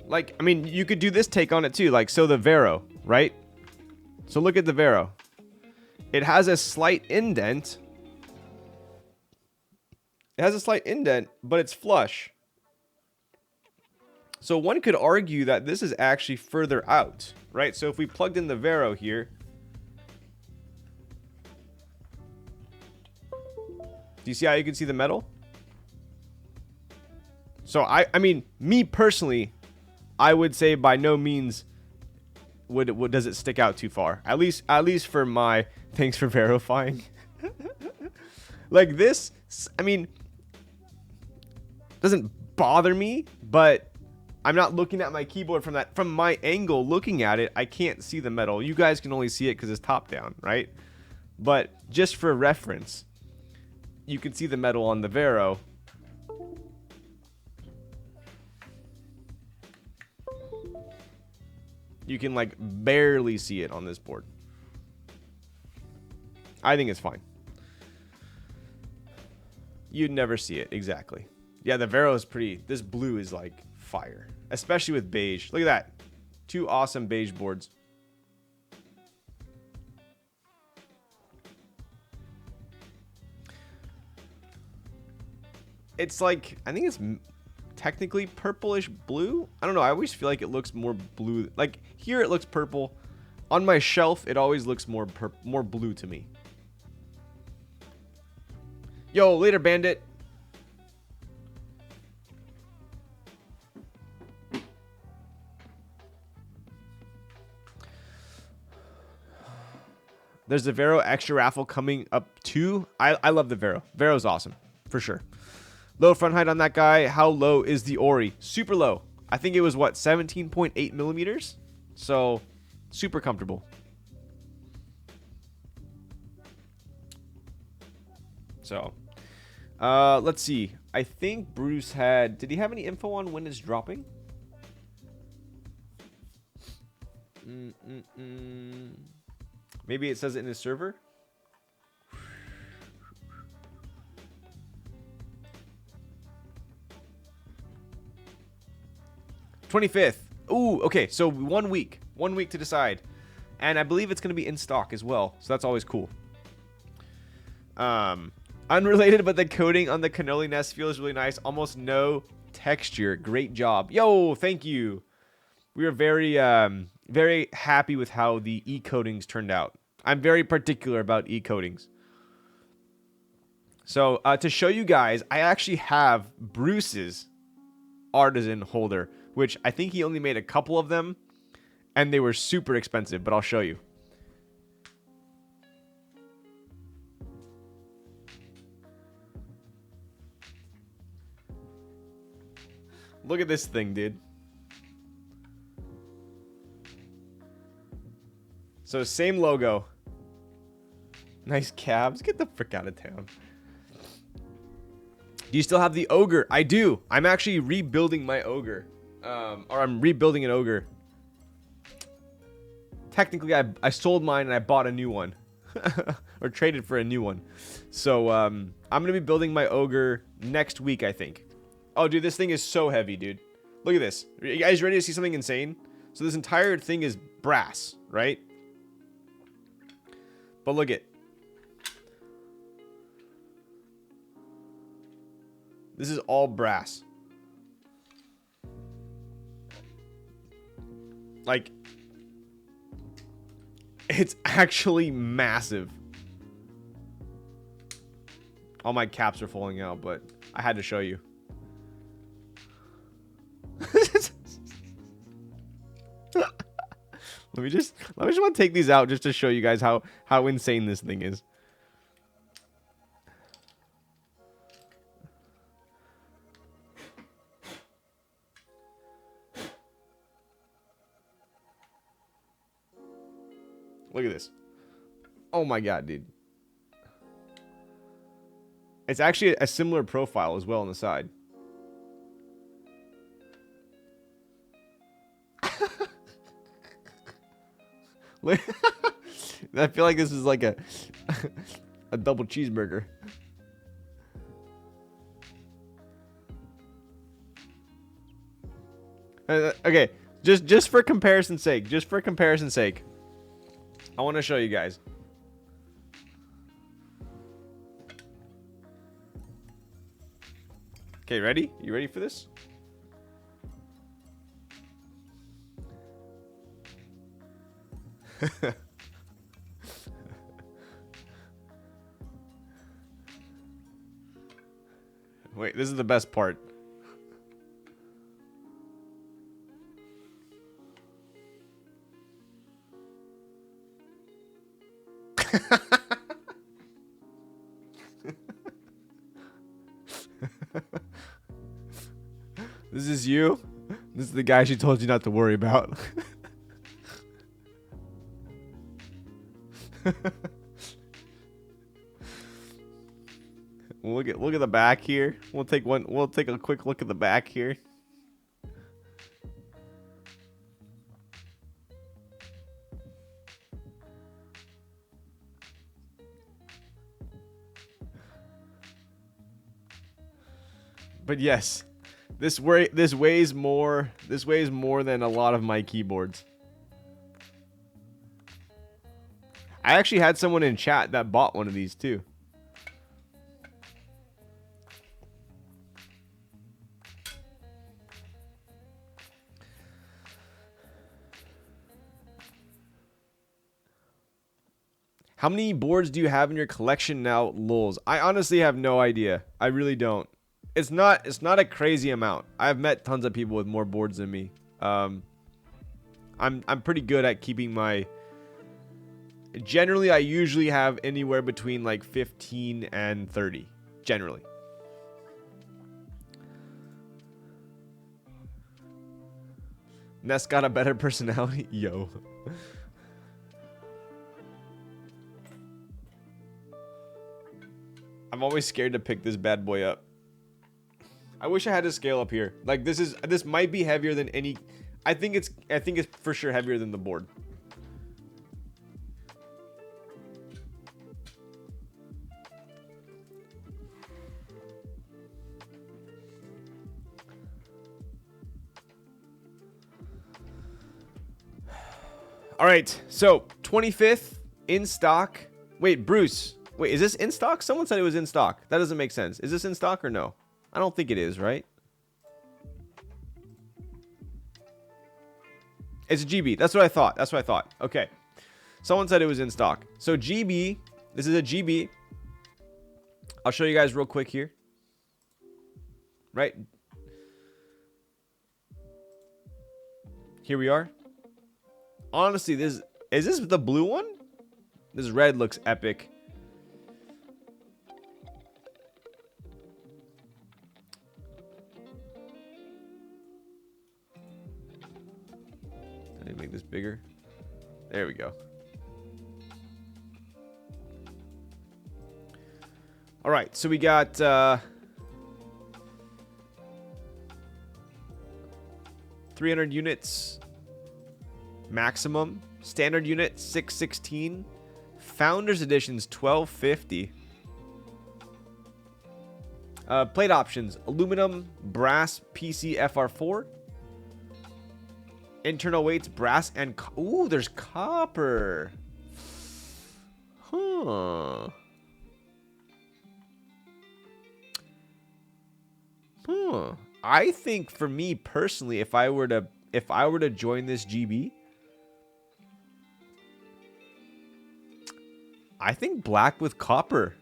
Like, I mean, you could do this take on it too. Like, so the Vero, right? So look at the Vero. It has a slight indent. It has a slight indent, but it's flush. So one could argue that this is actually further out, right? So if we plugged in the Vero here, do you see how you can see the metal? So I mean, me personally, I would say by no means does it stick out too far. At least for my, thanks for verifying. Like this, I mean, doesn't bother me, but I'm not looking at my keyboard from my angle looking at it. I can't see the metal. You guys can only see it because it's top down, right? But just for reference, you can see the metal on the Vero. You can like barely see it on this board. I think it's fine. You'd never see it, exactly. Yeah, the Vero is pretty. This blue is like fire, especially with beige. Look at that. 2 awesome beige boards. It's like, I think it's technically purplish blue. I don't know. I always feel like it looks more blue. Like here it looks purple. On my shelf, it always looks more blue to me. Yo, later, Bandit. There's the Vero extra raffle coming up too. I love the Vero. Vero's awesome, for sure. Low front height on that guy. How low is the Ori? Super low. I think it was, what, 17.8 millimeters? So, super comfortable. So, let's see. I think Bruce had... Did he have any info on when it's dropping? Maybe it says it in his server? 25th. Ooh, okay. So 1 week. 1 week to decide. And I believe it's going to be in stock as well. So that's always cool. Unrelated, but the coating on the cannoli nest feels really nice. Almost no texture. Great job. Yo, thank you. We are very, very happy with how the e-coatings turned out. I'm very particular about e-coatings. So to show you guys, I actually have Bruce's artisan holder, which I think he only made a couple of them, and they were super expensive, but I'll show you. Look at this thing, dude. So same logo. Nice cabs. Get the frick out of town. Do you still have the Ogre? I do. I'm actually rebuilding my Ogre. Or I'm rebuilding an Ogre. Technically, I sold mine and I bought a new one. Or traded for a new one. So, I'm going to be building my Ogre next week, I think. Oh, dude, this thing is so heavy, dude. Look at this. Are you guys ready to see something insane? So this entire thing is brass, right? But look at. This is all brass. Like, it's actually massive. All my caps are falling out, but I had to show you. Let me just want to take these out just to show you guys how insane this thing is. Look at this. Oh my god, dude. It's actually a similar profile as well on the side. I feel like this is like a double cheeseburger. Okay, just for comparison's sake, I want to show you guys. Okay, ready? You ready for this? Wait, this is the best part. This is you. This is the guy she told you not to worry about. Look at the back here. We'll take a quick look at the back here. But yes, this weighs more than a lot of my keyboards. I actually had someone in chat that bought one of these too. How many boards do you have in your collection now, Lulz? I honestly have no idea. I really don't. It's not a crazy amount. I've met tons of people with more boards than me. I'm pretty good at keeping my... Generally, I usually have anywhere between like 15 and 30. Generally. Ness got a better personality? Yo. I'm always scared to pick this bad boy up. I wish I had a scale up here. Like this might be heavier than any. I think it's for sure heavier than the board. All right, so 25th in stock. Wait, Bruce. Wait, is this in stock? Someone said it was in stock. That doesn't make sense. Is this in stock or no? I don't think it is, right? It's a GB. That's what I thought. Okay. Someone said it was in stock. So GB. This is a GB. I'll show you guys real quick here. Right? Here we are. Honestly, is this the blue one? This red looks epic. Let me make this bigger. There we go. All right, so we got 300 units maximum. Standard unit 616. Founders edition's 1250. Plate options: aluminum, brass, PC, FR4. Internal weights: brass and ooh, there's copper. Huh. I think for me personally, if I were to join this GB, I think black with copper.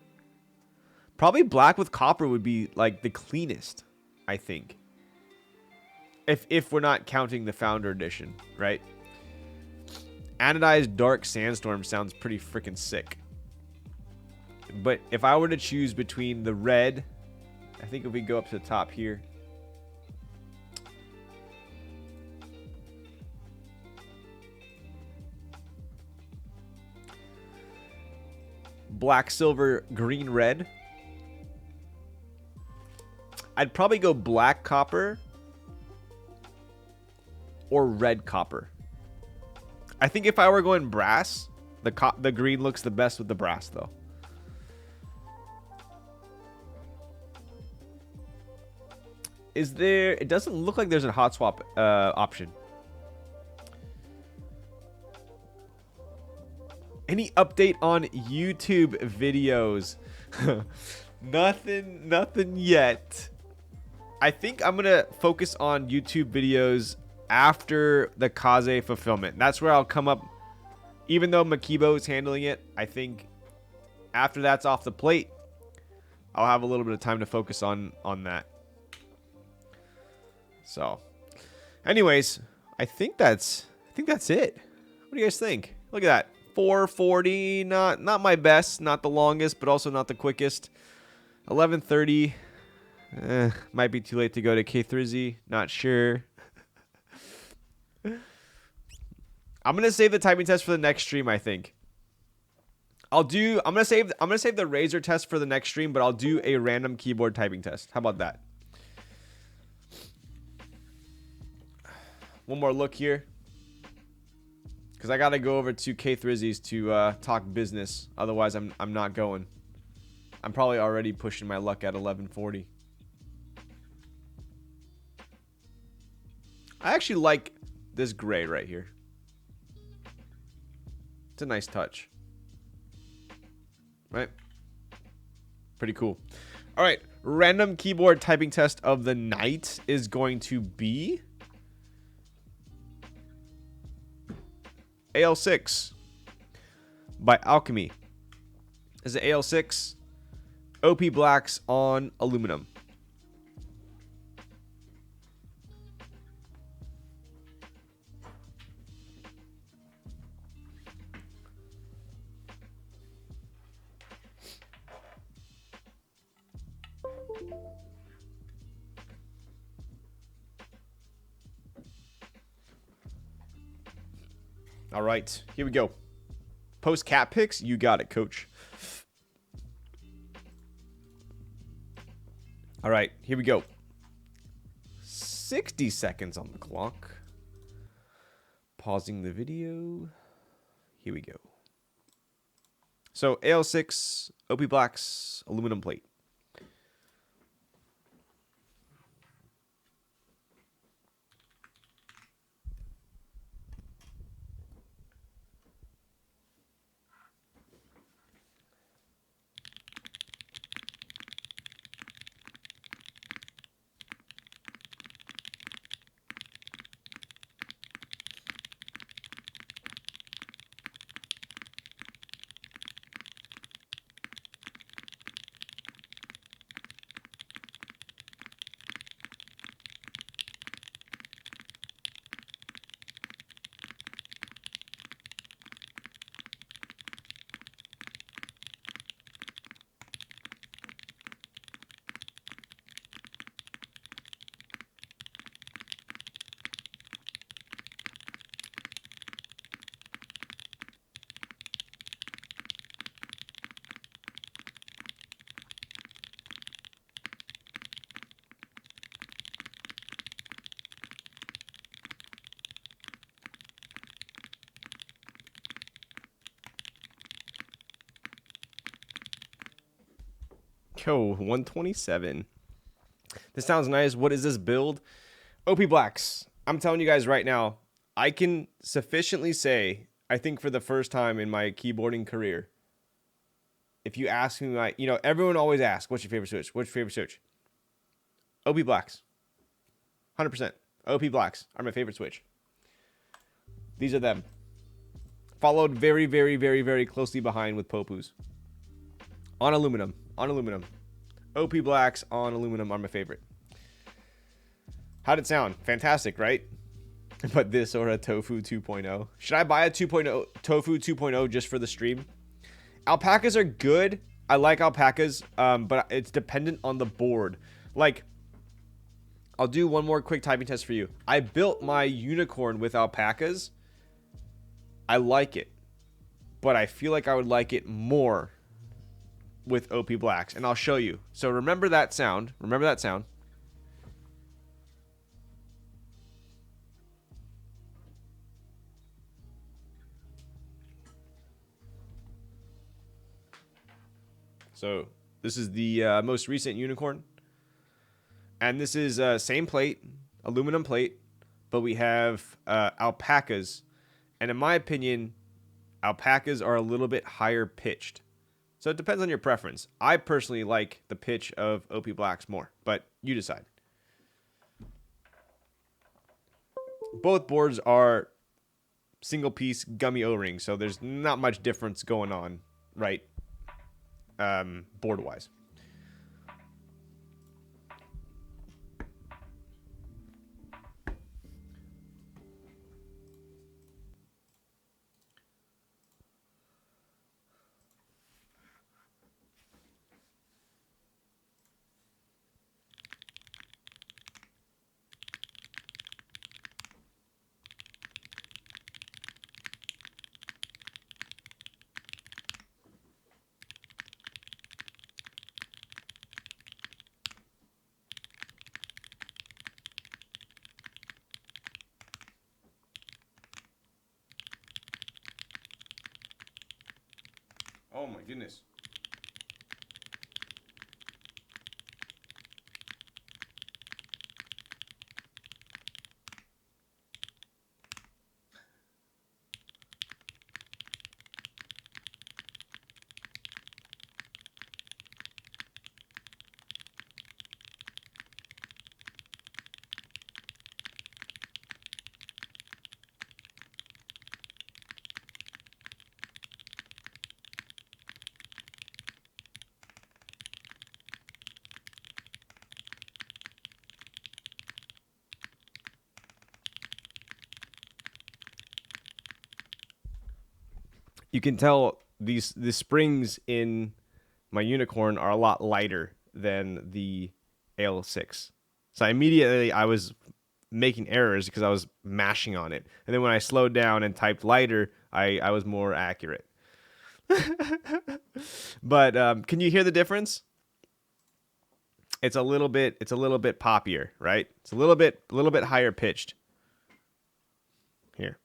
Probably black with copper would be like the cleanest, I think. If we're not counting the Founder Edition, right? Anodized Dark Sandstorm sounds pretty freaking sick. But if I were to choose between the red, I think if we go up to the top here. Black, silver, green, red. I'd probably go black copper or red copper. I think if I were going brass, the green looks the best with the brass though. Is there... It doesn't look like there's a hot swap option. Any update on YouTube videos? Nothing yet. I think I'm going to focus on YouTube videos after the Kaze fulfillment. That's where I'll come up. Even though Makibo is handling it, I think after that's off the plate, I'll have a little bit of time to focus on that. So, anyways, I think that's it. What do you guys think? Look at that. 440, not my best, not the longest, but also not the quickest. 11:30. Might be too late to go to K3Z. Not sure. I'm gonna save the typing test for the next stream. I think I'm gonna save the Razor test for the next stream, but I'll do a random keyboard typing test. How about that? One more look here, because I gotta go over to K3Z's to talk business. Otherwise, I'm not going. I'm probably already pushing my luck at 11:40. I actually like this gray right here. It's a nice touch. Right? Pretty cool. All right. Random keyboard typing test of the night is going to be AL6 by Alchemy. This is an AL6 OP blacks on aluminum. All right, here we go. Post cat picks. You got it, coach. All right, here we go. 60 seconds on the clock. Pausing the video. Here we go. So AL6, OP blacks, aluminum plate. Yo, 127. This sounds nice. What is this build? OP blacks. I'm telling you guys right now, I can sufficiently say, I think for the first time in my keyboarding career, if you ask me, everyone always asks, what's your favorite switch? What's your favorite switch? OP blacks. 100%. OP blacks are my favorite switch. These are them. Followed very, very, very, very closely behind with Popus. On aluminum. On aluminum. OP blacks on aluminum are my favorite. How'd it sound? Fantastic, right? But this or a Tofu 2.0. Should I buy a 2.0 Tofu 2.0 just for the stream? Alpacas are good. I like alpacas, but it's dependent on the board. Like, I'll do one more quick typing test for you. I built my unicorn with alpacas. I like it, but I feel like I would like it more with OP blacks, and I'll show you. So remember that sound. Remember that sound. So this is the most recent unicorn. And this is same plate, aluminum plate, but we have alpacas. And in my opinion, alpacas are a little bit higher pitched. So it depends on your preference. I personally like the pitch of OP Blacks more, but you decide. Both boards are single piece gummy O-ring, so there's not much difference going on, right? Board wise. Oh my goodness. You can tell the springs in my unicorn are a lot lighter than the AL6. So immediately I was making errors because I was mashing on it. And then when I slowed down and typed lighter, I was more accurate. But can you hear the difference? It's a little bit poppier, right? It's a little bit higher pitched. Here.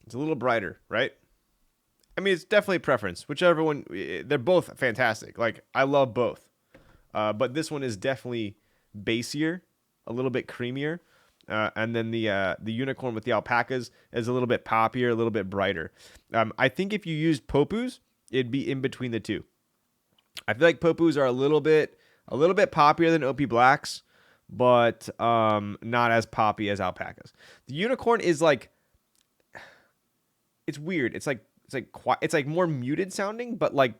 It's a little brighter, right? I mean, it's definitely a preference. Whichever one, they're both fantastic. Like, I love both. But this one is definitely bassier, a little bit creamier. And then the unicorn with the alpacas is a little bit poppier, a little bit brighter. I think if you used Popus, it'd be in between the two. I feel like Popus are a little bit poppier than OP Blacks, but not as poppy as alpacas. The unicorn is like, it's weird. It's like more muted sounding, but like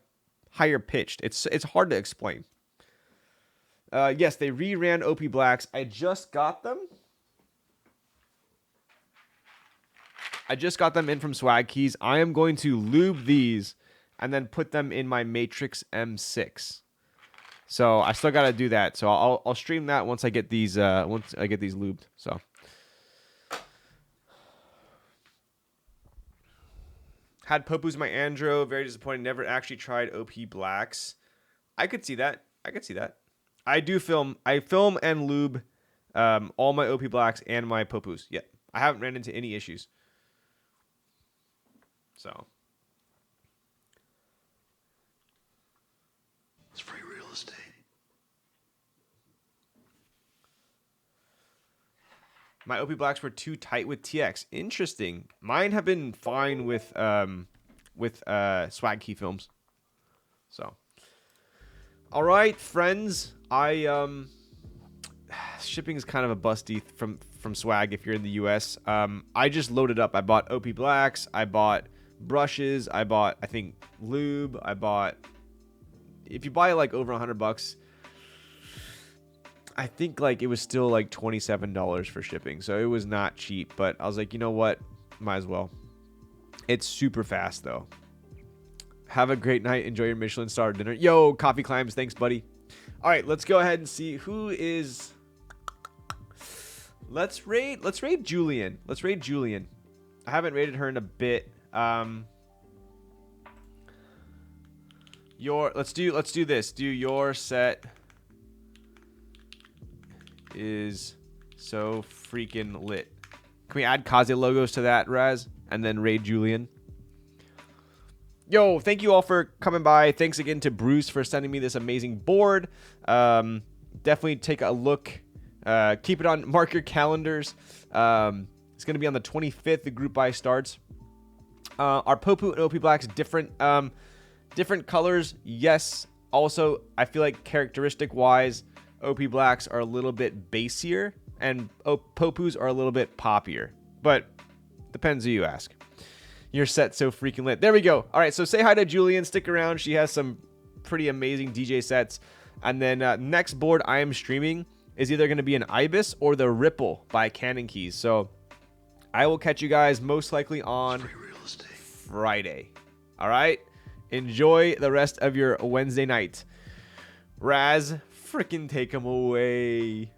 higher pitched. It's hard to explain. Yes, they reran OP Blacks. I just got them. I just got them in from Swag Keys. I am going to lube these and then put them in my Matrix M6. So I still got to do that. So I'll stream that once I get these lubed. So had Popus my Andro, very disappointed. Never actually tried OP Blacks. I could see that. I film and lube all my OP Blacks and my Popus. Yeah, I haven't ran into any issues. So It's free real estate. my OP Blacks were too tight with TX. Interesting. Mine have been fine with Swag Key films. So, all right, friends. Shipping is kind of a busty from Swag if you're in the US. I just loaded up. I bought OP Blacks. I bought brushes. I bought, I think, lube. I bought. If you buy like over $100, I think like it was still like $27 for shipping. So it was not cheap. But I was like, you know what? Might as well. It's super fast though. Have a great night. Enjoy your Michelin star dinner. Yo, Coffee Climbs. Thanks, buddy. All right, let's go ahead and see who is. Let's raid Julian. I haven't raided her in a bit. let's do this. Do your set is so freaking lit. Can we add Kaze logos to that, Raz? And then Ray Julian. Yo, thank you all for coming by. Thanks again to Bruce for sending me this amazing board. Definitely take a look. Keep it on, mark your calendars. It's going to be on the 25th. The group buy starts. Are Popu and OP Blacks different colors? Yes. Also, I feel like characteristic-wise, OP Blacks are a little bit basier, and Popus are a little bit poppier. But depends who you ask. Your set's so freaking lit. There we go. All right, so say hi to Julian. Stick around. She has some pretty amazing DJ sets. And then next board I am streaming is either going to be an Ibis or the Ripple by Cannon Keys. So I will catch you guys most likely on Friday. All right? Enjoy the rest of your Wednesday night. Raz, freaking take them away.